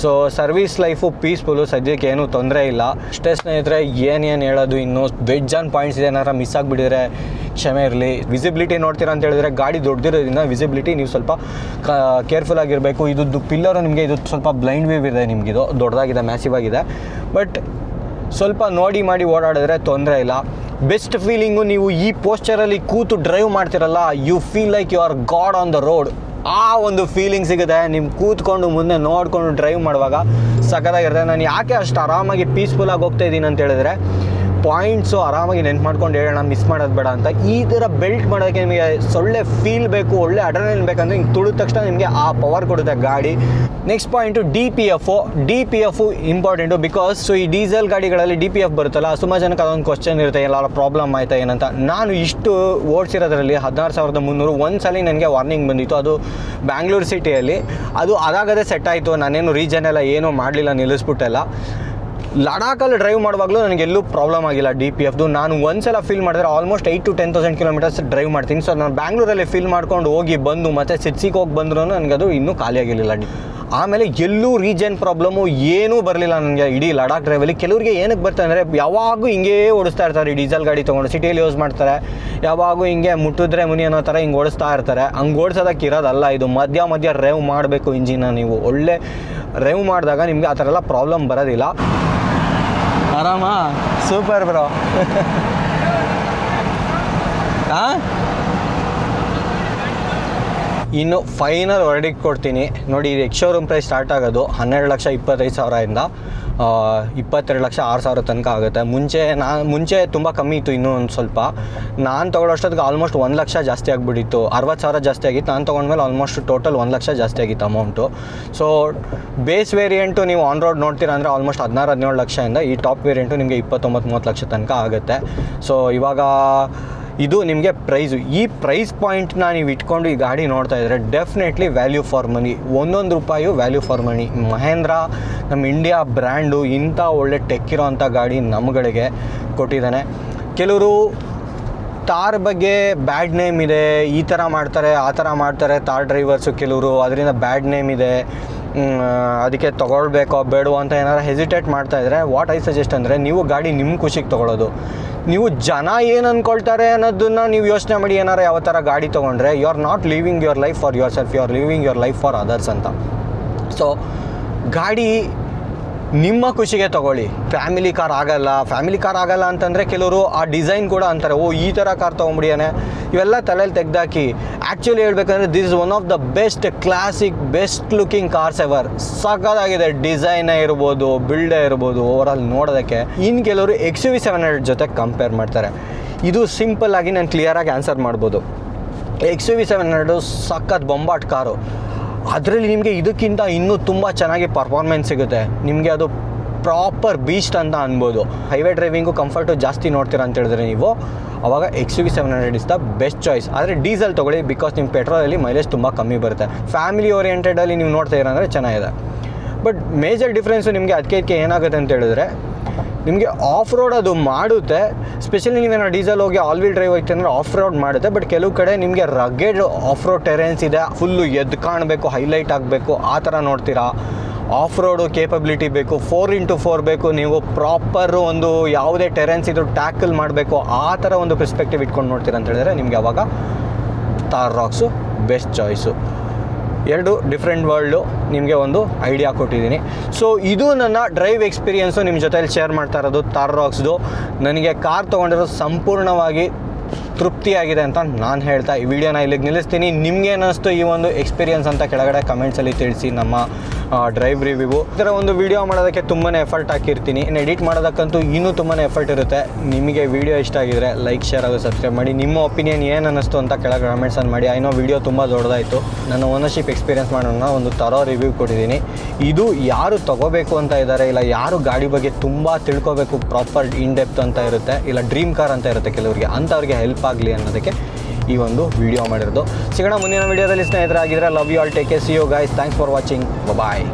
ಸೊ ಸರ್ವಿಸ್ ಲೈಫು ಪೀಸ್ಫುಲ್ಲು, ಸದ್ಯಕ್ಕೆ ಏನೂ ತೊಂದರೆ ಇಲ್ಲ. ಅಷ್ಟೇ ಸ್ನೇಹಿತರೆ, ಏನೇನು ಹೇಳೋದು, ಇನ್ನೂ ವೆಜ್ ಆನ್ ಪಾಯಿಂಟ್ಸ್ ಇದೆ. ಏನಾರ ಮಿಸ್ ಆಗಿಬಿಟ್ಟಿದ್ರೆ ಕ್ಷಮೆ ಇರಲಿ. ವಿಸಿಬಿಲಿಟಿ ನೋಡ್ತೀರಾ ಅಂತ ಹೇಳಿದ್ರೆ, ಗಾಡಿ ದೊಡ್ಡದಿರೋದ್ರಿಂದ ವಿಸಿಬಿಲಿಟಿ ನೀವು ಸ್ವಲ್ಪ ಕೇರ್ಫುಲ್ ಆಗಿರಬೇಕು. ಇದು ಪಿಲ್ಲರು ನಿಮಗೆ ಇದು ಸ್ವಲ್ಪ ಬ್ಲೈಂಡ್ ವ್ಯೂ ಇದೆ. ನಿಮಗಿದು ದೊಡ್ಡದಾಗಿದೆ, ಮ್ಯಾಸಿವ್ ಆಗಿದೆ. ಬಟ್ ಸ್ವಲ್ಪ ನೋಡಿ ಮಾಡಿ ಓಡಾಡಿದ್ರೆ ತೊಂದರೆ ಇಲ್ಲ. ಬೆಸ್ಟ್ ಫೀಲಿಂಗು ನೀವು ಈ ಪೋಸ್ಚರಲ್ಲಿ ಕೂತು ಡ್ರೈವ್ ಮಾಡ್ತಿರಲ್ಲ, you feel like you are god on the road. ಆ ಒಂದು ಫೀಲಿಂಗ್ ಸಿಗುತ್ತೆ. ನೀವು ಕೂತ್ಕೊಂಡು ಮುಂದೆ ನೋಡಿಕೊಂಡು ಡ್ರೈವ್ ಮಾಡುವಾಗ ಸಖತ್ತಾಗಿರುತ್ತೆ. ನಾನು ಯಾಕೆ ಅಷ್ಟು ಆರಾಮಾಗಿ ಪೀಸ್ಫುಲ್ಲಾಗಿ ಹೋಗ್ತಾ ಇದ್ದೀನಿ ಅಂತ ಹೇಳಿದ್ರೆ, ಪಾಯಿಂಟ್ಸು ಆರಾಮಾಗಿ ನೆನ್ಪು ಮಾಡ್ಕೊಂಡು ಹೇಳೋಣ, ಮಿಸ್ ಮಾಡೋದು ಬೇಡ ಅಂತ. ಈ ಥರ ಬೆಲ್ಟ್ ಮಾಡೋಕ್ಕೆ ನಿಮಗೆ ಒಳ್ಳೆ ಫೀಲ್ ಬೇಕು, ಒಳ್ಳೆ ಅಡ್ರೆನಲಿನ್ ಬೇಕಂದ್ರೆ ಹಿಂಗೆ ತುಳಿದ ತಕ್ಷಣ ನಿಮಗೆ ಆ ಪವರ್ ಕೊಡುತ್ತೆ ಗಾಡಿ. Next point DPF important. Because ಈ ಡೀಸೆಲ್ ಗಾಡಿಗಳಲ್ಲಿ DPF ಬರುತ್ತಲ್ಲ, ಸುಮಾರು ಜನಕ್ಕೆ ಅದೊಂದು ಕ್ವಶನ್ ಇರುತ್ತೆ, ಎಲ್ಲ ಪ್ರಾಬ್ಲಮ್ ಆಯ್ತಾ ಏನಂತ. ನಾನು ಇಷ್ಟು ಓಡಿಸಿರೋದ್ರಲ್ಲಿ 16,300 ಒಂದು ಸಲ ನನಗೆ ವಾರ್ನಿಂಗ್ ಬಂದಿತ್ತು. ಅದು ಬ್ಯಾಂಗ್ಳೂರು ಸಿಟಿಯಲ್ಲಿ. ಅದು ಅದಾಗದೇ ಸೆಟ್ ಆಯಿತು. ನಾನೇನು ರೀಜನ್ ಎಲ್ಲ ಏನೂ ಮಾಡಲಿಲ್ಲ, ನಿಲ್ಲಿಸ್ಬಿಟ್ಟೆಲ್ಲ. ಲಡಾಖಲ್ಲಿ ಡ್ರೈವ್ ಮಾಡುವಾಗಲೂ ನನಗೆಲ್ಲೂ ಪ್ರಾಬ್ಲಮ್ ಆಗಿಲ್ಲ DPFದು. ನಾನು ಒಂದು ಸಲ ಫೀಲ್ ಮಾಡಿದ್ರೆ ಆಲ್ಮೋಸ್ಟ್ 8,000 to 10,000 ಕಿಲೋಮೀಟರ್ಸ್ ಡ್ರೈವ್ ಮಾಡ್ತೀನಿ. ಸೊ ನಾನು ಬ್ಯಾಂಗ್ಳೂರಲ್ಲಿ ಫೀಲ್ ಮಾಡ್ಕೊಂಡು ಹೋಗಿ ಬಂದು ಮತ್ತು ಸಿಟಿಗೆ ಹೋಗಿ ಬಂದ್ರೂ ನನಗದು ಇನ್ನೂ ಖಾಲಿ ಆಗಿರಲಿಲ್ಲ. ಆಮೇಲೆ ಎಲ್ಲೂ ರೀಜನ್ ಪ್ರಾಬ್ಲಮ್ಮು ಏನೂ ಬರಲಿಲ್ಲ ನನಗೆ ಇಡೀ ಲಡಾಖ್ ಡ್ರೈವಲ್ಲಿ. ಕೆಲವರಿಗೆ ಏನಕ್ಕೆ ಬರ್ತಾರೆ ಅಂದರೆ, ಯಾವಾಗೂ ಹಿಂಗೇ ಓಡಿಸ್ತಾ ಇರ್ತಾರೆ. ಡೀಸೆಲ್ ಗಾಡಿ ತೊಗೊಂಡು ಸಿಟಿಯಲ್ಲಿ ಯೂಸ್ ಮಾಡ್ತಾರೆ. ಯಾವಾಗೂ ಹಿಂಗೆ ಮುಟ್ಟಿದ್ರೆ ಮುನಿ ಅನ್ನೋ ಥರ ಹಿಂಗೆ ಓಡಿಸ್ತಾ ಇರ್ತಾರೆ. ಹಂಗೆ ಓಡಿಸೋದಕ್ಕೆ ಇರೋದಲ್ಲ ಇದು. ಮಧ್ಯ ರೇವ್ ಮಾಡಬೇಕು ಇಂಜಿನ. ನೀವು ಒಳ್ಳೆ ರೇವ್ ಮಾಡಿದಾಗ ನಿಮಗೆ ಆ ಥರ ಎಲ್ಲ ಪ್ರಾಬ್ಲಮ್ ಬರೋದಿಲ್ಲ. ಆರಾಮಾ? Super bro. ಹಾಂ, ಇನ್ನು ಫೈನಲ್ ವರ್ಡಿಕ್ಟ್ ಕೊಡ್ತೀನಿ ನೋಡಿ. ಇದು ಎಕ್ಸ್-ಶೋರೂಮ್ ಪ್ರೈಸ್ ಸ್ಟಾರ್ಟ್ ಆಗೋದು 12,25,000 22,06,000 ತನಕ ಆಗುತ್ತೆ. ಮುಂಚೆ ತುಂಬ ಕಮ್ಮಿ ಇತ್ತು, ಇನ್ನೂ ಒಂದು ಸ್ವಲ್ಪ. ನಾನು ತೊಗೊಳ್ಳೋಷ್ಟೊತ್ತಿಗೆ ಆಲ್ಮೋಸ್ಟ್ 1,00,000 ಜಾಸ್ತಿ ಆಗಿಬಿಟ್ಟಿತ್ತು. 60,000 ಜಾಸ್ತಿ ಆಗಿತ್ತು. ನಾನು ತೊಗೊಂಡ್ಮೇಲೆ ಆಲ್ಮೋಸ್ಟ್ ಟೋಟಲ್ 1,00,000 ಜಾಸ್ತಿ ಆಗಿತ್ತು ಅಮೌಂಟು. ಸೊ ಬೇಸ್ ವೇರಿಯಂಟು ನೀವು ಆನ್ ರೋಡ್ ನೋಡ್ತೀರಾ ಅಂದರೆ ಆಲ್ಮೋಸ್ಟ್ 16-17 ಲಕ್ಷದಿಂದ. ಈ ಟಾಪ್ ವೇರಿಯಂಟು ನಿಮಗೆ 29-30 ಲಕ್ಷ ತನಕ ಆಗುತ್ತೆ. ಸೊ ಇವಾಗ ಇದು ನಿಮಗೆ ಪ್ರೈಸು. ಈ ಪ್ರೈಸ್ ಪಾಯಿಂಟ್ನ ನೀವು ಇಟ್ಕೊಂಡು ಈ ಗಾಡಿ ನೋಡ್ತಾ ಇದ್ದರೆ ಡೆಫಿನೆಟ್ಲಿ ವ್ಯಾಲ್ಯೂ ಫಾರ್ ಮನಿ. ಒಂದೊಂದು ರೂಪಾಯು ವ್ಯಾಲ್ಯೂ ಫಾರ್ ಮನಿ. ಮಹೇಂದ್ರ ನಮ್ಮ ಇಂಡಿಯಾ ಬ್ರ್ಯಾಂಡು ಇಂಥ ಒಳ್ಳೆ ಟೆಕ್ ಇರೋವಂಥ ಗಾಡಿ ನಮ್ಮಗಳಿಗೆ ಕೊಟ್ಟಿದ್ದಾನೆ. ಕೆಲವರು ತಾರ್ ಬಗ್ಗೆ ಬ್ಯಾಡ್ ನೇಮ್ ಇದೆ, ಈ ಥರ ಮಾಡ್ತಾರೆ ಆ ಥರ ಮಾಡ್ತಾರೆ ತಾರ್ ಡ್ರೈವರ್ಸು ಕೆಲವರು, ಅದರಿಂದ ಬ್ಯಾಡ್ ನೇಮ್ ಇದೆ, ಅದಕ್ಕೆ ತೊಗೊಳ್ಬೇಕೋ ಬೇಡವೋ ಅಂತ ಏನಾರು ಹೆಸಿಟೇಟ್ ಮಾಡ್ತಾಯಿದ್ರೆ, ವಾಟ್ ಐ ಸಜೆಸ್ಟ್ ಅಂದರೆ, ನೀವು ಗಾಡಿ ನಿಮ್ಮ ಖುಷಿಗೆ ತೊಗೊಳ್ಳೋದು. ನೀವು ಜನ ಏನು ಅಂದ್ಕೊಳ್ತಾರೆ ಅನ್ನೋದನ್ನು ನೀವು ಯೋಚನೆ ಮಾಡಿ ಏನಾರು ಯಾವ ಥರ ಗಾಡಿ ತೊಗೊಂಡ್ರೆ, you are not living your life for yourself, you are living your life for others ಅಂತ. ಸೊ ಗಾಡಿ ನಿಮ್ಮ ಖುಷಿಗೆ ತೊಗೊಳ್ಳಿ. ಫ್ಯಾಮಿಲಿ ಕಾರ್ ಆಗಲ್ಲ ಅಂತಂದರೆ ಕೆಲವರು ಆ ಡಿಸೈನ್ ಕೂಡ ಅಂತಾರೆ, ಓ ಈ ಥರ ಕಾರ್ ತೊಗೊಂಬಿಡಿಯಾನೆ. ಇವೆಲ್ಲ ತಲೆಯಲ್ಲಿ ತೆಗೆದಾಕಿ ಆ್ಯಕ್ಚುಲಿ ಹೇಳ್ಬೇಕಂದ್ರೆ this is one of the best classic best looking cars ever. ಸಖತ್ತಾಗಿದೆ. ಡಿಸೈನೇ ಇರ್ಬೋದು, ಬಿಲ್ಡೇ ಇರ್ಬೋದು, ಓವರಾಲ್ ನೋಡೋದಕ್ಕೆ. ಇನ್ನು ಕೆಲವರು XUV 700 ಜೊತೆ ಕಂಪೇರ್ ಮಾಡ್ತಾರೆ. ಇದು ಸಿಂಪಲ್ಲಾಗಿ ನಾನು ಕ್ಲಿಯರಾಗಿ ಆನ್ಸರ್ ಮಾಡ್ಬೋದು. XUV 700 ಸಖತ್ ಬೊಂಬಾಟ್ ಕಾರು. ಅದರಲ್ಲಿ ನಿಮಗೆ ಇದಕ್ಕಿಂತ ಇನ್ನೂ ತುಂಬ ಚೆನ್ನಾಗಿ ಪರ್ಫಾರ್ಮೆನ್ಸ್ ಸಿಗುತ್ತೆ. ನಿಮಗೆ ಅದು ಪ್ರಾಪರ್ ಬೀಸ್ಟ್ ಅಂತ ಅನ್ಬೋದು. ಹೈವೇ ಡ್ರೈವಿಂಗು ಕಂಫರ್ಟು ಜಾಸ್ತಿ ನೋಡ್ತೀರಾ ಅಂತ ಹೇಳಿದ್ರೆ ನೀವು, ಆವಾಗ XUV 700 is the best choice. ಆದರೆ ಡೀಸೆಲ್ ತೊಗೊಳ್ಳಿ, ಬಿಕಾಸ್ ನಿಮ್ಮ ಪೆಟ್ರೋಲಲ್ಲಿ ಮೈಲೇಜ್ ತುಂಬ ಕಮ್ಮಿ ಬರುತ್ತೆ. ಫ್ಯಾಮಿಲಿ ಓರಿಯೆಂಟೆಡಲ್ಲಿ ನೀವು ನೋಡ್ತಾ ಇರೋಂದರೆ ಚೆನ್ನಾಗಿದೆ. ಬಟ್ ಮೇಜರ್ ಡಿಫ್ರೆನ್ಸು ನಿಮಗೆ ಅದಕ್ಕೆ ಏನಾಗುತ್ತೆ ಅಂತ ಹೇಳಿದ್ರೆ, ನಿಮಗೆ ಆಫ್ ರೋಡ್ ಅದು ಮಾಡುತ್ತೆ. ಸ್ಪೆಷಲಿ ನೀವೇನೋ ಡೀಸೆಲ್ ಹೋಗಿ ಆಲ್ ವೀಲ್ ಡ್ರೈವ್ ಹೋಗ್ತೀವಿ ಅಂದರೆ ಆಫ್ ರೋಡ್ ಮಾಡುತ್ತೆ. ಬಟ್ ಕೆಲವು ಕಡೆ ನಿಮಗೆ ರಗ್ಗೆಡ್ ಆಫ್ ರೋಡ್ ಟೆರೆನ್ಸ್ ಇದೆ, ಫುಲ್ಲು ಎದ್ದು ಕಾಣಬೇಕು, ಹೈಲೈಟ್ ಆಗಬೇಕು, ಆ ಥರ ನೋಡ್ತೀರಾ. ಆಫ್ ರೋಡು ಕೇಪಬಿಲಿಟಿ ಬೇಕು, 4x4 ಬೇಕು, ನೀವು ಪ್ರಾಪರು ಒಂದು ಯಾವುದೇ ಟೆರೆನ್ಸ್ ಇದ್ರೂ ಟ್ಯಾಕಲ್ ಮಾಡಬೇಕು, ಆ ಥರ ಒಂದು ಪರ್ಸ್ಪೆಕ್ಟಿವ್ ಇಟ್ಕೊಂಡು ನೋಡ್ತೀರಾ ಅಂತ ಹೇಳಿದ್ರೆ ನಿಮಗೆ ಅವಾಗ ಥಾರ್ ರಾಕ್ಸು ಬೆಸ್ಟ್ ಚಾಯ್ಸು. ಎರಡು ಡಿಫ್ರೆಂಟ್ ವರ್ಲ್ಡು ನಿಮಗೆ ಒಂದು ಐಡಿಯಾ ಕೊಟ್ಟಿದ್ದೀನಿ. ಸೊ ಇದು ನನ್ನ ಡ್ರೈವ್ ಎಕ್ಸ್ಪೀರಿಯೆನ್ಸು ನಿಮ್ಮ ಜೊತೆಲಿ ಶೇರ್ ಮಾಡ್ತಾ ಇರೋದು ಥಾರ್ ರಾಕ್ಸ್ದು. ನನಗೆ ಕಾರ್ ತೊಗೊಂಡಿರೋದು ಸಂಪೂರ್ಣವಾಗಿ ತೃಪ್ತಿಯಾಗಿದೆ ಅಂತ ನಾನು ಹೇಳ್ತಾ ಈ ವಿಡಿಯೋನ ಇಲ್ಲಿಗೆ ನಿಲ್ಲಿಸ್ತೀನಿ. ನಿಮ್ಗೆ ಅನ್ನಿಸ್ತು ಈ ಒಂದು ಎಕ್ಸ್ಪೀರಿಯನ್ಸ್ ಅಂತ ಕೆಳಗಡೆ ಕಮೆಂಟ್ಸಲ್ಲಿ ತಿಳಿಸಿ. ನಮ್ಮ ಡ್ರೈವ್ ರಿವ್ಯೂ ಈ ಥರ ಒಂದು ವಿಡಿಯೋ ಮಾಡೋದಕ್ಕೆ ತುಂಬಾ ಎಫರ್ಟ್ ಹಾಕಿರ್ತೀನಿ. ಇನ್ನು ಎಡಿಟ್ ಮಾಡೋದಕ್ಕಂತೂ ಇನ್ನೂ ತುಂಬಾ ಎಫರ್ಟ್ ಇರುತ್ತೆ. ನಿಮಗೆ ವಿಡಿಯೋ ಇಷ್ಟ ಆಗಿದ್ರೆ ಲೈಕ್, ಶೇರ್ ಹಾಗೂ ಸಬ್ಸ್ಕ್ರೈಬ್ ಮಾಡಿ. ನಿಮ್ಮ ಒಪಿನಿಯನ್ ಏನು ಅನ್ನಿಸ್ತು ಅಂತ ಕೆಳಗೆ ಕಮೆಂಟ್ಸನ್ನು ಮಾಡಿ. ಐನೋ ವಿಡಿಯೋ ತುಂಬ ದೊಡ್ಡದಾಯಿತು. ನನ್ನ ಓನರ್ಶಿಪ್ ಎಕ್ಸ್ಪೀರಿಯನ್ಸ್ ಮಾಡೋಣ ಒಂದು ಥರೋ ರಿವ್ಯೂ ಕೊಟ್ಟಿದ್ದೀನಿ. ಇದು ಯಾರು ತೊಗೋಬೇಕು ಅಂತ ಇದ್ದಾರೆ, ಇಲ್ಲ ಯಾರು ಗಾಡಿ ಬಗ್ಗೆ ತುಂಬ ತಿಳ್ಕೊಬೇಕು, ಪ್ರಾಪರ್ ಇನ್ ಡೆಪ್ತ್ ಅಂತ ಇರುತ್ತೆ, ಇಲ್ಲ ಡ್ರೀಮ್ ಕಾರ್ ಅಂತ ಇರುತ್ತೆ ಕೆಲವರಿಗೆ, ಅಂಥವ್ರಿಗೆ ಹೆಲ್ಪ್ ಆಗಲಿ ಅನ್ನೋದಕ್ಕೆ ಈ ಒಂದು ವಿಡಿಯೋ ಮಾಡಿರೋದು. ಸಿಗೋಣ ಮುಂದಿನ ವಿಡಿಯೋದಲ್ಲಿ. ಸ್ನೇಹಿತರಾಗಿದ್ದರೆ love you all, take care, see you guys, thanks for watching, bye.